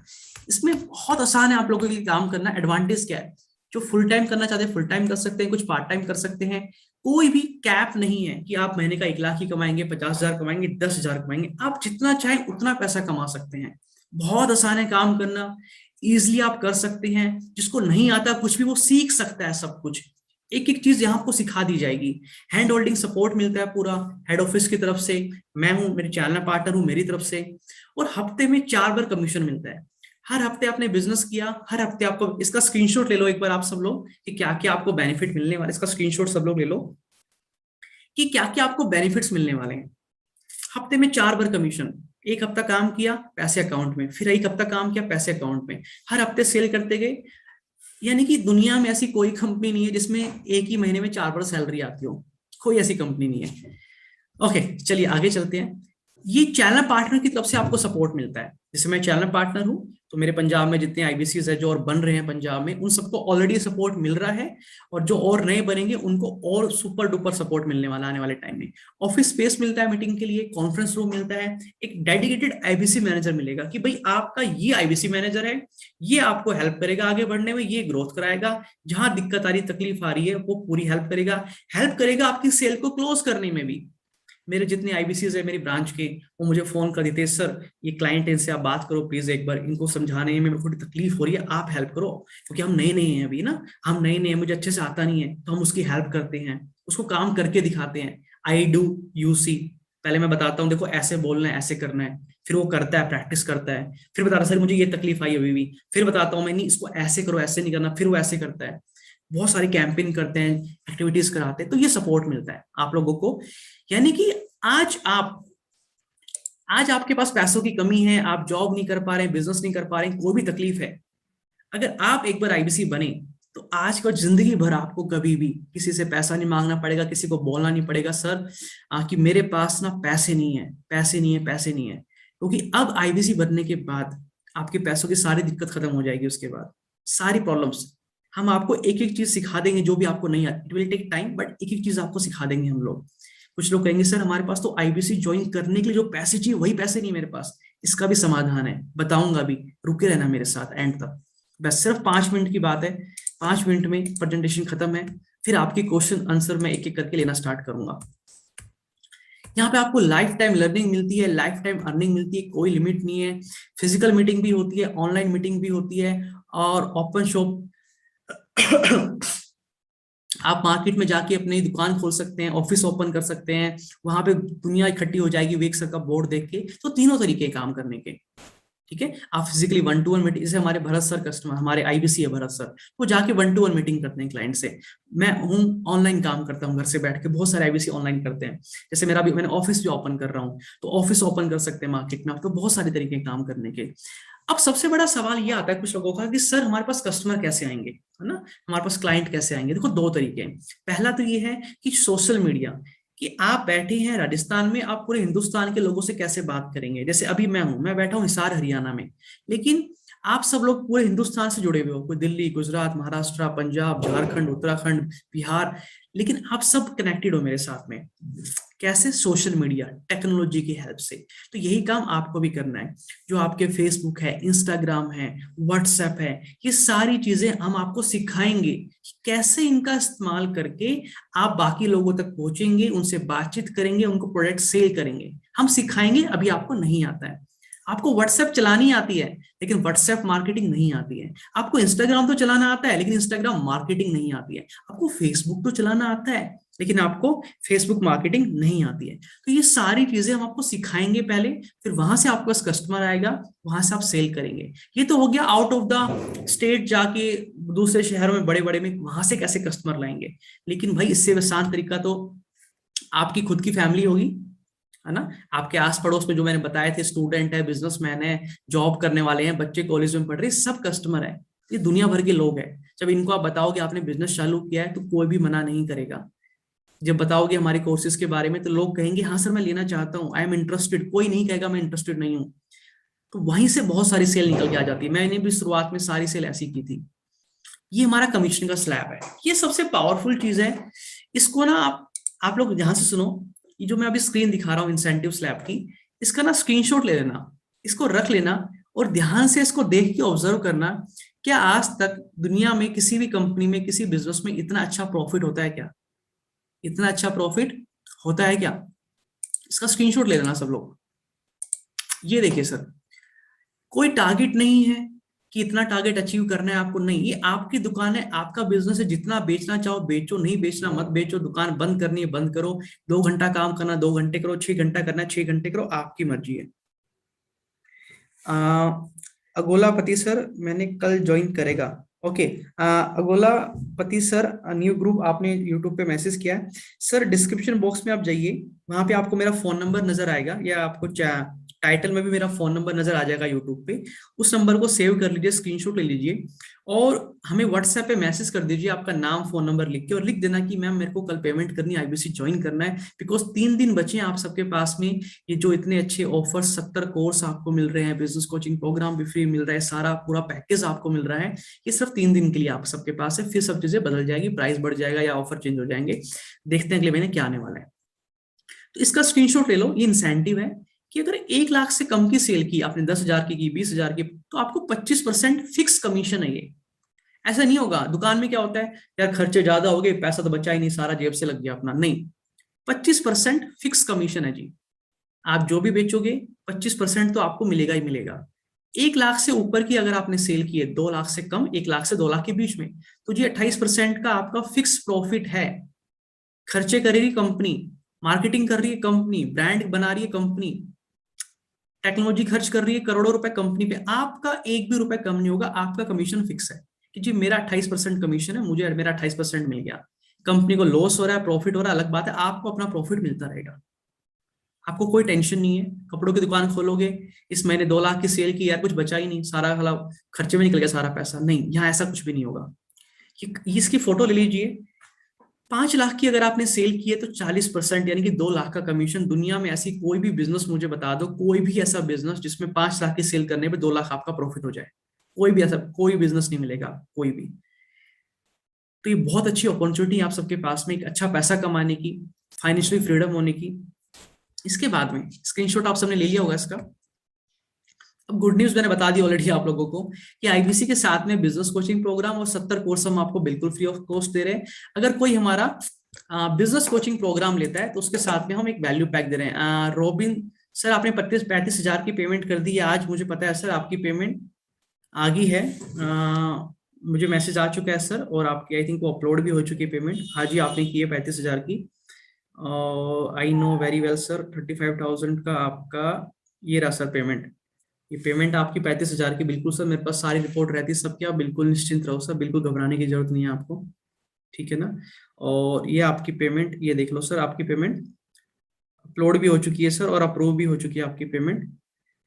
इसमें बहुत आसान है आप लोगों के लिए काम करना। एडवांटेज क्या है? जो फुल टाइम करना चाहते हैं फुल टाइम कर सकते हैं, कुछ पार्ट टाइम कर सकते हैं। कोई भी कैप नहीं है कि आप महीने का 1 लाख ही कमाएंगे, 50,000 कमाएंगे, 10,000 कमाएंगे। आप जितना चाहें उतना पैसा कमा सकते हैं। बहुत आसान है काम करना, इजिली आप कर सकते हैं। जिसको नहीं आता कुछ भी वो सीख सकता है सब कुछ। एक एक चीज यहाँ आपको सिखा दी जाएगी। हैंड होल्डिंग सपोर्ट मिलता है पूरा हेड ऑफिस की तरफ से, मैं हूँ, मेरे चैनल पार्टनर हूँ मेरी तरफ से। और हफ्ते में 4 बार कमीशन मिलता है। हर हफ्ते आपने बिजनेस किया, हर हफ्ते आपको इसका स्क्रीनशॉट ले लो एक बार आप सब लोग कि क्या क्या आपको बेनिफिट मिलने वाले। इसका स्क्रीनशॉट सब लोग ले लो कि क्या क्या आपको बेनिफिट्स मिलने वाले हैं। हफ्ते में 4 बार कमीशन। एक हफ्ता काम किया, पैसे अकाउंट में, फिर एक हफ्ता काम किया, पैसे अकाउंट में। हर हफ्ते सेल करते गए। यानी कि दुनिया में ऐसी कोई कंपनी नहीं है जिसमें एक ही महीने में 4 बार सैलरी आती हो। कोई ऐसी कंपनी नहीं है। ओके, चलिए आगे चलते हैं। ये चैनल पार्टनर की तरफ से आपको सपोर्ट मिलता है। जैसे मैं चैनल पार्टनर हूं, तो मेरे पंजाब में जितने आईबीसीज है जो और बन रहे हैं पंजाब में, उन सबको ऑलरेडी सपोर्ट मिल रहा है। और जो और नए बनेंगे उनको और सुपर डुपर सपोर्ट मिलने वाला आने वाले टाइम में। ऑफिस स्पेस मिलता है मीटिंग के लिए, कॉन्फ्रेंस रूम मिलता है, एक डेडिकेटेड आईबीसी मैनेजर मिलेगा कि भाई आपका ये आईबीसी मैनेजर है, ये आपको हेल्प करेगा आगे बढ़ने में, ये ग्रोथ कराएगा, जहां दिक्कत आ रही तकलीफ आ रही है वो पूरी हेल्प करेगा आपकी सेल को क्लोज करने में भी। मेरे जितने आईबीसीज है मेरी ब्रांच के, वो मुझे फोन कर देते हैं, सर ये क्लाइंट है इनसे आप बात करो प्लीज, एक बार इनको समझाने में मेरे को थोड़ी तकलीफ हो रही है, आप हेल्प करो। क्योंकि हम नए नए हैं अभी ना, हम नए नए, मुझे अच्छे से आता नहीं है, तो हम उसकी हेल्प करते हैं, उसको काम करके दिखाते हैं। आई डू यू सी, पहले मैं बताता हूँ देखो ऐसे बोलना है, ऐसे करना है, फिर वो करता है, प्रैक्टिस करता है, फिर बताता है सर मुझे ये तकलीफ आई अभी भी, फिर बताता हूँ मैं नहीं इसको ऐसे करो, ऐसे नहीं करना, फिर वो ऐसे करता है। बहुत सारी कैंपेन करते हैं, एक्टिविटीज कराते हैं, तो ये सपोर्ट मिलता है आप लोगों को। यानी कि आज आप आज आपके पास पैसों की कमी है, आप जॉब नहीं कर पा रहे हैं, बिजनेस नहीं कर पा रहे हैं, कोई भी तकलीफ है, अगर आप एक बार आईबीसी बने तो आज का जिंदगी भर आपको कभी भी किसी से पैसा नहीं मांगना पड़ेगा, किसी को बोलना नहीं पड़ेगा सर कि मेरे पास ना पैसे नहीं है, पैसे नहीं है, पैसे नहीं है। क्योंकि अब आईबीसी बनने के बाद आपके पैसों की सारी दिक्कत खत्म हो जाएगी। उसके बाद सारी प्रॉब्लम्स, हम आपको एक एक चीज सिखा देंगे जो भी आपको नहीं आती। It will take time, but एक एक चीज आपको सिखा देंगे हम लोग। कुछ लोग कहेंगे सर हमारे पास तो आईबीसी ज्वाइन करने के लिए जो पैसे चाहिए वही पैसे नहीं मेरे पास। इसका भी समाधान है, बताऊंगा भी, रुके रहना मेरे साथ एंड तक। बस सिर्फ 5 मिनट की बात है, 5 मिनट में प्रेजेंटेशन खत्म है। फिर आपके क्वेश्चन आंसर मैं एक एक करके लेना स्टार्ट करूंगा। यहाँ पे आपको लाइफ टाइम लर्निंग मिलती है, लाइफ टाइम अर्निंग मिलती है, कोई लिमिट नहीं है। फिजिकल मीटिंग भी होती है, ऑनलाइन मीटिंग भी होती है, और ओपन शॉप आप मार्केट में जाके अपनी दुकान खोल सकते हैं, ऑफिस ओपन कर सकते हैं, वहां पे दुनिया इकट्ठी हो जाएगी वेक सर का बोर्ड देख के। तो तीनों तरीके काम करने के, ठीक है। आप फिजिकली 1-to-1 मीटिंग, जैसे हमारे भरत सर कस्टमर, हमारे आईबीसी है भरत सर, वो जाके 1-to-1 मीटिंग करते हैं क्लाइंट से। मैं हूँ ऑनलाइन काम करता हूँ घर से बैठ के, बहुत सारे आईबीसी ऑनलाइन करते हैं। जैसे मेरा भी, मैंने ऑफिस भी ओपन कर रहा हूँ, तो ऑफिस ओपन कर सकते हैं मार्केट में। आप तो बहुत सारे तरीके काम करने के। अब सबसे बड़ा सवाल ये आता है कुछ लोगों का कि सर हमारे पास कस्टमर कैसे आएंगे, है ना, हमारे पास क्लाइंट कैसे आएंगे। देखो 2 तरीके हैं। पहला तो ये है कि सोशल मीडिया, कि आप बैठे हैं राजस्थान में, आप पूरे हिंदुस्तान के लोगों से कैसे बात करेंगे। जैसे अभी मैं हूं, मैं बैठा हूं हिसार हरियाणा में, लेकिन आप सब लोग पूरे हिंदुस्तान से जुड़े हुए हो, कोई दिल्ली, गुजरात, महाराष्ट्र, पंजाब, झारखंड, उत्तराखंड, बिहार, लेकिन आप सब कनेक्टेड हो मेरे साथ में। कैसे? सोशल मीडिया, टेक्नोलॉजी की हेल्प से। तो यही काम आपको भी करना है। जो आपके फेसबुक है, इंस्टाग्राम है, व्हाट्सएप है, ये सारी चीजें हम आपको सिखाएंगे कैसे इनका इस्तेमाल करके आप बाकी लोगों तक पहुंचेंगे, उनसे बातचीत करेंगे, उनको प्रोडक्ट सेल करेंगे। हम सिखाएंगे, अभी आपको नहीं आता है। आपको व्हाट्सएप चलानी आती है लेकिन व्हाट्सएप मार्केटिंग नहीं आती है। आपको इंस्टाग्राम तो चलाना आता है लेकिन इंस्टाग्राम मार्केटिंग नहीं आती है। आपको फेसबुक तो चलाना आता है लेकिन आपको फेसबुक मार्केटिंग नहीं आती है। तो ये सारी चीजें हम आपको सिखाएंगे पहले, फिर वहां से आपके पास कस्टमर आएगा, वहां से आप सेल करेंगे। ये तो हो गया आउट ऑफ द स्टेट जाके दूसरे शहरों में, बड़े बड़े में, वहां से कैसे कस्टमर लाएंगे। लेकिन भाई इससे आसान तरीका तो आपकी खुद की फैमिली होगी, है ना। आपके आस पड़ोस में जो मैंने बताए थे, स्टूडेंट है, बिजनेसमैन है, जॉब करने वाले हैं, बच्चे कॉलेज में पढ़ रहे हैं, सब कस्टमर है। ये दुनिया भर के लोग हैं। जब इनको आप बताओगे आपने बिजनेस चालू किया है तो कोई भी मना नहीं करेगा। जब बताओगे हमारे कोर्सेज के बारे में तो लोग कहेंगे हाँ सर मैं लेना चाहता हूँ, आई एम इंटरेस्टेड। कोई नहीं कहेगा मैं इंटरेस्टेड नहीं हूँ। तो वहीं से बहुत सारी सेल निकल के आ जाती है। मैंने भी शुरुआत में सारी सेल ऐसी की थी। ये हमारा कमीशन का स्लैब है, ये सबसे पावरफुल चीज है। इसको ना आप लोग ध्यान से सुनो। ये जो मैं अभी स्क्रीन दिखा रहा हूँ इंसेंटिव स्लैब की, इसका ना स्क्रीनशॉट ले लेना, इसको रख लेना और ध्यान से इसको देख के ऑब्जर्व करना। क्या आज तक दुनिया में किसी भी कंपनी में, किसी बिजनेस में इतना अच्छा प्रॉफिट होता है क्या? इतना अच्छा प्रॉफिट होता है क्या? इसका स्क्रीनशॉट ले लेना सब लोग। ये देखिए सर, कोई टारगेट नहीं है कि इतना टारगेट अचीव करना है आपको, नहीं। ये आपकी दुकान है, आपका बिजनेस है, जितना बेचना चाहो बेचो, नहीं बेचना मत बेचो, दुकान बंद करनी है बंद करो, 2 घंटा काम करना 2 घंटे करो, 6 घंटा करना है 6 घंटे करो, आपकी मर्जी है। अगोलापति सर मैंने कल ज्वाइन करेगा। ओके, अगोलापति सर न्यू ग्रुप आपने यूट्यूब पे मैसेज किया है सर। डिस्क्रिप्शन बॉक्स में आप जाइए, वहां पे आपको मेरा फोन नंबर नजर आएगा, या आपको टाइटल में भी मेरा फोन नंबर नजर आ जाएगा यूट्यूब पे। उस नंबर को सेव कर लीजिए, स्क्रीनशॉट ले लीजिए और हमें व्हाट्सएप पे मैसेज कर दीजिए आपका नाम फोन नंबर लिख के, और लिख देना कि मैम मेरे को कल पेमेंट करनी है, आईबीसी ज्वाइन करना है। बिकॉज 3 दिन बचे हैं आप सबके पास में। ये जो इतने अच्छे ऑफर 70 कोर्स आपको मिल रहे हैं, बिजनेस कोचिंग प्रोग्राम भी फ्री मिल रहा है, सारा पूरा पैकेज आपको मिल रहा है, ये सिर्फ 3 दिन के लिए आप सबके पास है। फिर सब चीजें बदल जाएगी, प्राइस बढ़ जाएगा या ऑफर चेंज हो जाएंगे। देखते हैं अगले महीने क्या आने वाला है। तो इसका स्क्रीनशॉट ले लो। ये इंसेंटिव है कि अगर 1 लाख से कम की सेल की आपने, 10,000 की 20,000 की, तो आपको 25% फिक्स कमीशन है। ये ऐसा नहीं होगा। दुकान में क्या होता है, यार खर्चे ज्यादा हो गए, पैसा तो बचा ही नहीं, सारा जेब से लग गया अपना, नहीं। 25% फिक्स कमीशन है जी। आप जो भी बेचोगे 25% तो आपको मिलेगा ही मिलेगा। 1 लाख से ऊपर की अगर आपने सेल की है, 2 लाख से कम, 1 लाख से 2 लाख के बीच में, तो जी 28% का आपका फिक्स प्रॉफिट है। खर्चे करेगी कंपनी, मार्केटिंग कर रही है कंपनी, ब्रांड बना रही है कंपनी, टेक्नोलॉजी खर्च कर रही है करोड़ों रुपए कंपनी पे, आपका एक भी रुपए कम नहीं होगा। आपका कमीशन फिक्स है कि जी मेरा 28% कमीशन है, मुझे मेरा 28% मिल गया। कंपनी को लॉस हो रहा है, प्रॉफिट हो रहा है, अलग बात है, आपको अपना प्रॉफिट मिलता रहेगा। आपको कोई टेंशन नहीं है। कपड़ों की दुकान खोलोगे, इस महीने 2 लाख की सेल की, यार कुछ बचा ही नहीं, सारा मतलब खर्चे में निकल गया सारा पैसा, नहीं, यहाँ ऐसा कुछ भी नहीं होगा। इसकी फोटो ले लीजिए। 5 लाख की अगर आपने सेल की है तो 40% यानी कि 2 लाख का कमीशन। दुनिया में ऐसी कोई भी बिजनेस मुझे बता दो, कोई भी ऐसा बिजनेस जिसमें 5 लाख की सेल करने पे 2 लाख आपका प्रॉफिट हो जाए, कोई भी ऐसा कोई बिजनेस नहीं मिलेगा, कोई भी। तो ये बहुत अच्छी अपॉर्चुनिटी है आप सबके पास में, एक अच्छा पैसा कमाने की, फाइनेंशियली फ्रीडम होने की। इसके बाद में स्क्रीनशॉट आप सबने ले लिया होगा इसका। अब गुड न्यूज मैंने बता दी ऑलरेडी आप लोगों को कि आईबीसी के साथ में बिजनेस कोचिंग प्रोग्राम और 70 कोर्स हम आपको बिल्कुल फ्री ऑफ कॉस्ट दे रहे हैं। अगर कोई हमारा बिजनेस कोचिंग प्रोग्राम लेता है तो उसके साथ में हम एक वैल्यू पैक दे रहे हैं। रोबिन सर आपने 35,000 की पेमेंट कर दी है आज, मुझे पता है सर आपकी पेमेंट आ गई है। मुझे मैसेज आ चुका है सर, और आपकी आई थिंक वो अपलोड भी हो चुकी है पेमेंट। हाँ जी आपने की है 35,000 की। I know very well sir, 35,000 का आपका ये रहा सर पेमेंट। ये पेमेंट आपकी 35,000 की, बिल्कुल सर मेरे पास सारी रिपोर्ट रहती है सबकी, आप बिल्कुल निश्चिंत रहो सर, बिल्कुल घबराने की जरूरत नहीं है आपको, ठीक है ना। और ये आपकी पेमेंट, ये देख लो सर, आपकी पेमेंट अपलोड भी हो चुकी है सर, और अप्रूव भी हो चुकी है आपकी पेमेंट।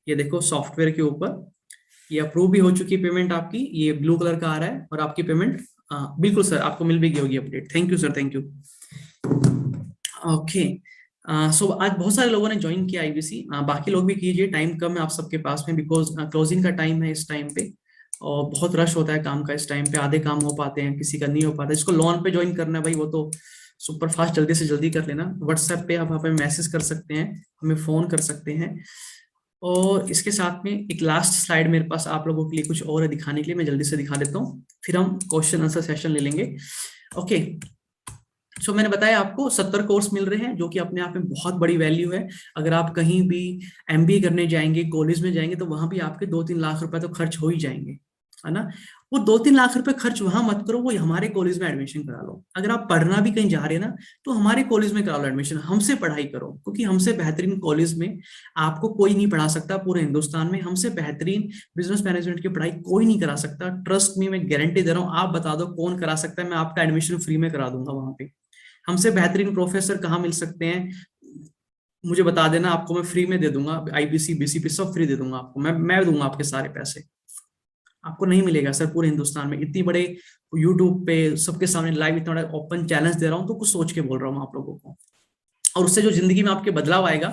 ये देखो सॉफ्टवेयर के ऊपर ये अप्रूव भी हो चुकी है पेमेंट आपकी, ये ब्लू कलर का आ रहा है, और आपकी पेमेंट बिल्कुल सर आपको मिल भी गई होगी update. Thank you sir, thank you. Okay, so आज बहुत सारे लोगों ने ज्वाइन किया आईबीसी, बाकी लोग भी कीजिए, टाइम कम है आप सबके पास में, बिकॉज क्लोजिंग का टाइम है इस टाइम पे, और बहुत रश होता है काम का इस टाइम पे, आधे काम हो पाते हैं, किसी का नहीं हो पाता। जिसको लॉन पे ज्वाइन करना है भाई वो तो सुपर फास्ट जल्दी से जल्दी कर लेना। व्हाट्सएप पे आप हमें मैसेज कर सकते हैं, हमें फोन कर सकते हैं। और इसके साथ में एक लास्ट स्लाइड मेरे पास आप लोगों के लिए कुछ और है दिखाने के लिए, मैं जल्दी से दिखा देता हूँ, फिर हम क्वेश्चन आंसर सेशन ले लेंगे। ओके, सो मैंने बताया आपको 70 कोर्स मिल रहे हैं, जो कि अपने आप में बहुत बड़ी वैल्यू है। अगर आप कहीं भी एमबीए करने जाएंगे, कॉलेज में जाएंगे, तो वहां भी आपके 2-3 लाख रुपए तो खर्च हो ही जाएंगे, है ना। वो 2-3 लाख रुपए खर्च वहां मत करो, वो हमारे कॉलेज में एडमिशन करा लो। अगर आप पढ़ना भी कहीं जा रहे हैं ना, तो हमारे कॉलेज में करा लो एडमिशन, हमसे पढ़ाई करो, क्योंकि हमसे बेहतरीन कॉलेज में आपको कोई नहीं पढ़ा सकता पूरे हिंदुस्तान में। हमसे बेहतरीन बिजनेस मैनेजमेंट की पढ़ाई कोई नहीं करा सकता, ट्रस्ट मी, मैं गारंटी दे रहा हूँ। आप बता दो कौन करा सकता है, मैं आपका एडमिशन फ्री में करा दूंगा वहां पे। हमसे बेहतरीन प्रोफेसर कहाँ मिल सकते हैं, मुझे बता देना, आपको मैं फ्री में दे दूंगा, आईपीसी बीसीपी सब फ्री दे दूंगा आपको, मैं दूंगा आपके सारे पैसे। आपको नहीं मिलेगा सर पूरे हिंदुस्तान में, इतनी बड़े यूट्यूब पे सबके सामने लाइव इतना बड़ा ओपन चैलेंज दे रहा हूँ, तो कुछ सोच के बोल रहा हूँ आप लोगों को। और उससे जो जिंदगी में आपके बदलाव आएगा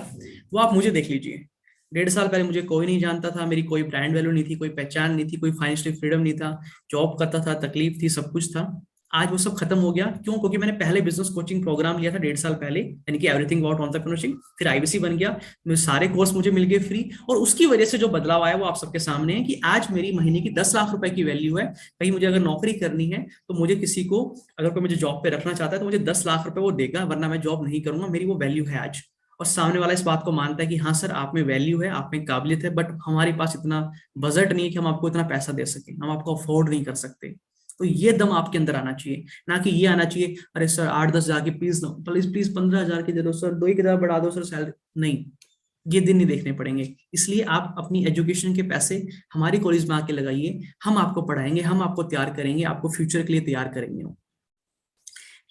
वो आप मुझे देख लीजिए। 1.5 साल पहले मुझे कोई नहीं जानता था, मेरी कोई ब्रांड वैल्यू नहीं थी, कोई पहचान नहीं थी, कोई फाइनेंशियल फ्रीडम नहीं था, जॉब करता था, तकलीफ थी, सब कुछ था। आज वो सब खत्म हो गया। क्यों? क्योंकि मैंने पहले बिजनेस कोचिंग प्रोग्राम लिया था 1.5 साल पहले, यानी कि एवरीथिंग अबाउट एंटरप्रेन्योरशिप। फिर आईबीसी बन गया, मेरे सारे कोर्स मुझे मिल गए फ्री। और उसकी वजह से जो बदलाव आया वो आप सबके सामने है कि आज मेरी महीने की 10 लाख रुपए की वैल्यू है। कहीं मुझे अगर नौकरी करनी है तो मुझे किसी को, अगर कोई मुझे जॉब पे रखना चाहता है तो मुझे 10 लाख रुपए वो देगा, वरना मैं जॉब नहीं करूंगा। मेरी वो वैल्यू है आज। और सामने वाला इस बात को मानता है कि हाँ सर, आप में वैल्यू है, आप में काबिलियत है, बट हमारे पास इतना बजट नहीं है कि हम आपको इतना पैसा दे सकें, हम आपको अफोर्ड नहीं कर सकते। तो ये दम आपके अंदर आना चाहिए, ना कि ये आना चाहिए अरे सर 8-10 हजार की प्लीज, प्लीज प्लीज 15 हजार की दे दो सर, 2 ही बढ़ा दो सर सैलरी। नहीं, ये दिन नहीं देखने पड़ेंगे। इसलिए आप अपनी एजुकेशन के पैसे हमारी कॉलेज में आके लगाइए। हम आपको पढ़ाएंगे, हम आपको तैयार करेंगे, आपको फ्यूचर के लिए तैयार करेंगे।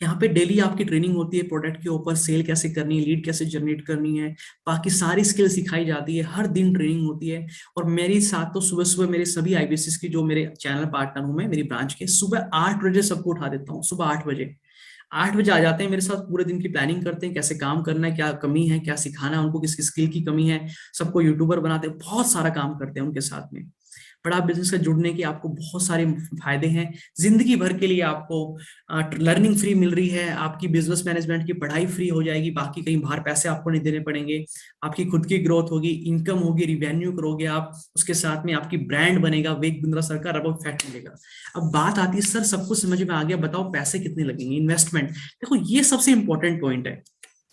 यहाँ पे डेली आपकी ट्रेनिंग होती है प्रोडक्ट के ऊपर, सेल कैसे करनी है, लीड कैसे जनरेट करनी है, बाकी सारी स्किल सिखाई जाती है, हर दिन ट्रेनिंग होती है। और मेरे साथ तो सुबह सुबह मेरे सभी आईबीएसएस की जो मेरे चैनल पार्टनर हूँ मैं, मेरी ब्रांच के, सुबह 8 बजे सबको उठा देता हूँ। सुबह 8 बजे, 8 बजे आ जाते हैं मेरे साथ, पूरे दिन की प्लानिंग करते हैं, कैसे काम करना है, क्या कमी है, क्या सिखाना है उनको, किस स्किल की कमी है। सबको यूट्यूबर बनाते हैं, बहुत सारा काम करते हैं उनके साथ में। बड़ा बिजनेस से जुड़ने के आपको बहुत सारे फायदे हैं। जिंदगी भर के लिए आपको लर्निंग फ्री मिल रही है, आपकी बिजनेस मैनेजमेंट की पढ़ाई फ्री हो जाएगी, बाकी कहीं बाहर पैसे आपको नहीं देने पड़ेंगे। आपकी खुद की ग्रोथ होगी, इनकम होगी, रिवेन्यू करोगे आप, उसके साथ में आपकी ब्रांड बनेगा, वेग बिंद्रा सर का रब इफेक्ट मिलेगा। अब बात आती है सर सब कुछ समझ में आ गया, बताओ पैसे कितने लगेंगे, इन्वेस्टमेंट। देखो ये सबसे इंपॉर्टेंट पॉइंट है,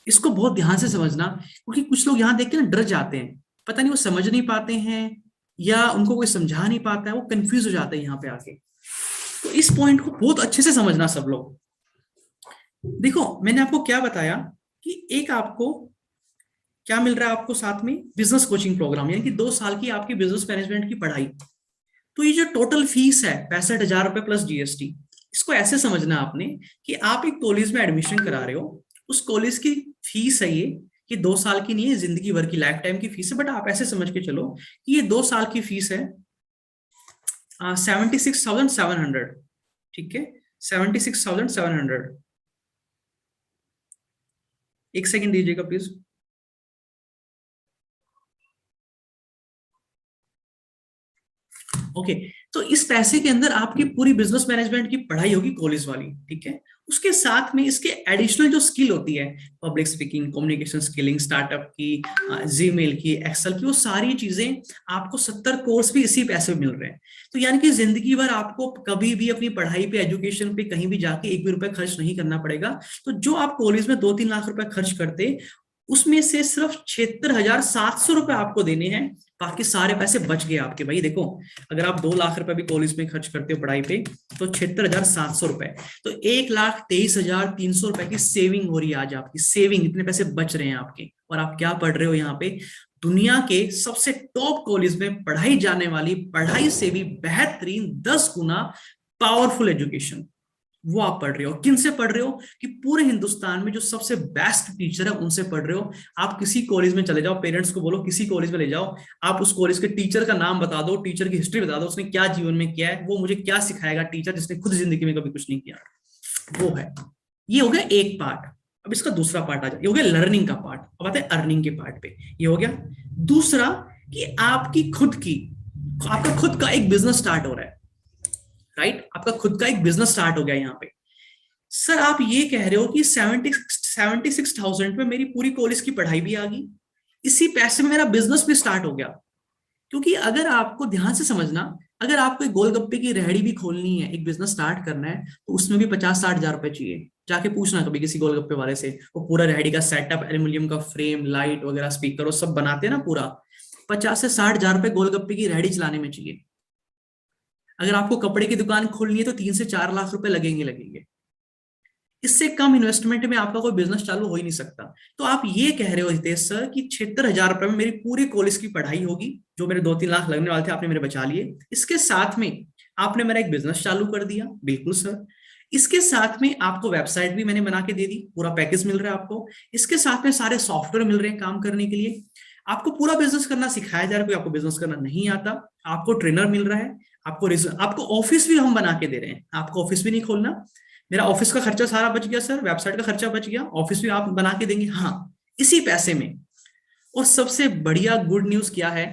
इसको बहुत ध्यान से समझना, क्योंकि कुछ लोग यहाँ देख के ना डर जाते हैं। पता नहीं वो समझ नहीं पाते हैं या उनको कोई समझा नहीं पाता है, वो कंफ्यूज हो जाते हैं यहाँ पे आके। तो इस पॉइंट को बहुत अच्छे से समझना सब लोग। देखो मैंने आपको क्या बताया कि एक आपको क्या मिल रहा है, आपको साथ में बिजनेस कोचिंग प्रोग्राम, यानी कि 2 साल की आपकी बिजनेस मैनेजमेंट की पढ़ाई। तो ये जो टोटल फीस है 65,000 रुपए प्लस जीएसटी, इसको ऐसे समझना आपने कि आप एक कॉलेज में एडमिशन करा रहे हो, उस कॉलेज की फीस है ये, कि 2 साल की नहीं है, जिंदगी भर की, लाइफ टाइम की फीस है। बट आप ऐसे समझ के चलो कि ये 2 साल की फीस है 76,700। ठीक है, 76,700। एक सेकंड दीजिएगा प्लीज। ओके, तो इस पैसे के अंदर आपकी पूरी बिजनेस मैनेजमेंट की पढ़ाई होगी कॉलेज वाली। ठीक है, उसके साथ में इसके एडिशनल जो स्किल होती है, public speaking, communication skilling, startup की, जीमेल की, एक्सेल की, वो सारी चीजें आपको 70 कोर्स भी इसी पैसे में मिल रहे हैं। तो यानी कि जिंदगी भर आपको कभी भी अपनी पढ़ाई पे, एजुकेशन पे कहीं भी जाके एक भी रुपए खर्च नहीं करना पड़ेगा। तो जो आप कॉलेज में 2-3 लाख रुपए खर्च करते, उसमें से सिर्फ 76,700 रुपए आपको देने हैं। बाकी सारे पैसे बच गए आपके। भाई देखो, अगर आप 2 लाख रुपए भी कॉलेज में खर्च करते हो पढ़ाई पे, तो 76,700 रुपए, तो 1,23,300 रुपए की सेविंग हो रही है आज आपकी। सेविंग, इतने पैसे बच रहे हैं आपके। और आप क्या पढ़ रहे हो यहाँ पे? दुनिया के सबसे टॉप कॉलेज में पढ़ाई जाने वाली पढ़ाई से भी बेहतरीन 10 गुना पावरफुल एजुकेशन, वो आप पढ़ रहे हो। किन से पढ़ रहे हो? कि पूरे हिंदुस्तान में जो सबसे बेस्ट टीचर है उनसे पढ़ रहे हो। आप किसी कॉलेज में चले जाओ, पेरेंट्स को बोलो किसी कॉलेज में ले जाओ, आप उस कॉलेज के टीचर का नाम बता दो, टीचर की हिस्ट्री बता दो, उसने क्या जीवन में किया है, वो मुझे क्या सिखाएगा टीचर जिसने खुद जिंदगी में कभी कुछ नहीं किया। वो है, ये हो गया एक पार्ट। अब इसका दूसरा पार्ट आ जाए, ये हो गया लर्निंग का पार्ट। अब आते हैं अर्निंग के पार्ट पे। ये हो गया दूसरा, कि आपकी खुद की, आपका खुद का एक बिजनेस स्टार्ट हो रहा है, राइट? आपका खुद का एक बिजनेस स्टार्ट हो गया यहाँ पे। सर आप ये कह रहे हो कि 76,000 में मेरी पूरी कॉलेज की पढ़ाई भी आ गई, इसी पैसे में मेरा बिजनेस भी स्टार्ट हो गया। क्योंकि अगर आपको ध्यान से समझना, अगर आपको एक गोलगप्पे की रेहड़ी भी खोलनी है, एक बिजनेस स्टार्ट करना है, तो उसमें भी 50-60 हजार रुपए चाहिए। जाके पूछना कभी किसी गोलगप्पे वाले से, वो पूरा रेहड़ी का सेटअप, एल्यूमिनियम का फ्रेम, लाइट वगैरह, स्पीकर, वो सब बनाते हैं ना पूरा, 50 से 60 हजार रुपए गोलगप्पे की रेहड़ी चलाने में चाहिए। अगर आपको कपड़े की दुकान खोलनी है तो 3 से 4 लाख रुपए लगेंगे लगेंगे। इससे कम इन्वेस्टमेंट में आपका कोई बिजनेस चालू हो ही नहीं सकता। तो आप ये कह रहे हो हितेश सर कि 76,000 रुपए में मेरी पूरी कॉलेज की पढ़ाई होगी, जो मेरे 2-3 लाख लगने वाले थे आपने मेरे बचा लिए। इसके साथ में आपने मेरा एक बिजनेस चालू कर दिया। बिल्कुल सर। इसके साथ में आपको वेबसाइट भी मैंने बना के दे दी, पूरा पैकेज मिल रहा है आपको। इसके साथ में सारे सॉफ्टवेयर मिल रहे हैं काम करने के लिए। आपको पूरा बिजनेस करना सिखाया जा रहा है, कोई आपको बिजनेस करना नहीं आता, आपको ट्रेनर मिल रहा है, आपको ऑफिस भी हम बना के दे रहे हैं। आपको ऑफिस भी नहीं खोलना, मेरा ऑफिस का खर्चा सारा बच गया सर, वेबसाइट का खर्चा बच गया, ऑफिस भी आप बना के देंगे हाँ, इसी पैसे में। और सबसे बढ़िया गुड न्यूज क्या है,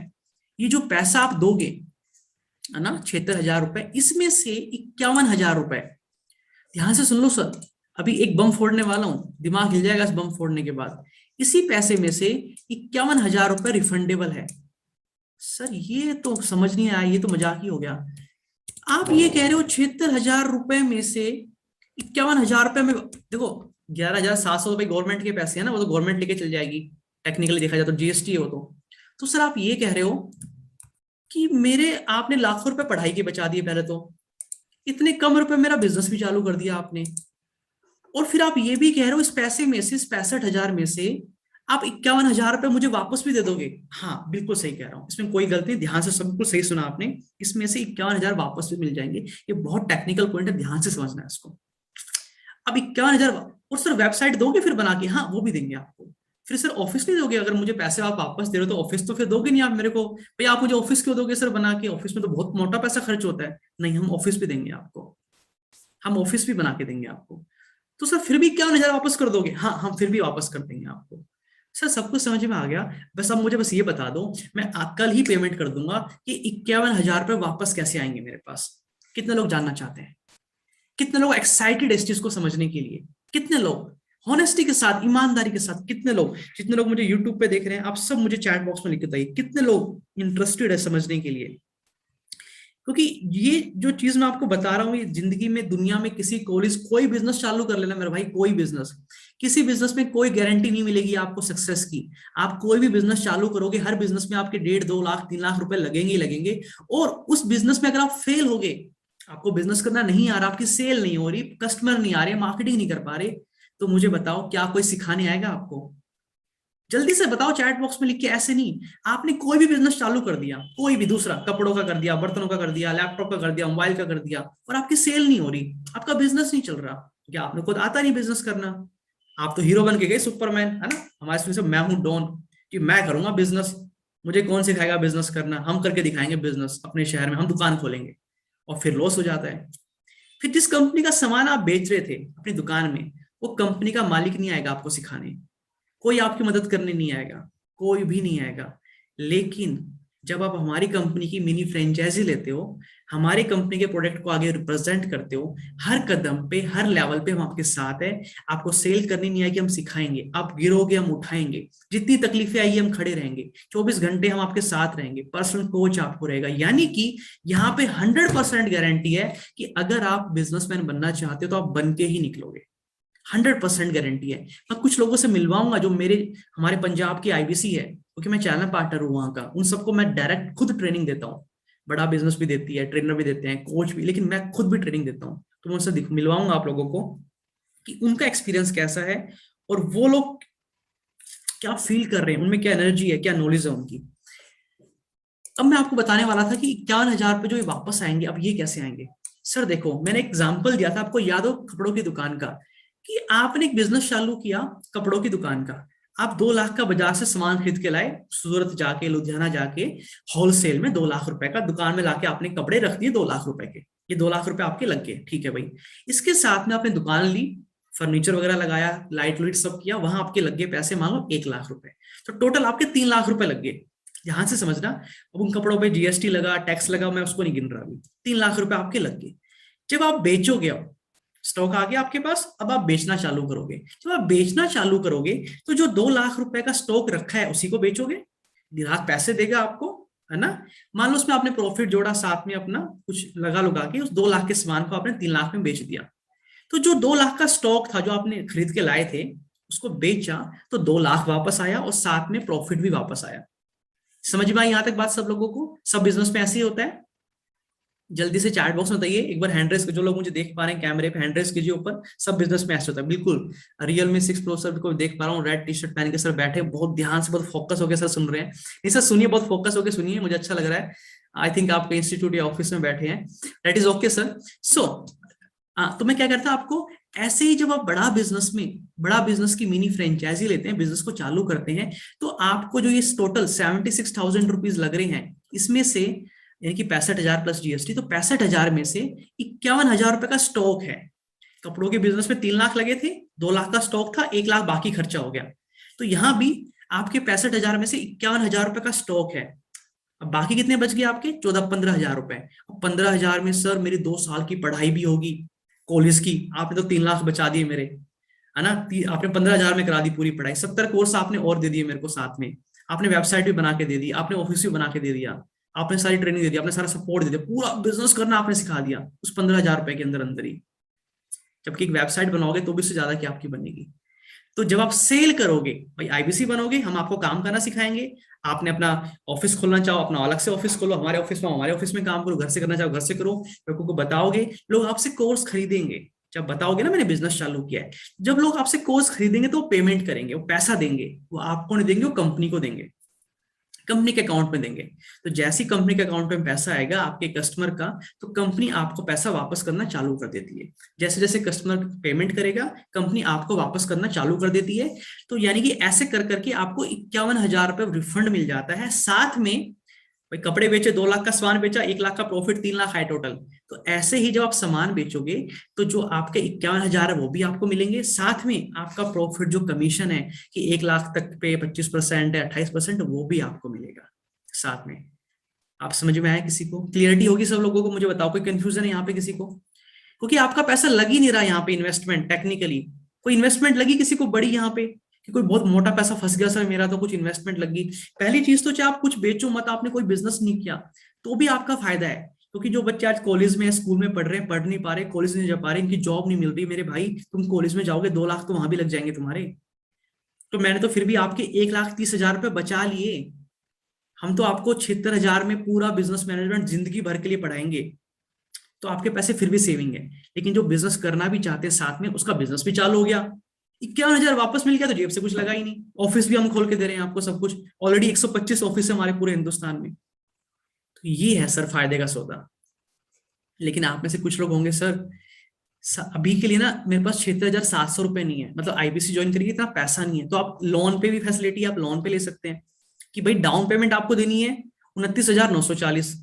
ये जो पैसा आप दोगे है ना 76,000 रुपए, इसमें से 51,000 रुपए, ध्यान से सुन लो सर, अभी एक बम फोड़ने वाला हूं, दिमाग हिल जाएगा इस बम फोड़ने के बाद। इसी पैसे में से 51,000 रुपए रिफंडेबल है। सर ये तो समझ नहीं आया, ये तो मजाक ही हो गया। आप ये कह रहे हो 76,000 रुपए में से 51,000 रुपए में, देखो 11,700 रुपए गवर्नमेंट के पैसे हैं ना, वो तो गवर्नमेंट लेके चल जाएगी, टेक्निकली देखा जाए तो जीएसटी है वो तो सर आप ये कह रहे हो कि मेरे आपने लाखों रुपए पढ़ाई के बचा दिए पहले तो, इतने कम रुपए मेरा बिजनेस भी चालू कर दिया आपने, और फिर आप ये भी कह रहे हो इस पैसे में से, इस 65,000 में से आप 51,000 रुपए मुझे वापस भी दे दोगे। हाँ बिल्कुल सही कह रहा हूँ, इसमें कोई गलती, ध्यान से सब कुछ सही सुना आपने, इसमें से 51,000 वापस भी मिल जाएंगे। ये बहुत टेक्निकल पॉइंट है, ध्यान से समझना है इसको। अब 51,000, और सर वेबसाइट दोगे फिर बना के? हाँ वो भी देंगे आपको। फिर सर ऑफिस नहीं दोगे? अगर मुझे पैसे आप वापस दे रहे हो तो ऑफिस तो फिर दोगे नहीं आप मेरे को, भाई आप मुझे ऑफिस क्यों दोगे सर बना के, ऑफिस में तो बहुत मोटा पैसा खर्च होता है। नहीं, हम ऑफिस भी देंगे आपको, हम ऑफिस भी बना के देंगे आपको। तो सर फिर भी 51,000 वापस कर दोगे? हाँ हम फिर भी वापस कर देंगे आपको। सर सब कुछ समझ में आ गया, बस अब मुझे बस ये बता दो, मैं कल ही पेमेंट कर दूंगा कि 51,000 रुपए वापस कैसे आएंगे मेरे पास। कितने लोग जानना चाहते हैं? कितने लोग एक्साइटेड इस चीज को समझने के लिए? कितने लोग हॉनेस्टी के साथ, ईमानदारी के साथ, कितने लोग, जितने लोग मुझे यूट्यूब पे देख रहे हैं आप सब मुझे चैट बॉक्स में लिख के बताइए कितने लोग इंटरेस्टेड है समझने के लिए। क्योंकि ये जो चीज मैं आपको बता रहा हूँ, ये जिंदगी में, दुनिया में किसी कॉलेज, कोई बिजनेस चालू कर लेना मेरे भाई, कोई बिजनेस, किसी बिजनेस में कोई गारंटी नहीं मिलेगी आपको सक्सेस की। आप कोई भी बिजनेस चालू करोगे, हर बिजनेस में आपके 1.5 2 लाख 3 लाख रुपए लगेंगे ही लगेंगे। और उस बिजनेस में अगर आप फेल हो गए, आपको बिजनेस करना नहीं आ रहा, आपकी सेल नहीं हो रही, कस्टमर नहीं आ रहे, मार्केटिंग नहीं कर पा रहे, तो मुझे बताओ क्या कोई सिखाने आएगा आपको? जल्दी से बताओ चैट बॉक्स में लिख के। ऐसे नहीं, आपने कोई भी बिजनेस चालू कर दिया, कोई भी दूसरा, कपड़ों का कर दिया, बर्तनों का कर दिया, लैपटॉप का कर दिया, मोबाइल का कर दिया, और आपकी सेल नहीं हो रही, आपका बिजनेस नहीं चल रहा, क्या आपने खुद आता नहीं बिजनेस करना? आप तो हीरो बन के गए, सुपरमैन है ना, हमारे इसमें से मैं हूं डॉन कि मैं करूंगा बिजनेस, मुझे कौन सिखाएगा बिजनेस करना, हम करके दिखाएंगे बिजनेस अपने शहर में, हम दुकान खोलेंगे, और फिर लॉस हो जाता है। फिर जिस कंपनी का सामान आप बेच रहे थे अपनी दुकान में, वो कंपनी का मालिक नहीं आएगा आपको सिखाने, कोई आपकी मदद करने नहीं आएगा, कोई भी नहीं आएगा। लेकिन जब आप हमारी कंपनी की मिनी फ्रेंचाइजी लेते हो, हमारी कंपनी के प्रोडक्ट को आगे रिप्रेजेंट करते हो, हर कदम पे, हर लेवल पे हम आपके साथ है। आपको सेल करनी नहीं आएगी, हम सिखाएंगे, आप गिरोगे हम उठाएंगे, जितनी तकलीफें आएगी हम खड़े रहेंगे, 24 घंटे हम आपके साथ रहेंगे, पर्सनल कोच आपको रहेगा। यानी कि यहाँ पे 100% गारंटी है कि अगर आप बिजनेसमैन बनना चाहते हो तो आप बन के ही निकलोगे, 100% गारंटी है। मैं कुछ लोगों से मिलवाऊंगा जो मेरे, हमारे पंजाब की आईबीसी है, क्योंकि मैं चैनल पार्टनर हूँ वहां का, उन सबको मैं डायरेक्ट खुद ट्रेनिंग देता हूँ। बड़ा बिजनेस भी देती है, ट्रेनर भी देते हैं, कोच भी, लेकिन मैं खुद भी ट्रेनिंग देता हूँ। तो मैं उनसे मिलवाऊंगा आप लोगों को कि उनका एक्सपीरियंस कैसा है, और वो लोग क्या फील कर रहे हैं, उनमें क्या एनर्जी है, क्या नॉलेज है उनकी। अब मैं आपको बताने वाला था कि 51,000 पे जो ये वापस आएंगे, अब ये कैसे आएंगे? सर देखो, मैंने एक एग्जाम्पल दिया था आपको, याद हो कपड़ों की दुकान का, कि आपने एक बिजनेस चालू किया कपड़ों की दुकान का, आप 2 लाख का बाजार से सामान खरीद के लाए, सूरत जाके, लुधियाना जाके, होलसेल में 2 लाख रुपए का दुकान में लाके आपने कपड़े रख दिए 2 लाख रुपए के, ये 2 लाख रुपए आपके लग गए, ठीक है भाई। इसके साथ में आपने दुकान ली, फर्नीचर वगैरह लगाया, लाइट लुइट सब किया, वहां आपके लग गए पैसे, मान लो 1 लाख रुपए, तो टोटल आपके 3 लाख रुपए लग गए। ध्यान से समझना, अब उन कपड़ों पे जीएसटी लगा, टैक्स लगा, मैं उसको नहीं गिन रहा अभी, 3 लाख रुपए आपके लग गए। जब आप बेचोगे, अब स्टॉक आ गया आपके पास, अब आप बेचना चालू करोगे। जब आप बेचना चालू करोगे तो जो 2 लाख रुपए का स्टॉक रखा है उसी को बेचोगे, ग्राहक पैसे देगा आपको, है ना। मान लो उसमें आपने प्रॉफिट जोड़ा, साथ में अपना कुछ लगा लगा के उस 2 लाख के सामान को आपने 3 लाख में बेच दिया। तो जो 2 लाख का स्टॉक था जो आपने खरीद के लाए थे, उसको बेचा तो 2 लाख वापस आया, और साथ में प्रॉफिट भी वापस आया। समझ में आई यहां तक बात सब लोगों को? सब बिजनेस में ऐसे ही होता है। जल्दी से चैट बॉक्स में बताइए एक बार, हैंड रेस, जो लोग मुझे देख पा रहे हैं कैमरे पे हैंड रेस कीजिए ऊपर। सब बिजनेस में ऐसे होता है बिल्कुल। रियल मी 6 प्रो सर को देख पा रहा हूँ, रेड टी शर्ट पहन के सर बैठे, बहुत ध्यान से, बहुत फोकस होकर सर सुन रहे हैं। नहीं सर सुनिए, बहुत फोकस होकर सुनिए, मुझे अच्छा लग रहा है। आई थिंक आप इंस्टीट्यूट या ऑफिस में बैठे हैं, दैट इज ओके सर। सो तो मैं क्या करता आपको, ऐसे ही जब आप बड़ा बिजनेस में, बड़ा बिजनेस की मिनी फ्रेंचाइजी लेते हैं, बिजनेस को चालू करते हैं, तो आपको जो ये टोटल 76,000 रुपीज लग रहे हैं, इसमें से यानी कि 65,000 प्लस जीएसटी, तो 65,000 में से 51,000 रुपए का स्टॉक है। कपड़ों के बिजनेस में 3 लाख लगे थे, 2 लाख का स्टॉक था, 1 लाख बाकी खर्चा हो गया। तो यहां भी आपके 65,000 में से 51,000 रुपए का स्टॉक है। अब बाकी कितने बच गए आपके? 14-15 हजार रुपए। अब 15,000 में सर मेरी 2 साल की पढ़ाई भी होगी कॉलेज की। आपने तो 3 लाख बचा दिए मेरे, है ना। आपने 15,000 में करा दी पूरी पढ़ाई, 70 कोर्स आपने और दे दिए मेरे को साथ में। आपने वेबसाइट भी बना के दे दी, आपने ऑफिस भी बना के दे दिया, आपने सारी ट्रेनिंग दे दी, आपने सारा सपोर्ट दे दिया, पूरा बिजनेस करना आपने सिखा दिया उस 15,000 रुपए के अंदर अंदर ही। जबकि एक वेबसाइट बनाओगे तो भी उससे ज्यादा की आपकी बनेगी। तो जब आप सेल करोगे भाई, आईबीसी बनोगे, हम आपको काम करना सिखाएंगे। आपने अपना ऑफिस खोलना चाहो अपना अलग से ऑफिस खोलो, हमारे ऑफिस में हमारे ऑफिस में काम करो, घर से करना चाहो घर से करो। लोगों को बताओगे, लोग आपसे कोर्स खरीदेंगे। जब बताओगे ना मैंने बिजनेस चालू किया है, जब लोग आपसे कोर्स खरीदेंगे तो वो पेमेंट करेंगे, वो पैसा देंगे, वो आपको नहीं देंगे, वो कंपनी को देंगे, कंपनी के अकाउंट में देंगे। तो जैसी कंपनी के अकाउंट में पैसा आएगा आपके कस्टमर का, तो कंपनी आपको पैसा वापस करना चालू कर देती है। जैसे जैसे कस्टमर पेमेंट करेगा, कंपनी आपको वापस करना चालू कर देती है। तो यानी कि ऐसे कर करके आपको 51,000 रुपये रिफंड मिल जाता है। साथ में भाई कपड़े बेचे, 2 लाख का सामान बेचा, 1 लाख का प्रॉफिट, 3 लाख है टोटल। तो ऐसे ही जब आप सामान बेचोगे तो जो आपके 51,000 है वो भी आपको मिलेंगे, साथ में आपका प्रॉफिट जो कमीशन है कि 1 लाख तक पे 25% है, 28%, वो भी आपको मिलेगा साथ में। आप समझ में आया? किसी को क्लियरिटी होगी? सब लोगों को मुझे बताओ, कोई कंफ्यूजन है यहाँ पे किसी को? क्योंकि आपका पैसा लग ही नहीं रहा यहाँ पे इन्वेस्टमेंट टेक्निकली। कोई इन्वेस्टमेंट लगी किसी को बड़ी यहाँ पे कि कोई बहुत मोटा पैसा फंस गया सर मेरा, तो कुछ इन्वेस्टमेंट लगी? पहली चीज तो चाहे आप कुछ बेचो मत, आपने कोई बिजनेस नहीं किया तो भी आपका फायदा है। क्योंकि जो बच्चे आज कॉलेज में स्कूल में पढ़ रहे हैं, पढ़ नहीं पा रहे, कॉलेज नहीं जा पा रहे, इनकी जॉब नहीं मिल रही, मेरे भाई तुम कॉलेज में जाओगे 2 लाख तो वहां भी लग जाएंगे तुम्हारे। तो मैंने तो फिर भी आपके 1,30,000 रुपये बचा लिए। हम तो आपको 76,000 में पूरा बिजनेस मैनेजमेंट जिंदगी भर के लिए पढ़ाएंगे। तो आपके पैसे फिर भी सेविंग है। लेकिन जो बिजनेस करना भी चाहते हैं साथ में, उसका बिजनेस भी चालू हो गया, 51,000 वापस मिल गया, तो जेब से कुछ लगा ही नहीं। ऑफिस भी हम खोल के दे रहे हैं आपको सब कुछ, ऑलरेडी 125 ऑफिस है हमारे पूरे हिंदुस्तान में। तो ये है सर फायदे का सौदा। लेकिन आप में से कुछ लोग होंगे सर, अभी के लिए ना मेरे पास 76,700 रुपए नहीं है, मतलब आईबीसी ज्वाइन करिए इतना पैसा नहीं है। तो आप लोन पे भी फैसिलिटी, आप लोन पे ले सकते हैं कि भाई डाउन पेमेंट आपको देनी है 29,940।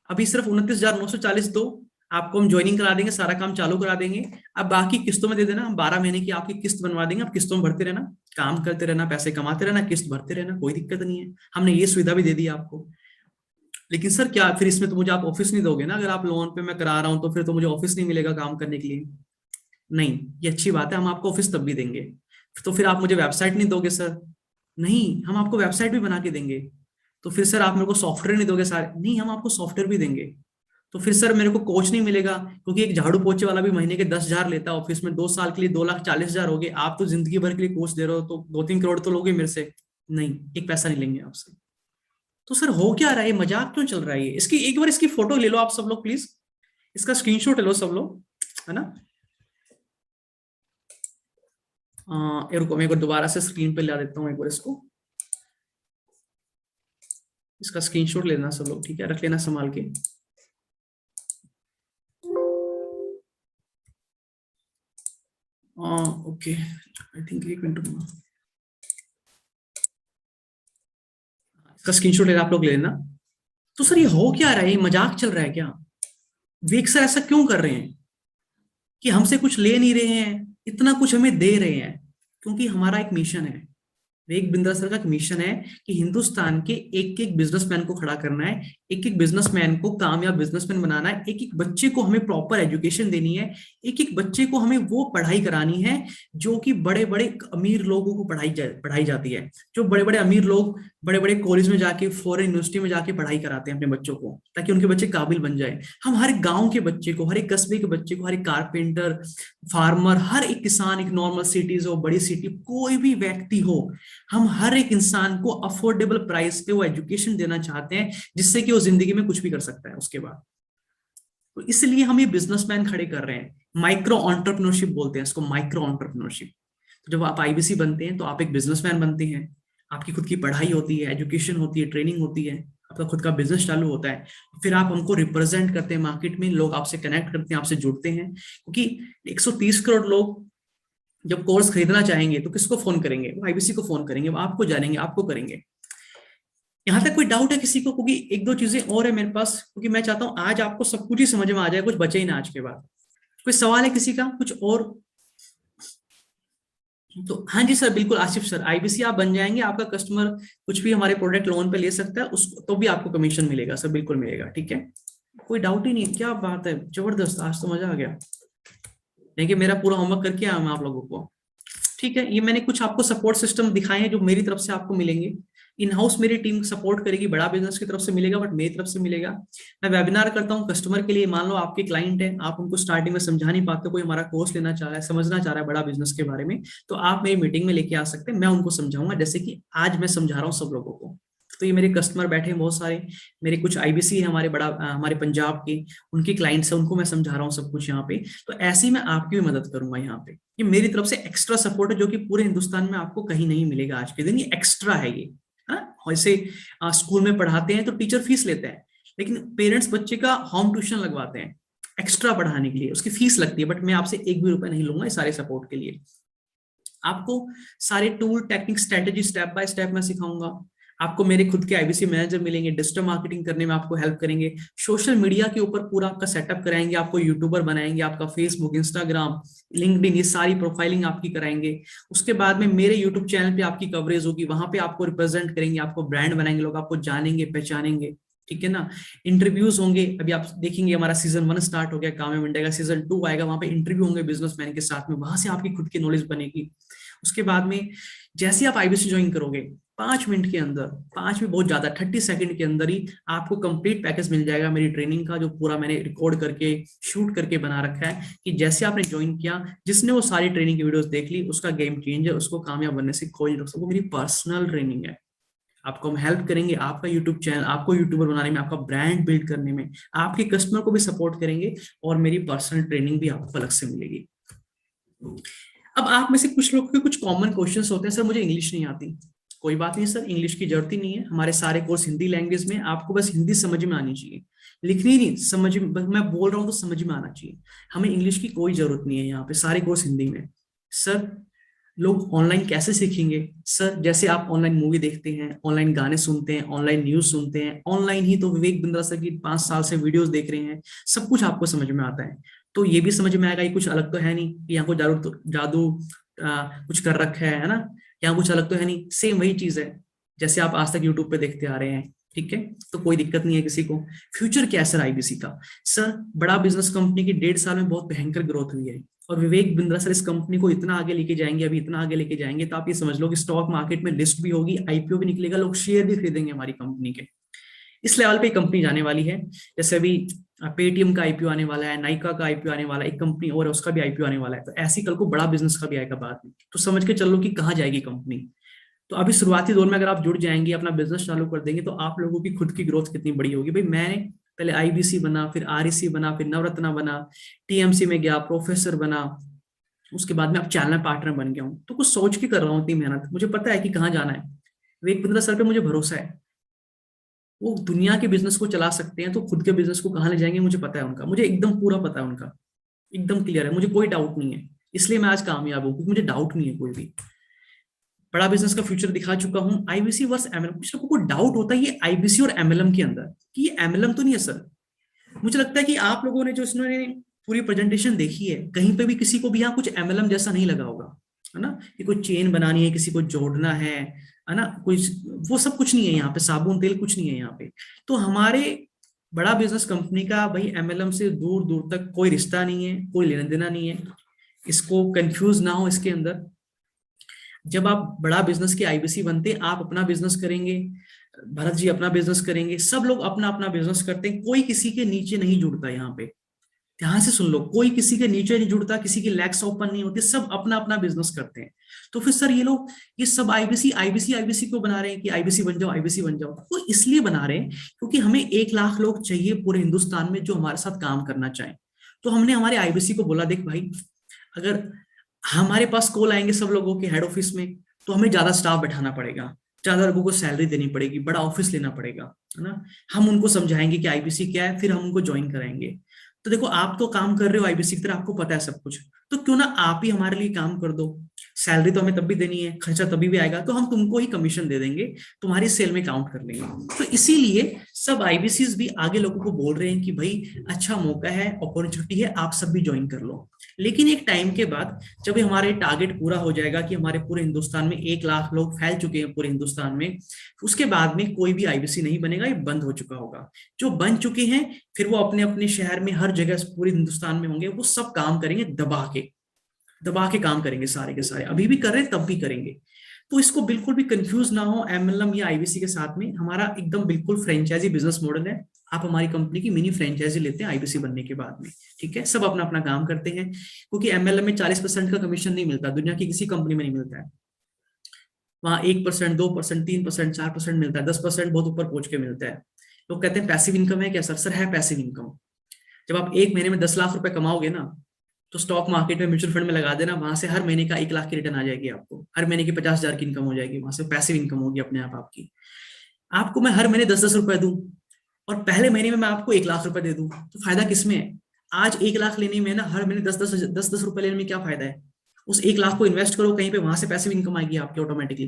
अभी सिर्फ 29,940 दो, आपको हम ज्वाइनिंग करा देंगे, सारा काम चालू करा देंगे। अब बाकी किस्तों में दे देना, हम 12 महीने की आपकी किस्त बनवा देंगे, आप किस्तों में भरते रहना, काम करते रहना, पैसे कमाते रहना, किस्त भरते रहना, कोई दिक्कत नहीं है। हमने ये सुविधा भी दे दी आपको। लेकिन सर क्या फिर इसमें तो मुझे आप ऑफिस नहीं दोगे ना? अगर आप लोन पे मैं करा रहा हूं तो फिर तो मुझे ऑफिस नहीं मिलेगा काम करने के लिए। नहीं, ये अच्छी बात है, हम आपको ऑफिस तब भी देंगे। तो फिर आप मुझे वेबसाइट नहीं दोगे सर? नहीं, हम आपको वेबसाइट भी बना के देंगे। तो फिर सर आप मेरे को सॉफ्टवेयर नहीं दोगे सारे? नहीं, हम आपको सॉफ्टवेयर भी देंगे। तो फिर सर मेरे को कोच नहीं मिलेगा, क्योंकि एक झाड़ू पोछे वाला भी महीने के 10,000 लेता है ऑफिस में, 2 साल के लिए 2,40,000 हो गए। आप तो जिंदगी भर के लिए कोच दे रहे हो, तो 2-3 करोड़ तो लोगे मेरे से। नहीं, एक पैसा नहीं लेंगे आपसे। तो सर हो क्या रहा है, मजाक क्यों चल रहा है ये? इसकी एक बार इसकी फोटो ले लो आप सब लोग प्लीज, इसका स्क्रीनशॉट ले लो सब लोग, है ना। रुको मैं एक बार दोबारा से स्क्रीन पे ला देता हूँ एक बार इसको, इसका स्क्रीनशॉट लेना सब लोग, ठीक है, रख लेना संभाल के। ओके, आई थिंक 1 मिनट में इसका स्क्रीनशॉट लेना, आप लोग ले लेना। तो सर ये हो क्या रहा है, ये मजाक चल रहा है क्या? वेग सर ऐसा क्यों कर रहे हैं कि हमसे कुछ ले नहीं रहे हैं, इतना कुछ हमें दे रहे हैं? क्योंकि हमारा एक मिशन है, विवेक बिंद्रा सर का एक मिशन है कि हिंदुस्तान के एक एक बिजनेसमैन को खड़ा करना है, एक एक बिजनेसमैन को कामयाब बिजनेसमैन बनाना है, एक एक बच्चे को हमें प्रॉपर एजुकेशन देनी है, एक एक बच्चे को हमें वो पढ़ाई करानी है जो कि बड़े बड़े अमीर लोगों को पढ़ाई जाती है। जो बड़े बड़े अमीर लोग बड़े बड़े कॉलेज में जाके, फॉरेन यूनिवर्सिटी में जाके पढ़ाई कराते हैं अपने बच्चों को, ताकि उनके बच्चे काबिल बन जाए। हम हर एक गाँव के बच्चे को, हर एक कस्बे के बच्चे को, हर एक कारपेंटर, फार्मर, हर एक किसान, एक नॉर्मल सिटीज हो, बड़ी सिटी, कोई भी व्यक्ति हो, हम हर एक इंसान को अफोर्डेबल प्राइस पे वो एजुकेशन देना चाहते हैं, जिससे कि वो जिंदगी में कुछ भी कर सकता है उसके बाद। तो इसलिए हम ये बिजनेसमैन खड़े कर रहे हैं, माइक्रो एंटरप्रेन्योरशिप बोलते हैं इसको, माइक्रो एंटरप्रेन्योरशिप। तो जब आप आईबीसी बनते हैं तो आप एक बिजनेसमैन बनते हैं, आपकी खुद की पढ़ाई होती है, एजुकेशन होती है, ट्रेनिंग होती है, आपका खुद का बिजनेस चालू होता है। फिर आप हमको रिप्रेजेंट करते हैं मार्केट में, लोग आपसे कनेक्ट करते हैं, आपसे जुड़ते हैं। क्योंकि 130 करोड़ लोग जब कोर्स खरीदना चाहेंगे तो किसको फोन करेंगे? वो आईबीसी को फोन करेंगे, वो आपको जानेंगे, आपको करेंगे। यहां तक कोई डाउट है किसी को? क्योंकि एक दो चीजें और है मेरे पास, क्योंकि मैं चाहता हूं आज आपको सब कुछ ही समझ में आ जाए, कुछ बचे ही ना आज के बाद। कोई सवाल है किसी का कुछ और? तो हाँ जी सर, बिल्कुल आसिफ सर, आईबीसी आप बन जाएंगे, आपका कस्टमर कुछ भी हमारे प्रोडक्ट लोन पे ले सकता है, उसको तो भी आपको कमीशन मिलेगा सर, बिल्कुल मिलेगा। ठीक है, कोई डाउट ही नहीं, क्या बात है, जबरदस्त, आज तो मजा आ गया। देखिए मेरा पूरा होमवर्क करके आया मैं आप लोगों को। ठीक है, ये मैंने कुछ आपको सपोर्ट सिस्टम दिखाए हैं जो मेरी तरफ से आपको मिलेंगे। इन हाउस मेरी टीम सपोर्ट करेगी, बड़ा बिजनेस की तरफ से मिलेगा, बट मेरी तरफ से मिलेगा। मैं वेबिनार करता हूँ कस्टमर के लिए, मान लो आपके क्लाइंट है, आप उनको स्टार्टिंग में समझा नहीं पाते, कोई हमारा कोर्स लेना चाह रहा है, समझना चाह रहा है बड़ा बिजनेस के बारे में, तो आप मेरी मीटिंग में लेके आ सकते हैं, मैं उनको समझाऊंगा जैसे कि आज मैं समझा रहा हूँ सब लोगों को। तो ये मेरे कस्टमर बैठे हैं बहुत सारे, मेरे कुछ आईबीसी है हमारे बड़ा हमारे पंजाब के, उनके क्लाइंट्स हैं, उनको मैं समझा रहा हूँ सब कुछ यहाँ पे। तो ऐसे ही मैं आपकी भी मदद करूंगा यहाँ पे। ये मेरी तरफ से एक्स्ट्रा सपोर्ट है जो कि पूरे हिंदुस्तान में आपको कहीं नहीं मिलेगा आज के दिन, ये एक्स्ट्रा है ये। हाँ, वैसे स्कूल में पढ़ाते हैं तो टीचर फीस लेते हैं, लेकिन पेरेंट्स बच्चे का होम ट्यूशन लगवाते हैं एक्स्ट्रा पढ़ाने के लिए, उसकी फीस लगती है, बट मैं आपसे एक भी रुपया नहीं लूंगा इस सारे सपोर्ट के लिए। आपको सारे tool technique strategy step by step मैं सिखाऊंगा। आपको मेरे खुद के आईबीसी मैनेजर मिलेंगे, डिजिटल मार्केटिंग करने में आपको हेल्प करेंगे, सोशल मीडिया के ऊपर पूरा आपका सेटअप कराएंगे, आपको यूट्यूबर बनाएंगे, आपका फेसबुक, इंस्टाग्राम, लिंक्डइन, ये सारी प्रोफाइलिंग आपकी कराएंगे। उसके बाद में मेरे यूट्यूब चैनल पे आपकी कवरेज होगी, वहां पे आपको रिप्रेजेंट करेंगे, आपको ब्रांड बनाएंगे, लोग आपको जानेंगे पहचानेंगे। ठीक है ना। इंटरव्यूज होंगे, अभी आप देखेंगे हमारा सीजन 1 स्टार्ट हो गया काव्य मंडे का, सीजन 2 आएगा, वहां पे इंटरव्यू होंगे बिजनेसमैन के साथ में, वहां से आपकी खुद की नॉलेज बनेगी। उसके बाद में जैसे आप आईबीसी ज्वाइन करोगे, 5 मिनट के अंदर, 5 भी बहुत ज्यादा, 30 सेकंड के अंदर ही आपको कंप्लीट पैकेज मिल जाएगा मेरी ट्रेनिंग का, जो पूरा मैंने रिकॉर्ड करके शूट करके बना रखा है, कि जैसे आपने ज्वाइन किया, जिसने वो सारी ट्रेनिंग की वीडियोस देख ली, उसका गेम चेंज है, उसको कामयाब बनने से कोई नहीं रोक सकता। वो मेरी पर्सनल ट्रेनिंग है। आपको हम हेल्प करेंगे, आपका यूट्यूब चैनल, आपको यूट्यूबर बनाने में, आपका ब्रांड बिल्ड करने में, आपके कस्टमर को भी सपोर्ट करेंगे, और मेरी पर्सनल ट्रेनिंग भी आपको अलग से मिलेगी। अब आप में से कुछ लोग के कुछ कॉमन क्वेश्चंस होते हैं, सर मुझे इंग्लिश नहीं आती। कोई बात नहीं सर, इंग्लिश की जरूरत ही नहीं है, हमारे सारे कोर्स हिंदी लैंग्वेज में, आपको बस हिंदी समझ में आनी चाहिए, लिखनी नहीं, समझ में, बस मैं बोल रहा हूँ तो समझ में आना चाहिए। हमें इंग्लिश की कोई जरूरत नहीं है, यहाँ पे सारे कोर्स हिंदी में। सर लोग ऑनलाइन कैसे सीखेंगे? सर जैसे आप ऑनलाइन मूवी देखते हैं, ऑनलाइन गाने सुनते हैं, ऑनलाइन न्यूज सुनते हैं, ऑनलाइन ही तो विवेक बिंद्रा सर की 5 साल से वीडियोस देख रहे हैं, सब कुछ आपको समझ में आता है। तो ये भी समझ में आएगा, ये कुछ अलग तो है नहीं कि यहाँ को जादू जादू कुछ कर रखा है ना, यहाँ कुछ अलग तो है नहीं, सेम वही चीज है जैसे आप आज तक यूट्यूब पे देखते आ रहे हैं। ठीक है, तो कोई दिक्कत नहीं है किसी को। फ्यूचर क्या है सर आईबीसी का? सर बड़ा बिजनेस कंपनी की 1.5 साल में बहुत भयंकर ग्रोथ हुई है, और विवेक बिंद्रा सर इस कंपनी को इतना आगे लेके जाएंगे, अभी इतना आगे लेके जाएंगे, तो आप ये समझ लो कि स्टॉक मार्केट में लिस्ट भी होगी, आईपीओ भी निकलेगा, लोग शेयर भी खरीदेंगे हमारी कंपनी के। इस लेवल पे कंपनी जाने वाली है। जैसे अभी पेटीएम का आईपीओ आने वाला है, नाइका का आईपीओ आने वाला है, एक कंपनी और है उसका भी आईपीओ आने वाला है, तो ऐसी कल को बड़ा बिजनेस का भी आएगा बाद में। तो समझ के चलो कि कहाँ जाएगी कंपनी। तो अभी शुरुआती दौर में अगर आप जुड़ जाएंगे, अपना बिजनेस चालू कर देंगे, तो आप लोगों की खुद की ग्रोथ कितनी बड़ी होगी। भाई मैंने पहले आईबीसी बना, फिर आरईसी बना, फिर नवरत्ना बना, टीएमसी में गया, प्रोफेसर बना, उसके बाद में अब चैनल पार्टनर बन गया हूँ। तो कुछ सोच के कर रहा हूँ, इतनी मेहनत, मुझे पता है कि कहाँ जाना है। विवेक बिंद्रा सर पे मुझे भरोसा है, वो दुनिया के बिजनेस को चला सकते हैं, तो खुद के बिजनेस को कहाँ ले जाएंगे मुझे पता है उनका, मुझे एकदम पूरा पता है उनका, एकदम क्लियर है, मुझे कोई डाउट नहीं है। इसलिए मैं आज कामयाब हूँ, क्योंकि मुझे डाउट नहीं है कोई भी। बड़ा बिजनेस का फ्यूचर दिखा चुका हूँ। आईबीसी वर्स एमएलएम, कुछ लोगों को डाउट होता है ये आईबीसी और एमएलएम के अंदर, कि ये एमएलएम तो नहीं है सर। मुझे लगता है कि आप लोगों ने जो इसने पूरी प्रेजेंटेशन देखी है, कहीं पे भी किसी को भी यहाँ कुछ एमएलएम जैसा नहीं लगा होगा, है ना, कि कोई चेन बनानी है, किसी को जोड़ना है ना, कोई वो सब कुछ नहीं है यहाँ पे, साबुन तेल कुछ नहीं है यहाँ पे। तो हमारे बड़ा बिजनेस कंपनी का भाई एमएलएम से दूर दूर तक कोई रिश्ता नहीं है, कोई लेना देना नहीं है, इसको कंफ्यूज ना हो इसके अंदर। जब आप बड़ा बिजनेस के आईबीसी बनते, आप अपना बिजनेस करेंगे, भरत जी अपना बिजनेस करेंगे, सब लोग अपना अपना बिजनेस करते हैं, कोई किसी के नीचे नहीं जुड़ता यहाँ पे। ध्यान से सुन लो, कोई किसी के नीचे नहीं जुड़ता, किसी की लैक्स ओपन नहीं होती, सब अपना अपना बिजनेस करते हैं। तो फिर सर ये लोग ये सब आईबीसी आईबीसी आईबीसी क्यों बना रहे हैं कि आईबीसी बन जाओ, आईबीसी बन जाओ? वो इसलिए बना रहे हैं क्योंकि हमें 1 लाख लोग चाहिए पूरे हिंदुस्तान में जो हमारे साथ काम करना चाहें। तो हमने हमारे आईबीसी को बोला, देख भाई, अगर हमारे पास कॉल आएंगे सब लोगों के हेड ऑफिस में, तो हमें ज्यादा स्टाफ बैठाना पड़ेगा, ज्यादा लोगों को सैलरी देनी पड़ेगी, बड़ा ऑफिस लेना पड़ेगा, है ना। हम उनको समझाएंगे कि आईबीसी क्या है, फिर हम उनको ज्वाइन कराएंगे। तो देखो आप तो काम कर रहे हो आईबीसी की तरह, आपको पता है सब कुछ, तो क्यों ना आप ही हमारे लिए काम कर दो। सैलरी तो हमें तब भी देनी है, खर्चा तभी भी आएगा, तो हम तुमको ही कमीशन दे देंगे, तुम्हारी सेल में काउंट कर लेंगे। तो इसीलिए सब आईबीसीज भी आगे लोगों को बोल रहे हैं कि भाई अच्छा मौका है, अपॉर्चुनिटी है, आप सब भी ज्वाइन कर लो। लेकिन एक टाइम के बाद जब हमारे टारगेट पूरा हो जाएगा कि हमारे पूरे हिंदुस्तान में 1 लाख लोग फैल चुके हैं पूरे हिंदुस्तान में, उसके बाद में कोई भी आईबीसी नहीं बनेगा, ये बंद हो चुका होगा। जो बन चुके हैं फिर वो अपने अपने शहर में हर जगह पूरे हिंदुस्तान में होंगे, वो सब काम करेंगे दबा के काम करेंगे, सारे के सारे अभी भी कर रहे हैं तब भी करेंगे। तो इसको बिल्कुल भी कंफ्यूज ना हो एमएलएम या आईबीसी के साथ में, हमारा एकदम बिल्कुल फ्रेंचाइजी बिजनेस मॉडल है। आप हमारी कंपनी की मिनी फ्रेंचाइजी लेते हैं आईबीसी बनने के बाद में, ठीक है, सब अपना अपना काम करते हैं, क्योंकि एमएलएम में 40% का कमीशन नहीं मिलता, दुनिया की किसी कंपनी में नहीं मिलता है। वहां 1%, 2%, 3%, 4% मिलता है, 10% बहुत ऊपर पहुंच के मिलता है। लोग कहते हैं पैसिव इनकम है क्या सर? सर है पैसिव इनकम। जब आप एक महीने में 10 लाख रुपए कमाओगे ना, तो स्टॉक मार्केट में म्यूचुअल फंड में लगा देना, वहां से हर महीने का 1 लाख की रिटर्न आ जाएगी आपको, हर महीने की 50,000 की इनकम हो जाएगी, वहां से पैसिव इनकम होगी अपने आप आपकी। आपको मैं हर महीने 10-10 रुपए दूं और पहले महीने में मैं आपको 1 लाख रुपए दे दूं, तो फायदा किसमें है? आज 1 लाख लेने में ना, हर महीने 10-10 रुपए लेने में क्या फायदा है? उस 1 लाख को इन्वेस्ट करो कहीं पे, वहां से पैसिव इनकम आएगी आपकी ऑटोमेटिकली।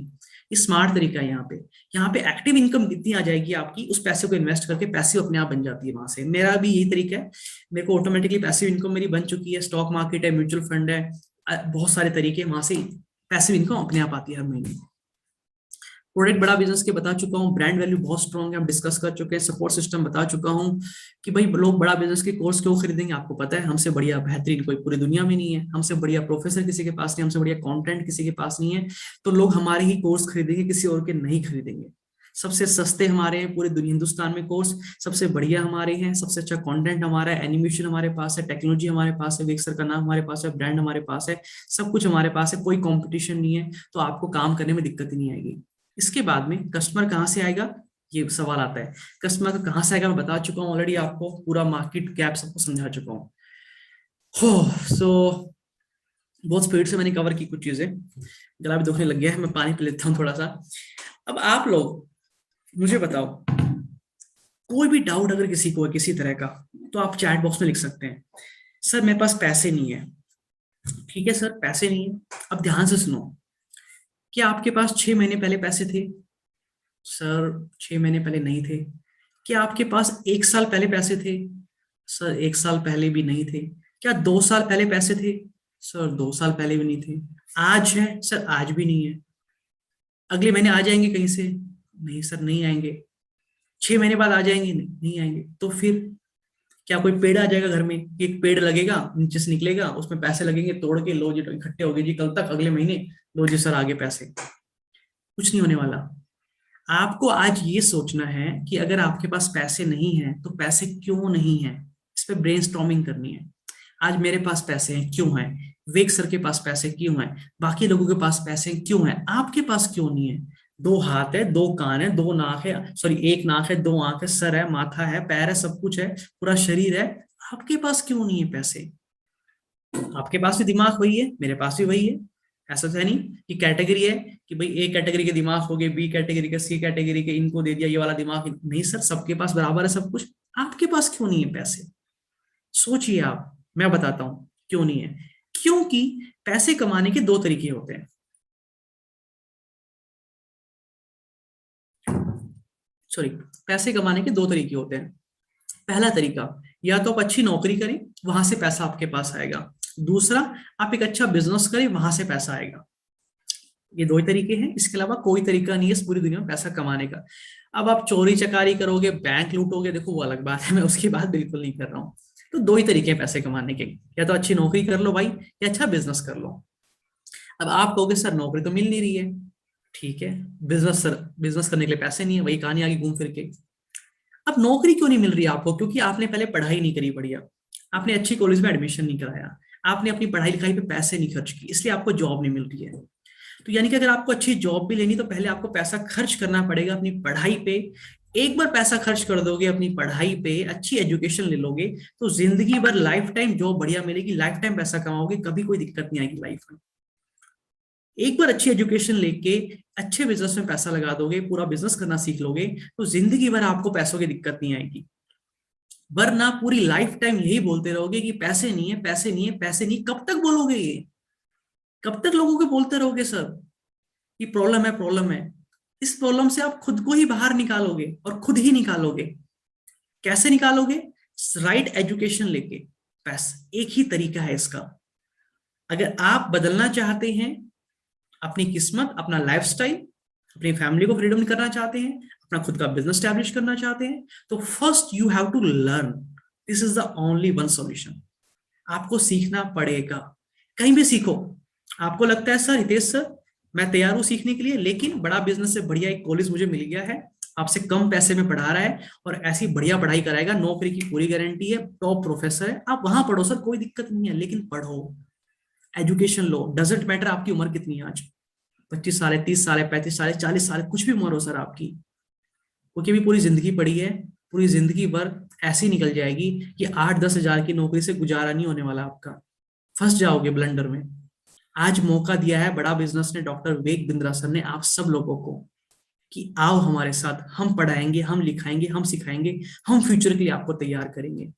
ये स्मार्ट तरीका है। यहाँ पे एक्टिव इनकम कितनी आ जाएगी आपकी, उस पैसे को इन्वेस्ट करके पैसिव अपने आप बन जाती है वहां से। मेरा भी यही तरीका है, मेरे को ऑटोमेटिकली पैसिव इनकम मेरी बन चुकी है, स्टॉक मार्केट है, म्यूचुअल फंड है, बहुत सारे तरीके, वहां से पैसिव इनकम अपने आप आती है हर महीने। प्रोडक्ट बड़ा बिजनेस के बता चुका हूँ, ब्रांड वैल्यू बहुत स्ट्रॉन्ग है, हम डिस्कस कर चुके हैं, सपोर्ट सिस्टम बता चुका हूँ कि भाई लोग बड़ा बिजनेस के कोर्स क्यों खरीदेंगे, आपको पता है हमसे बढ़िया बेहतरीन कोई पूरी दुनिया में नहीं है, हमसे बढ़िया प्रोफेसर किसी के पास नहीं, हमसे बढ़िया कंटेंट किसी के पास नहीं है, तो लोग हमारे ही कोर्स खरीदेंगे, किसी और के नहीं खरीदेंगे। सबसे सस्ते हमारे हैं पूरे दुनिया हिंदुस्तान में कोर्स, सबसे बढ़िया हमारे हैं, सबसे अच्छा कंटेंट हमारा है, एनिमेशन हमारे पास है, टेक्नोलॉजी हमारे पास है, वेक्सर का नाम हमारे पास है, ब्रांड हमारे पास है, सब कुछ हमारे पास है, कोई कंपटीशन नहीं है, तो आपको काम करने में दिक्कत ही नहीं आएगी। इसके बाद में कस्टमर कहाँ से आएगा, ये सवाल आता है। कस्टमर कहाँ से आएगा मैं बता चुका हूँ ऑलरेडी, आपको पूरा मार्केट गैप सबको समझा चुका हूँ। हो सो बहुत स्पीड से मैंने कवर की कुछ चीजें, गला भी दुखने लग गया है, मैं पानी पी लेता हूँ थोड़ा सा। अब आप लोग मुझे बताओ, कोई भी डाउट अगर किसी को है किसी तरह का, तो आप चैट बॉक्स में लिख सकते हैं। सर मेरे पास पैसे नहीं है, ठीक है सर पैसे नहीं है। अब ध्यान से सुनो, क्या आपके पास 6 महीने पहले पैसे थे? सर 6 महीने पहले नहीं थे। क्या आपके पास 1 साल पहले पैसे थे? सर 1 साल पहले भी नहीं थे। क्या 2 साल पहले पैसे थे? सर 2 साल पहले भी नहीं थे। आज है? सर आज भी नहीं है। अगले महीने आ जाएंगे कहीं से? नहीं सर नहीं आएंगे। 6 महीने बाद आ जाएंगे? नहीं, नहीं आएंगे। तो फिर क्या कोई पेड़ आ जाएगा घर में? एक पेड़ लगेगा, नीचे से निकलेगा, उसमें पैसे लगेंगे, तोड़ के लो जी इकट्ठे हो गए जी कल तक, अगले महीने लो जी सर आगे पैसे। कुछ नहीं होने वाला। आपको आज ये सोचना है कि अगर आपके पास पैसे नहीं है तो पैसे क्यों नहीं है, इस पे ब्रेनस्टॉर्मिंग करनी है। आज मेरे पास पैसे हैं क्यों है, वेग सर के पास पैसे क्यों है, बाकी लोगों के पास पैसे क्यों है, आपके पास क्यों नहीं है? 2 हाथ है, 2 कान है, 2 नाक है, सॉरी 1 नाक है, 2 आंख है, सर है, माथा है, पैर है, सब कुछ है, पूरा शरीर है, आपके पास क्यों नहीं है पैसे? आपके पास भी दिमाग वही है, मेरे पास भी वही है। ऐसा तो है नहीं कि कैटेगरी है कि भाई ए कैटेगरी के दिमाग हो गए, बी कैटेगरी के, सी कैटेगरी के, इनको दे दिया ये वाला दिमाग, नहीं सर सबके पास बराबर है सब कुछ। आपके पास क्यों नहीं है पैसे? सोचिए आप, मैं बताता हूं क्यों नहीं है। क्योंकि पैसे कमाने के 2 तरीके होते हैं। सॉरी, पैसे कमाने के 2 तरीके होते हैं। पहला तरीका, या तो आप अच्छी नौकरी करें, वहां से पैसा आपके पास आएगा। दूसरा, आप एक अच्छा बिजनेस करें, वहां से पैसा आएगा। ये 2 ही तरीके हैं, इसके अलावा कोई तरीका नहीं है इस पूरी दुनिया में पैसा कमाने का। अब आप चोरी चकारी करोगे, बैंक लूटोगे, देखो वो अलग बात है, मैं उसकी बात बिल्कुल नहीं कर रहा हूँ। तो 2 ही तरीके हैं पैसे कमाने के, या तो अच्छी नौकरी कर लो भाई, या अच्छा बिजनेस कर लो। अब आप कहोगे सर नौकरी तो मिल नहीं रही है, ठीक है, बिजनेस सर, बिजनेस करने के लिए पैसे नहीं है, वही कहानी आगे घूम फिर के। अब नौकरी क्यों नहीं मिल रही आपको? क्योंकि आपने पहले पढ़ाई नहीं करी बढ़िया, आपने अच्छी कॉलेज में एडमिशन नहीं कराया, आपने अपनी पढ़ाई लिखाई पे पैसे नहीं खर्च की, इसलिए आपको जॉब नहीं मिल रही है। तो यानी कि अगर आपको अच्छी जॉब भी लेनी तो पहले आपको पैसा खर्च करना पड़ेगा अपनी पढ़ाई पे। एक बार पैसा खर्च कर दोगे अपनी पढ़ाई पे, अच्छी एजुकेशन ले लोगे, तो जिंदगी भर लाइफ टाइम जॉब बढ़िया मिलेगी, लाइफ टाइम पैसा कमाओगे, कभी कोई दिक्कत नहीं आएगी लाइफ में। एक बार अच्छी एजुकेशन लेके अच्छे बिजनेस में पैसा लगा दोगे, पूरा बिजनेस करना सीख लोगे, तो जिंदगी भर आपको पैसों की दिक्कत नहीं आएगी। वरना पूरी लाइफ टाइम यही बोलते रहोगे कि पैसे नहीं है, पैसे नहीं है, पैसे नहीं, कब तक बोलोगे ये? कब तक लोगों को बोलते रहोगे सर कि प्रॉब्लम है प्रॉब्लम है? इस प्रॉब्लम से आप खुद को ही बाहर निकालोगे और खुद ही निकालोगे। कैसे निकालोगे? राइट एजुकेशन लेके। बस एक ही तरीका है इसका। अगर आप बदलना चाहते हैं अपनी किस्मत, अपना लाइफस्टाइल, अपनी फैमिली को फ्रीडम करना चाहते हैं, अपना खुद का बिजनेस स्टैब्लिश करना चाहते हैं, तो first you have to learn. This is the only one solution. आपको सीखना पड़ेगा, कहीं भी सीखो। आपको लगता है सर हितेश सर मैं तैयार हूं सीखने के लिए, लेकिन बड़ा बिजनेस से बढ़िया एक कॉलेज मुझे मिल गया है, आपसे कम पैसे में पढ़ा रहा है और ऐसी बढ़िया पढ़ाई कराएगा, नौकरी की पूरी गारंटी है, टॉप प्रोफेसर है, आप वहां पढ़ो सर, कोई दिक्कत नहीं है, लेकिन पढ़ो, एजुकेशन लो। डजेंट मैटर आपकी उम्र कितनी है आज, 25 साल है, 30 साल है, 35 साल है, 40 साल है, कुछ भी उम्र हो सर आपकी, क्योंकि अभी पूरी जिंदगी पड़ी है, पूरी जिंदगी भर ऐसी निकल जाएगी कि 8-10 हजार की नौकरी से गुजारा नहीं होने वाला आपका, फंस जाओगे ब्लंडर में। आज मौका दिया है बड़ा बिजनेस ने, डॉक्टर विवेक बिंद्रा सर ने, आप सब लोगों को कि आओ हमारे साथ, हम पढ़ाएंगे, हम लिखाएंगे, हम सिखाएंगे, हम फ्यूचर के लिए आपको तैयार करेंगे।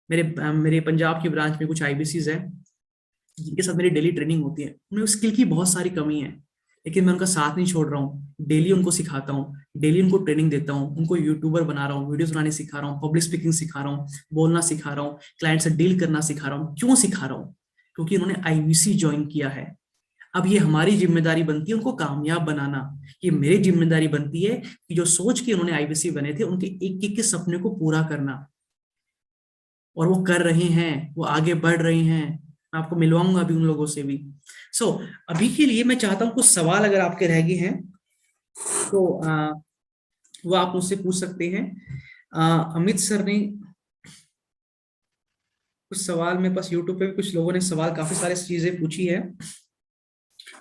मेरे मेरे पंजाब की ब्रांच में कुछ आईबीसीज है जिनके साथ मेरी डेली ट्रेनिंग होती है, उनमें स्किल की बहुत सारी कमी है, लेकिन मैं उनका साथ नहीं छोड़ रहा हूँ, डेली उनको सिखाता हूँ, डेली उनको ट्रेनिंग देता हूँ, उनको यूट्यूबर बना रहा हूँ, वीडियोस बनाने सिखा रहा हूँ, पब्लिक स्पीकिंग सिखा रहा हूँ, बोलना सिखा रहा हूँ, क्लाइंट से डील करना सिखा रहा हूँ। क्यों सिखा रहा हूँ? क्योंकि उन्होंने आईबीसी ज्वाइन किया है। अब ये हमारी जिम्मेदारी बनती है उनको कामयाब बनाना, ये मेरी जिम्मेदारी बनती है कि जो सोच के उन्होंने आईबीसी बने थे उनके एक एक के सपने को पूरा करना, और वो कर रहे हैं, वो आगे बढ़ रहे हैं। मैं आपको मिलवाऊंगा अभी उन लोगों से भी। अभी के लिए मैं चाहता हूं कुछ सवाल अगर आपके रह गए हैं तो वो आप मुझसे पूछ सकते हैं। अमित सर ने कुछ सवाल, मेरे पास यूट्यूब पे भी कुछ लोगों ने सवाल, काफी सारी चीजें पूछी है।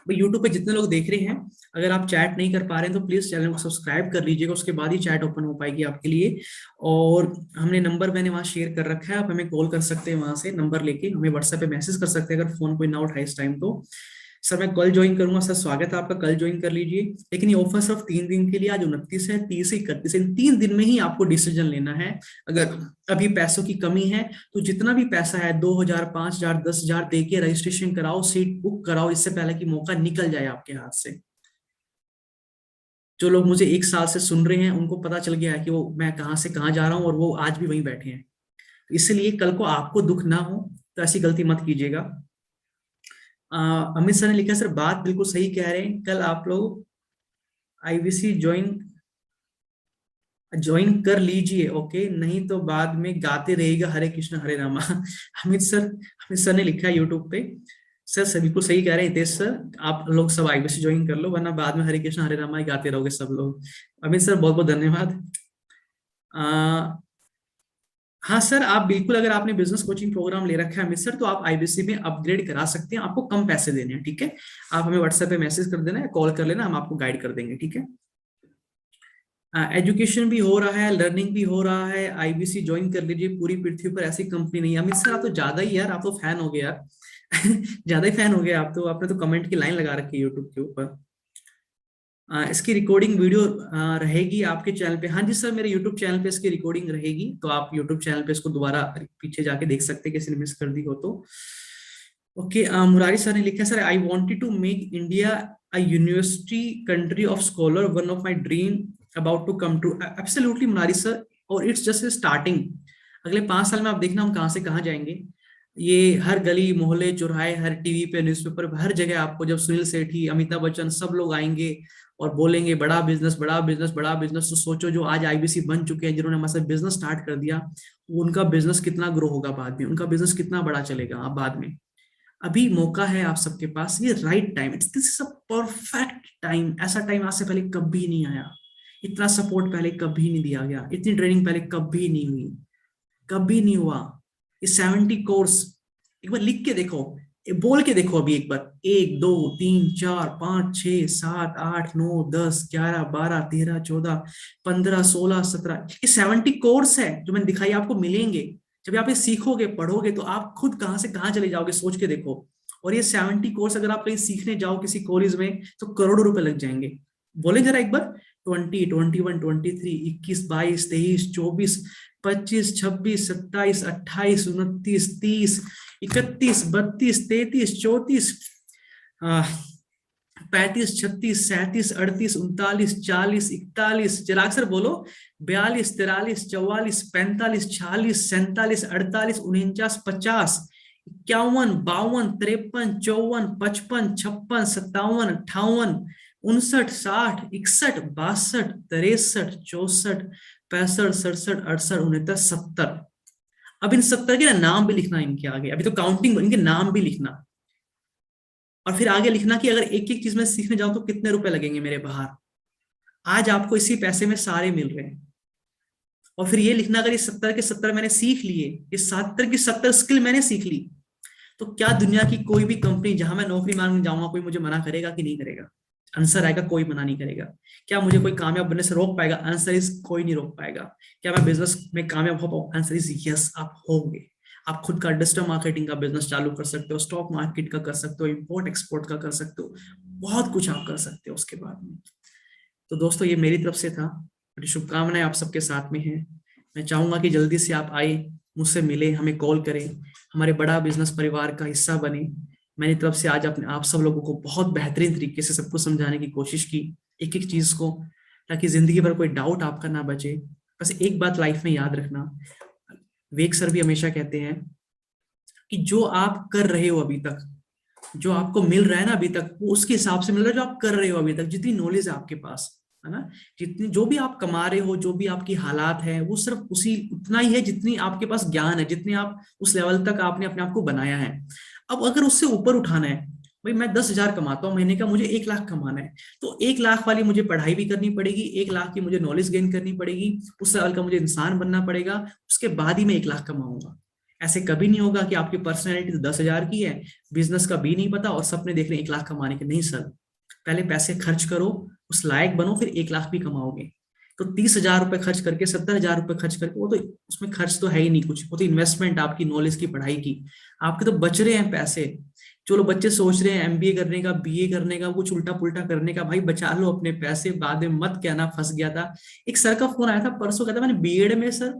भाई यूट्यूब पे जितने लोग देख रहे हैं, अगर आप चैट नहीं कर पा रहे हैं तो प्लीज चैनल को सब्सक्राइब कर लीजिएगा, उसके बाद ही चैट ओपन हो पाएगी आपके लिए। और हमने नंबर मैंने वहां शेयर कर रखा है, आप हमें कॉल कर सकते हैं, वहां से नंबर लेके हमें व्हाट्सएप पे मैसेज कर सकते हैं अगर फोन कोई ना उठाए इस टाइम तो। सर मैं कल ज्वाइन करूंगा, सर स्वागत है आपका, कल ज्वाइन कर लीजिए, लेकिन ये ऑफर सिर्फ 3 दिन के लिए, आज 29 है, 30 है, 31 है, इन 3 दिन में ही आपको डिसीजन लेना है। अगर अभी पैसों की कमी है तो जितना भी पैसा है 2,000, 5,000, 10,000 दे के रजिस्ट्रेशन कराओ, सीट बुक कराओ, इससे पहले कि मौका निकल जाए आपके हाथ से। जो लोग मुझे 1 साल से सुन रहे हैं उनको पता चल गया है कि वो मैं कहाँ से कहाँ जा रहा हूँ, और वो आज भी वहीं बैठे हैं। इसलिए कल को आपको दुख ना हो तो ऐसी गलती मत कीजिएगा। अमित सर ने लिखा, सर बात बिल्कुल सही कह रहे हैं, कल आप लोग आईबीसी ज्वाइन ज्वाइन कर लीजिए, ओके, नहीं तो बाद में गाते रहेगा हरे कृष्ण हरे रामा। अमित सर ने लिखा है यूट्यूब पे। सर सभी को सही कह रहे हैं हितेश सर, आप लोग सब आईबीसी ज्वाइन कर लो, वरना बाद में हरे कृष्ण हरे रामा ही गाते रहोगे सब लोग। अमित सर बहुत बहुत धन्यवाद। हाँ सर, आप बिल्कुल, अगर आपने बिजनेस कोचिंग प्रोग्राम ले रखा है अमित सर, तो आप आईबीसी में अपग्रेड करा सकते हैं, आपको कम पैसे देने हैं, ठीक है। आप हमें व्हाट्सएप पे मैसेज कर देना या कॉल कर लेना, हम आपको गाइड कर देंगे, ठीक है। एजुकेशन भी हो रहा है, लर्निंग भी हो रहा है, आईबीसी ज्वाइन कर लीजिए, पूरी पृथ्वी पर ऐसी कंपनी नहीं है। अमित सर आप तो ज्यादा ही यार, आप तो फैन हो गए यार। ज्यादा ही फैन हो गए आप तो, आपने तो कमेंट की लाइन लगा रखी है यूट्यूब के ऊपर। इसकी रिकॉर्डिंग वीडियो रहेगी आपके चैनल पे। हाँ जी सर, मेरे यूट्यूब चैनल पे इसकी रिकॉर्डिंग रहेगी, तो आप यूट्यूब चैनल पे इसको दोबारा पीछे जाके देख सकते हैं, किसी ने मिस कर दी हो तो। ओके, मुरारी सर ने लिखा है, sir I wanted to make India a university country of scholar, one of my dream about to come true. Absolutely Murari sir, और इट्स जस्ट स्टार्टिंग। अगले 5 साल में आप देखना हम कहाँ से कहाँ जाएंगे। ये हर गली मोहल्ले चौराहे, हर टीवी पे, न्यूज़पेपर, हर जगह आपको, जब सुनील सेठी, अमिताभ बच्चन सब लोग आएंगे और बोलेंगे बड़ा बिजनेस, बड़ा बिजनेस, बड़ा बिजनेस, तो सोचो जो आज आईबीसी बन चुके हैं, जिन्होंने हमारे साथ बिजनेस स्टार्ट कर दिया, उनका बिजनेस कितना ग्रो होगा बाद में, उनका बिजनेस कितना बड़ा चलेगा बाद में। अभी मौका है आप सबके पास, ये right time, it's this is a perfect time. ऐसा टाइम आज से पहले कभी नहीं आया, इतना सपोर्ट पहले कभी नहीं दिया गया, इतनी ट्रेनिंग पहले कभी नहीं हुई, कभी नहीं हुआ। ये 70 कोर्स एक बार लिख के देखो, बोल के देखो अभी एक बार, 1, 2, 3, 4, 5, 6, 7, 8, 9, 10, 11, 12, 13, 14, 15, 16, 17, ये 70 कोर्स है जो मैंने दिखाई आपको मिलेंगे। जब आप ये सीखोगे पढ़ोगे तो आप खुद कहां से कहां चले जाओगे, सोच के देखो। और ये 70 कोर्स अगर आप कहीं सीखने जाओ किसी कॉलेज में तो करोड़ों रुपए लग जाएंगे। बोले जरा एक बार, 20, 21, 23, 21, 22, 23, 24, 25, 26, 27, 28, 29, 30, 31, 32, 33, 34, 35, 36, 37, 38, 39, 40, 41, चिराग सर बोलो। 42, 43, 44, 45, 46, 47, 48, 49, 50, 51, 52, 53, 54, 55, 56, 57, 58, 59, 60, 61, 62, 63, 64, 65, 67, 68, 69, 70। अब इन 70 के नाम भी लिखना इनके आगे, अभी तो काउंटिंग, इनके नाम भी लिखना, और फिर आगे लिखना कि अगर एक एक चीज में सीखने जाऊं तो कितने रुपए लगेंगे मेरे बाहर। आज आपको इसी पैसे में सारे मिल रहे हैं। और फिर ये लिखना, अगर ये 70 के 70 मैंने सीख लिए, ये 70 की 70 स्किल मैंने सीख ली, तो क्या दुनिया की कोई भी कंपनी जहां मैं नौकरी मांगने जाऊंगा कोई मुझे मना करेगा कि नहीं करेगा? आंसर आएगा कोई मना नहीं करेगा। क्या मुझे कोई कामयाब बनने से रोक पाएगा? आंसर इज कोई नहीं रोक पाएगा। क्या मैं बिजनेस में कामयाब हो पाऊं? आंसर इज यस, आप होंगे। आप खुद का डिजिटल मार्केटिंग का बिजनेस चालू कर सकते हो, स्टॉक मार्केट का कर सकते हो, इंपोर्ट एक्सपोर्ट का कर सकते हो, बहुत कुछ आप कर सकते हो उसके बाद में। तो दोस्तों ये मेरी तरफ से था, मेरी शुभकामनाएं आप सबके साथ में हैं। मैं चाहूंगा कि जल्दी से आप आए, मुझसे मिले, हमें कॉल करें, हमारे बड़ा बिजनेस परिवार का हिस्सा बने। मेरी तरफ से आज अपने आप सब लोगों को बहुत बेहतरीन तरीके से सब कुछ समझाने की कोशिश की, एक एक चीज को, ताकि जिंदगी भर कोई डाउट आपका ना बचे। बस एक बात लाइफ में याद रखना, वेग सर भी हमेशा कहते हैं कि जो आप कर रहे हो अभी तक, जो आपको मिल रहा है ना अभी तक, वो उसके हिसाब से मिल रहा है जो आप कर रहे हो अभी तक, जितनी नॉलेज है आपके पास, है ना, जितनी जो भी आप कमा रहे हो, जो भी आपकी हालात है, वो सिर्फ उसी उतना ही है जितनी आपके पास ज्ञान है, जितने आप उस लेवल तक आपने अपने आप को बनाया है। अब अगर उससे ऊपर उठाना है, भाई मैं 10,000 कमाता हूँ महीने का, मुझे 1 लाख कमाना है, तो 1 लाख वाली मुझे पढ़ाई भी करनी पड़ेगी, 1 लाख की मुझे नॉलेज गेन करनी पड़ेगी, उस लेवल का मुझे इंसान बनना पड़ेगा, उसके बाद ही मैं 1 लाख कमाऊंगा। ऐसे कभी नहीं होगा कि आपकी पर्सनैलिटी तो 10,000 की है, बिजनेस का भी नहीं पता और सपने देख रहे हैं 1 लाख कमाने के। नहीं सर, पहले पैसे खर्च करो, उस लायक बनो, फिर 1 लाख भी कमाओगे। तो 30,000 रुपए खर्च करके, 70,000 रुपए खर्च करके, वो तो उसमें खर्च तो है ही नहीं कुछ, वो तो इन्वेस्टमेंट आपकी नॉलेज की, पढ़ाई की। आपके तो बच रहे हैं पैसे। जो लोग बच्चे सोच रहे हैं एमबीए करने का, बीए करने का, कुछ उल्टा पुल्टा करने का, भाई बचा लो अपने पैसे, बाद में मत कहना फंस गया था। एक सर का फोन आया था परसों, कहता मैंने बीएड में सर,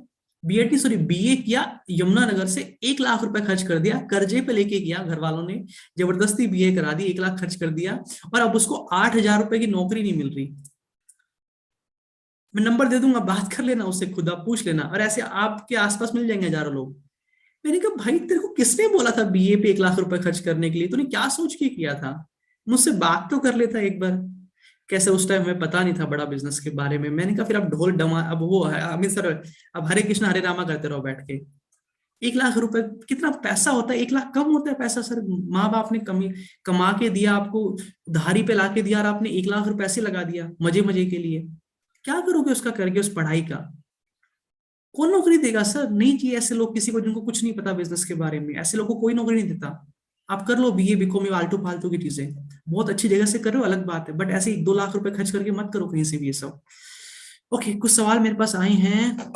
बीएड नहीं सॉरी बीए किया, यमुनानगर से 1 लाख रुपए खर्च कर दिया, कर्जे पे लेके किया, घर वालों ने जबरदस्ती बीए करा दी, 1 लाख खर्च कर दिया, और अब उसको 8,000 रुपए की नौकरी नहीं मिल रही। मैं नंबर दे दूंगा, बात कर लेना उससे, खुद आप पूछ लेना, और ऐसे आपके आसपास मिल जाएंगे हजारों लोग। मैंने कहा भाई तेरे को किसने बोला था बीए पे 1 लाख रुपए खर्च करने के लिए? तूने क्या सोच के किया था? मुझसे बात तो कर लेता एक बार। कैसे उस टाइम हमें पता नहीं था बड़ा बिजनेस के बारे में। मैंने कहा फिर अब ढोल डमा, अब वो है अमित सर, अब हरे कृष्ण हरे रामा करते रहो बैठ के। 1 लाख रुपए कितना पैसा होता है? 1 लाख कम होता है पैसा सर? माँ बाप ने कमा के दिया आपको, उधारी पे ला के दिया, और आपने 1 लाख रुपए ऐसे लगा दिया मजे मजे के लिए। क्या करोगे उसका करके, उस पढ़ाई का? कौन नौकरी देगा सर? नहीं चाहिए ऐसे लोग किसी को, जिनको कुछ नहीं पता बिजनेस के बारे में, ऐसे लोग को कोई नौकरी नहीं देता। आप कर लो बीए बीकॉम में आलतू फालतू की चीजें, बहुत अच्छी जगह से कर रहे हो अलग बात है, बट ऐसे ही 2 लाख रुपए खर्च करके मत करो कहीं से भी ये सब। ओके, कुछ सवाल मेरे पास आए हैं।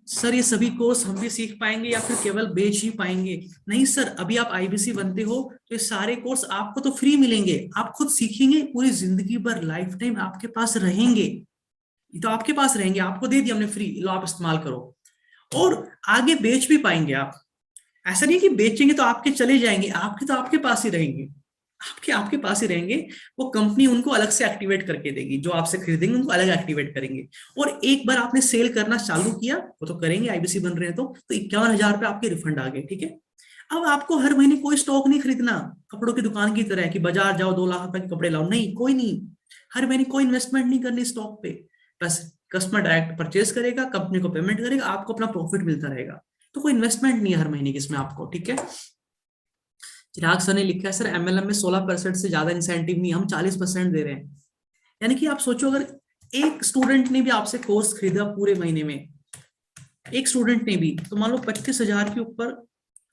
सर ये सभी कोर्स हम भी सीख पाएंगे या फिर केवल बेच ही पाएंगे? नहीं सर, अभी आप आईबीसी बनते हो तो ये सारे कोर्स आपको तो फ्री मिलेंगे, आप खुद सीखेंगे, पूरी जिंदगी भर लाइफ टाइम आपके पास रहेंगे। ये तो आपके पास रहेंगे, आपको दे दिया हमने फ्री, लो आप इस्तेमाल करो। और आगे बेच भी पाएंगे आप। ऐसा नहीं कि बेचेंगे तो आपके चले जाएंगे, आपके तो आपके पास ही रहेंगे, आपके आपके पास ही रहेंगे। वो कंपनी उनको अलग से एक्टिवेट करके देगी, जो आपसे खरीदेंगे उनको अलग एक्टिवेट करेंगे। और एक बार आपने सेल करना चालू किया, वो तो करेंगे, आईबीसी बन रहे हैं तो 51,000 रुपए आपके रिफंड आ गए, ठीक है। अब आपको हर महीने कोई स्टॉक नहीं खरीदना, कपड़ों की दुकान की तरह कि बाजार जाओ 2 लाख रुपए के कपड़े लाओ, नहीं, कोई नहीं। हर महीने कोई इन्वेस्टमेंट नहीं करनी स्टॉक पे। बस कस्टमर डायरेक्ट परचेज करेगा, कंपनी को पेमेंट करेगा, आपको अपना प्रॉफिट मिलता रहेगा। तो कोई इन्वेस्टमेंट नहीं है हर महीने की इसमें आपको, ठीक है। चिराग सर ने लिखा है सर एमएलएम में 16% से ज्यादा इंसेंटिव नहीं, हम 40% दे रहे हैं। यानी कि आप सोचो, अगर एक स्टूडेंट ने भी आपसे कोर्स खरीदा पूरे महीने में, एक स्टूडेंट ने भी, तो मान लो 25,000 के ऊपर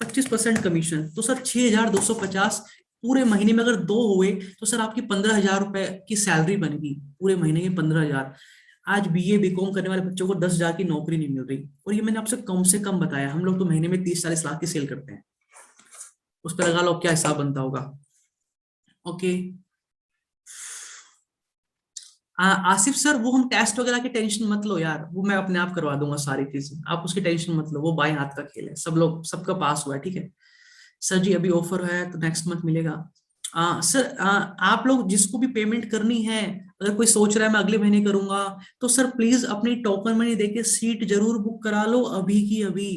25% कमीशन, तो सर 6,250 पूरे महीने में अगर दो हुए, तो सर आपकी 15,000 रुपए की सैलरी बनेगी पूरे महीने की, 15,000। आज बीए बीकॉम करने वाले बच्चों को 10,000 की नौकरी नहीं मिल रही, और ये मैंने आपसे कम से कम बताया। हम लोग तो महीने में 30-40 लाख की सेल करते हैं, उस पर लगा लो क्या हिसाब बनता होगा। ओके। आसिफ सर, वो हम टेस्ट वगैरह की टेंशन मत लो यार, वो मैं अपने आप करवा दूंगा सारी चीजें, आप उसकी टेंशन मत लो, वो बाएं हाथ का खेल है, सब लोग सबका पास हुआ है, ठीक है। सर जी अभी ऑफर है तो नेक्स्ट मंथ मिलेगा। सर आप लोग जिसको भी पेमेंट करनी है, अगर कोई सोच रहा है मैं अगले महीने करूंगा, तो सर प्लीज अपनी टोकन मनी देके सीट जरूर बुक करा लो अभी की अभी।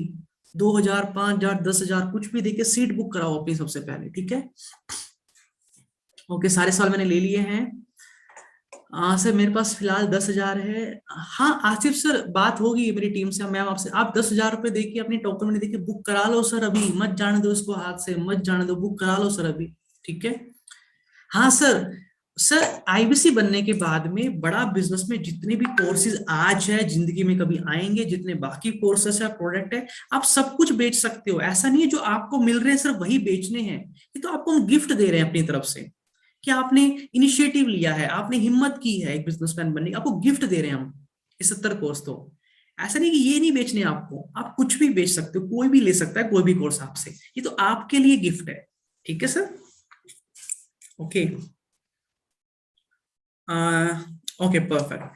2,000, 5,000, 10,000 कुछ भी देके सीट बुक कराओ अपनी सबसे पहले, ठीक है। ओके, सारे सवाल मैंने ले लिए हैं। सर मेरे पास फिलहाल 10,000 है। हाँ आसिफ सर, बात होगी मेरी टीम से, मैम आपसे, आप 10,000 रुपये देके अपनी टोकन मनी देके बुक करा लो सर अभी, मत जाने दो इसको हाथ से, मत जाने दो, बुक करा लो सर अभी। ठीक है। हाँ सर। सर आईबीसी बनने के बाद में बड़ा बिजनेस में जितने भी कोर्सेज आज है, जिंदगी में कभी आएंगे, जितने बाकी कोर्सेस है, प्रोडक्ट है, आप सब कुछ बेच सकते हो। ऐसा नहीं है जो आपको मिल रहे हैं सिर्फ वही बेचने हैं, ये तो आपको हम गिफ्ट दे रहे हैं अपनी तरफ से। कि आपने इनिशिएटिव लिया है, आपने हिम्मत की है एक बिजनेसमैन बनने की, आपको गिफ्ट दे रहे हैं हम ये 70 कोर्स। तो ऐसा नहीं कि ये नहीं बेचने आपको, आप कुछ भी बेच सकते हो, कोई भी ले सकता है कोई भी कोर्स आपसे, ये तो आपके लिए गिफ्ट है। ठीक है सर। ओके। Okay perfect.